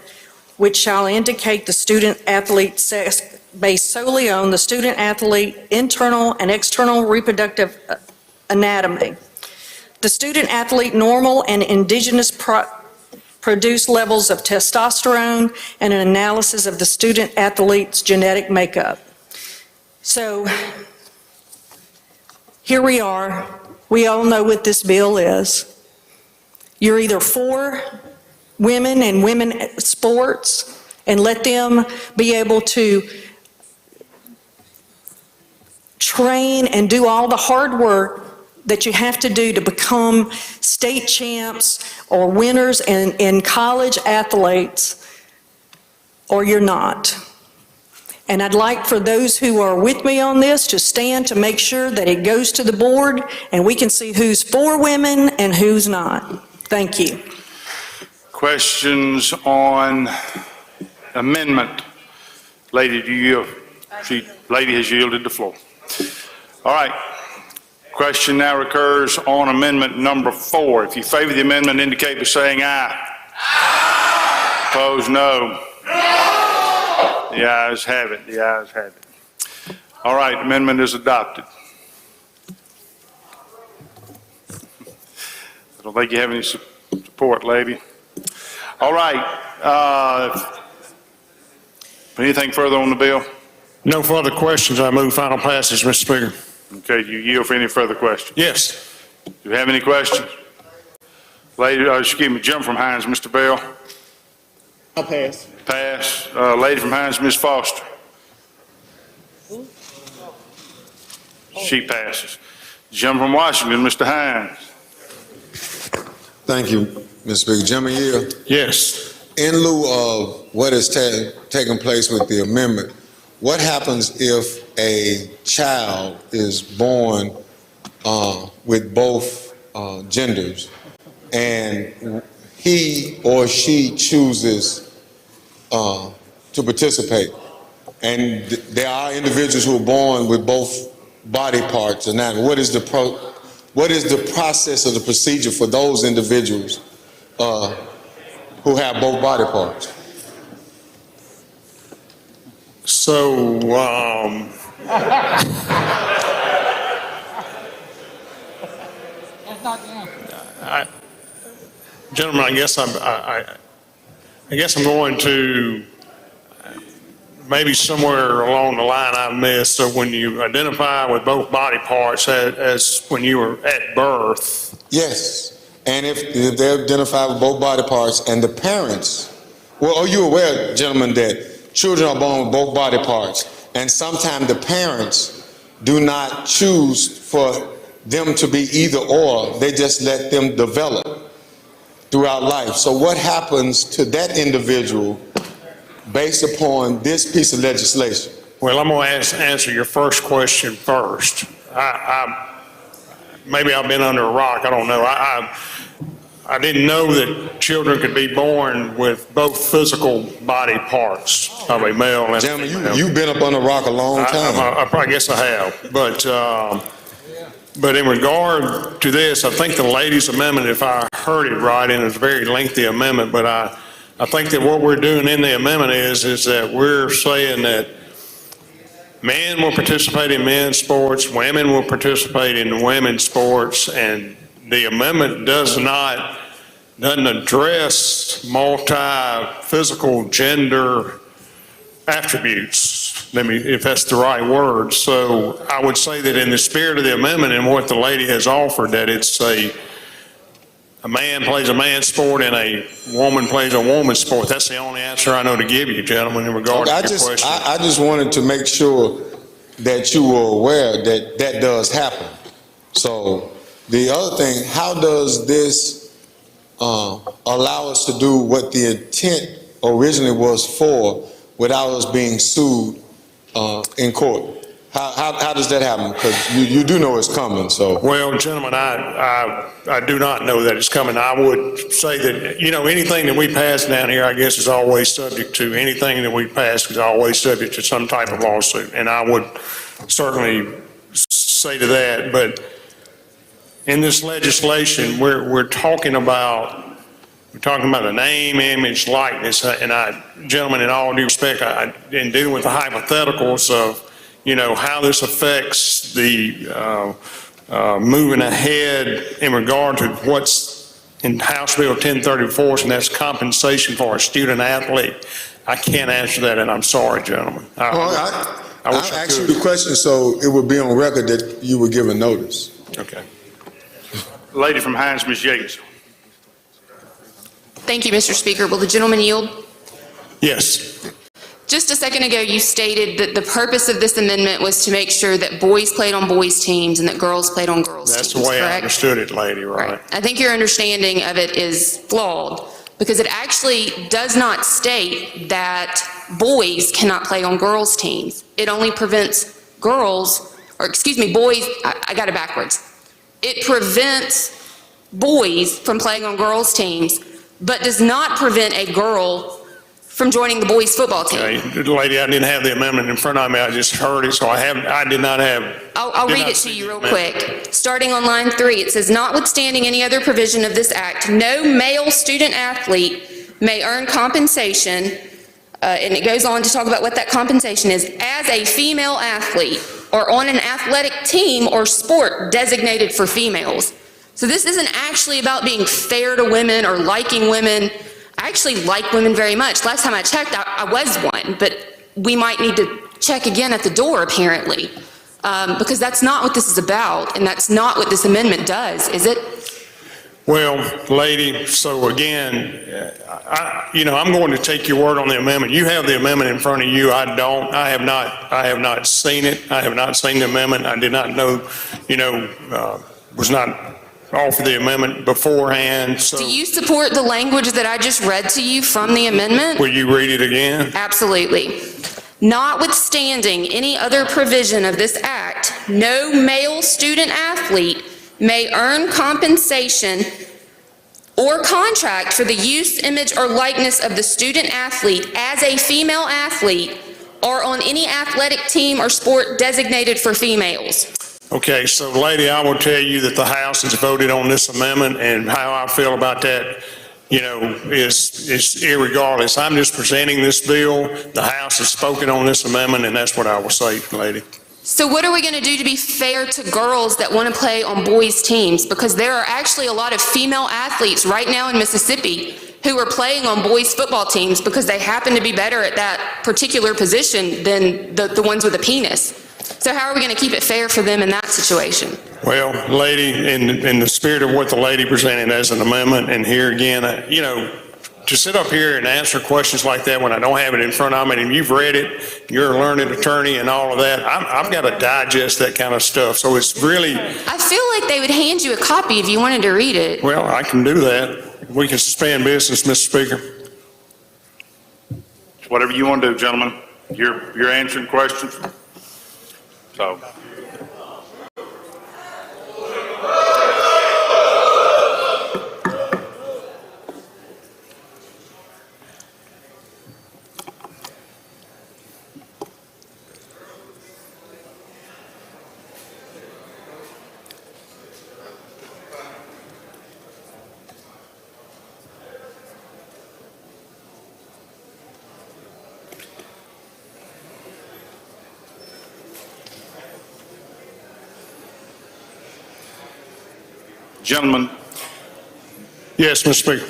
which shall indicate the student athlete's sex based solely on the student athlete internal and external reproductive anatomy. The student athlete normal and indigenous produce levels of testosterone and an analysis of the student athlete's genetic makeup. So here we are. We all know what this bill is. You're either for women and women sports and let them be able to train and do all the hard work that you have to do to become state champs or winners in college athletes, or you're not. And I'd like for those who are with me on this to stand to make sure that it goes to the board and we can see who's for women and who's not. Thank you. Questions on amendment? Lady, do you yield? Lady has yielded the floor. All right. Question now recurs on amendment number 4. If you favor the amendment, indicate by saying aye. Aye. Opposed, no. No. The ayes have it. The ayes have it. All right. Amendment is adopted. I don't think you have any support, lady. All right. Anything further on the bill? No further questions. I move final passage, Mr. Speaker. Okay, you yield for any further questions? Yes. Do you have any questions? Lady, excuse me, Jim from Hines, Mr. Bell. I'll pass. Pass. Lady from Hines, Ms. Foster. She passes. Jim from Washington, Mr. Hines. Thank you, Mr. Speaker. Gentleman yield. Yes. In lieu of what is taking place with the amendment, what happens if a child is born with both genders and he or she chooses to participate. And there are individuals who are born with both body parts. And now, what is the process of the procedure for those individuals who have both body parts? So, gentlemen, I guess I'm going to maybe somewhere along the line I missed. So when you identify with both body parts as when you were at birth. Yes, and if they identify with both body parts and the parents, well, are you aware, gentlemen, that children are born with both body parts, and sometimes the parents do not choose for them to be either or, they just let them develop throughout life. So what happens to that individual based upon this piece of legislation? Well, I'm going to answer your first question first. Maybe I've been under a rock, I don't know. I didn't know that children could be born with both physical body parts of a male and Gentlemen, female. you've been up on a rock a long time. I guess I have, but in regard to this, I think the ladies' amendment, if I heard it right, and it's a very lengthy amendment, but I think that what we're doing in the amendment is that we're saying that men will participate in men's sports, women will participate in women's sports, and the amendment doesn't address multi-physical gender attributes, if that's the right word. So I would say that in the spirit of the amendment and what the lady has offered, that it's a man plays a man's sport and a woman plays a woman's sport. That's the only answer I know to give you, gentlemen, in regard to your question. I just wanted to make sure that you were aware that that does happen. So the other thing, how does this allow us to do what the intent originally was for without us being sued in court? How does that happen? Because you do know it's coming, so. Well, gentlemen, I do not know that it's coming. I would say that, anything that we pass down here, I guess, is always subject to, anything that we pass is always subject to some type of lawsuit. And I would certainly say to that, but in this legislation, we're talking about the name, image, likeness, and gentlemen, in all due respect, in dealing with the hypotheticals of, how this affects the moving ahead in regard to what's in House Bill 1034, and that's compensation for a student athlete. I can't answer that, and I'm sorry, gentlemen. I'll ask you the question so it would be on record that you were given notice. Okay. Lady from Hines, Ms. Yates. Thank you, Mr. Speaker. Will the gentleman yield? Yes. Just a second ago, you stated that the purpose of this amendment was to make sure that boys played on boys' teams and that girls played on girls' teams, That's the way I correct? understood it, lady, right? I think your understanding of it is flawed because it actually does not state that boys cannot play on girls' teams. It only prevents boys, I got it backwards. It prevents boys from playing on girls' teams, but does not prevent a girl from joining the boys' football team. Okay, lady, I didn't have the amendment in front of me. I just heard it, so I did not have. I'll read it to you real quick. Starting on line 3, it says, notwithstanding any other provision of this act, no male student athlete may earn compensation, and it goes on to talk about what that compensation is, as a female athlete or on an athletic team or sport designated for females. So this isn't actually about being fair to women or liking women. I actually like women very much. Last time I checked, I was one, but we might need to check again at the door, apparently, because that's not what this is about, and that's not what this amendment does, is it? Well, lady, so again, I'm going to take your word on the amendment. You have the amendment in front of you. I don't. I have not seen it. I have not seen the amendment. I did not know, was not offered the amendment beforehand. So Do you support the language that I just read to you from the amendment? Will you read it again? Absolutely. Notwithstanding any other provision of this act, no male student athlete may earn compensation or contract for the use, image, or likeness of the student athlete as a female athlete or on any athletic team or sport designated for females. Okay, so lady, I will tell you that the House has voted on this amendment, and how I feel about that, you know, is irregardless. I'm just presenting this bill. The House has spoken on this amendment, and that's what I will say, lady. So what are we going to do to be fair to girls that want to play on boys' teams? Because there are actually a lot of female athletes right now in Mississippi who are playing on boys' football teams because they happen to be better at that particular position than the ones with a penis. So how are we going to keep it fair for them in that situation? Well, lady, in the spirit of what the lady presented as an amendment, and here again, you know, to sit up here and answer questions like that when I don't have it in front of me, and you've read it, you're a learned attorney and all of that, I've got to digest that kind of stuff. So it's really... I feel like they would hand you a copy if you wanted to read it. Well, I can do that. We can suspend business, Mr. Speaker. Whatever you want to do, gentlemen. You're answering questions. So. Gentlemen. Yes, Mr. Speaker.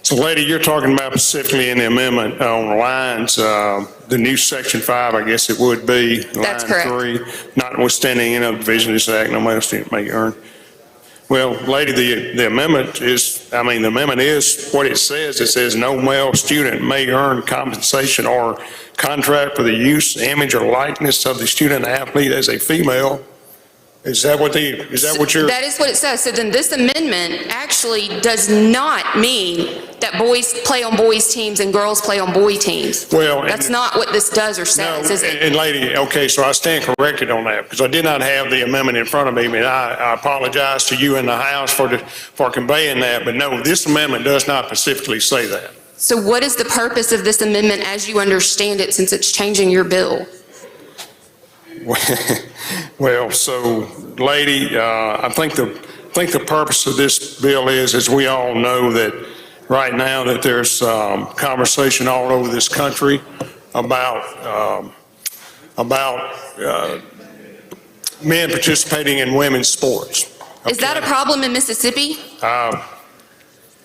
So, lady, you're talking about specifically in the amendment on lines, the new section 5, I guess it would be. That's correct. Line 3, notwithstanding any Division of this Act, no male student may earn. Well, lady, the amendment is, the amendment is what it says. It says no male student may earn compensation or contract for the use, image, or likeness of the student athlete as a female. Is that what you're? That is what it says. So then this amendment actually does not mean that boys play on boys' teams and girls play on boy teams. Well, that's not what this does or says, is it? And lady, okay, so I stand corrected on that because I did not have the amendment in front of me, and I apologize to you in the House for conveying that, but no, this amendment does not specifically say that. So what is the purpose of this amendment as you understand it, since it's changing your bill? Well, so, lady, I think the purpose of this bill is, as we all know, that right now that there's conversation all over this country about men participating in women's sports. Okay? Is that a problem in Mississippi?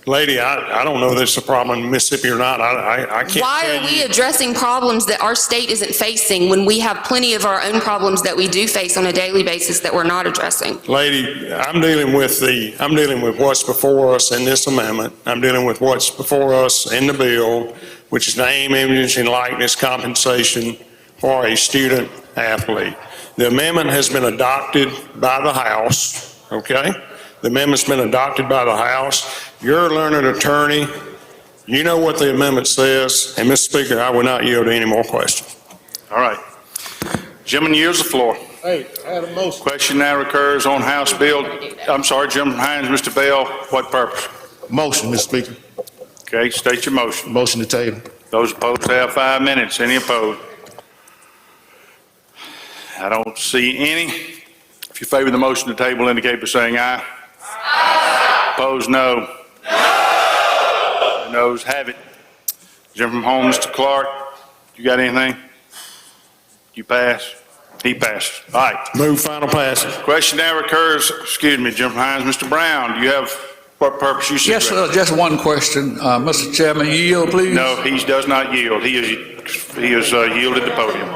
Lady, I don't know if it's a problem in Mississippi or not. I can't. Why are we addressing problems that our state isn't facing when we have plenty of our own problems that we do face on a daily basis that we're not addressing? Lady, I'm dealing with what's before us in this amendment. I'm dealing with what's before us in the bill, which is name, image, and likeness compensation for a student athlete. The amendment has been adopted by the House, okay? The amendment's been adopted by the House. You're a learned attorney. You know what the amendment says. And, Mr. Speaker, I will not yield to any more questions. All right. Gentleman yields the floor. Hey, I had a motion. Question now recurs on House Bill. I'm sorry, Gentleman Hines, Mr. Bell. What purpose? Motion, Mr. Speaker. Okay, state your motion. Motion to table. Those opposed have 5 minutes. Any opposed? I don't see any. If you favor the motion to table, indicate by saying aye. Aye. Opposed, no. No. The noes have it. Gentleman from home, Mr. Clark, you got anything? You pass? He passes. All right. Move final passage. Question now recurs, excuse me, Gentleman Hines. Mr. Brown, do you have what purpose you should? Yes, just one question. Mr. Chairman, you yield, please? No, he does not yield. He has yielded the podium.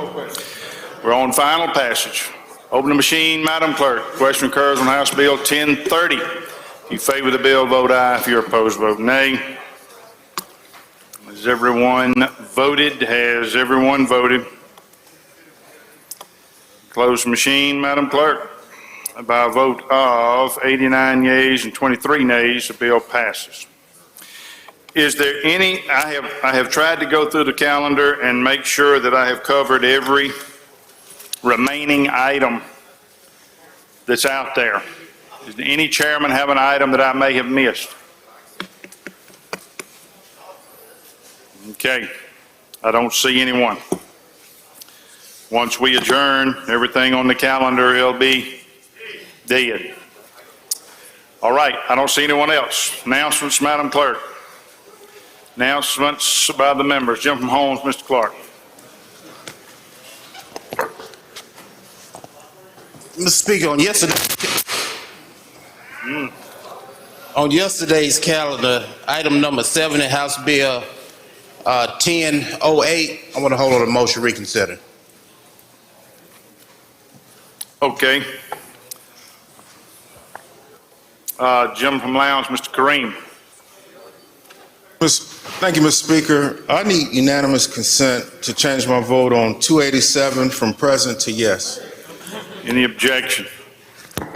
We're on final passage. Open the machine, Madam Clerk. Question occurs on House Bill 1030. If you favor the bill, vote aye. If you're opposed, vote nay. Has everyone voted? Has everyone voted? Close the machine, Madam Clerk. By a vote of 89 yeas and 23 nays, the bill passes. Is there any, I have tried to go through the calendar and make sure that I have covered every remaining item that's out there. Does any chairman have an item that I may have missed? Okay, I don't see anyone. Once we adjourn, everything on the calendar will be dead. All right, I don't see anyone else. Announcements, Madam Clerk. Announcements by the members. Jim from Holmes, Mr. Clark. Mr. Speaker, on yesterday's calendar, item number 70, House Bill 1008, I want to hold on a motion reconsider. Okay. Jim from Lowndes, Mr. Kareem. Thank you, Mr. Speaker. I need unanimous consent to change my vote on 287 from present to yes. Any objection?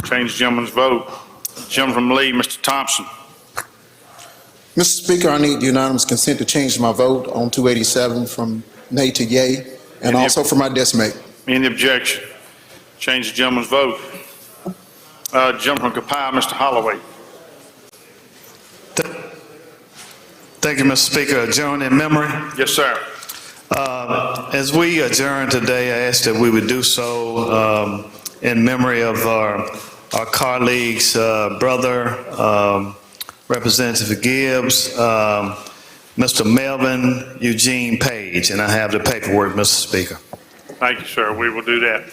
Change the gentleman's vote. Jim from Lee, Mr. Thompson. Mr. Speaker, I need unanimous consent to change my vote on 287 from nay to yay, and also for my decimate. Any objection? Change the gentleman's vote. Jim from Copiah, Mr. Holloway. Thank you, Mr. Speaker. Adjourn in memory. Yes, sir. As we adjourn today, I ask that we would do so in memory of our colleagues, brother, Representative Gibbs, Mr. Melvin Eugene Page, and I have the paperwork, Mr. Speaker. Thank you, sir. We will do that.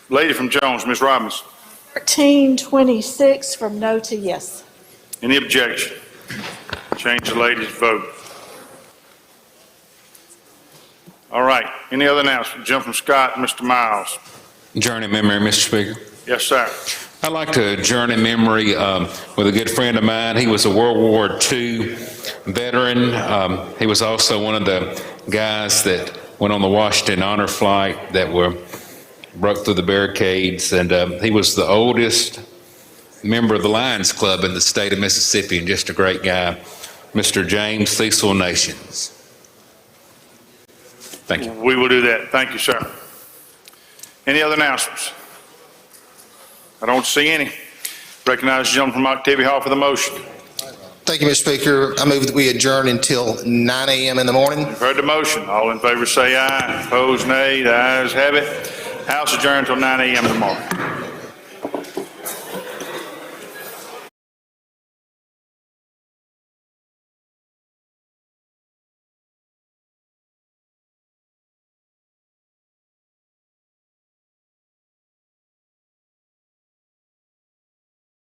Lady from Jones, Ms. Robbins. 1326 from no to yes. Any objection? Change the lady's vote. All right. Any other announcements? Jim from Scott, Mr. Miles. Adjourn in memory, Mr. Speaker. Yes, sir. I'd like to adjourn in memory with a good friend of mine. He was a World War II veteran. He was also one of the guys that went on the Washington Honor Flight that broke through the barricades, and he was the oldest member of the Lions Club in the state of Mississippi, and just a great guy, Mr. James Cecil Nations. Thank you. We will do that. Thank you, sir. Any other announcements? I don't see any. Recognize the gentleman from Octavia Hall for the motion. Thank you, Mr. Speaker. I move that we adjourn until 9 a.m. in the morning. You've heard the motion. All in favor say aye. Opposed, nay. The ayes have it. House adjourned until 9 a.m. tomorrow.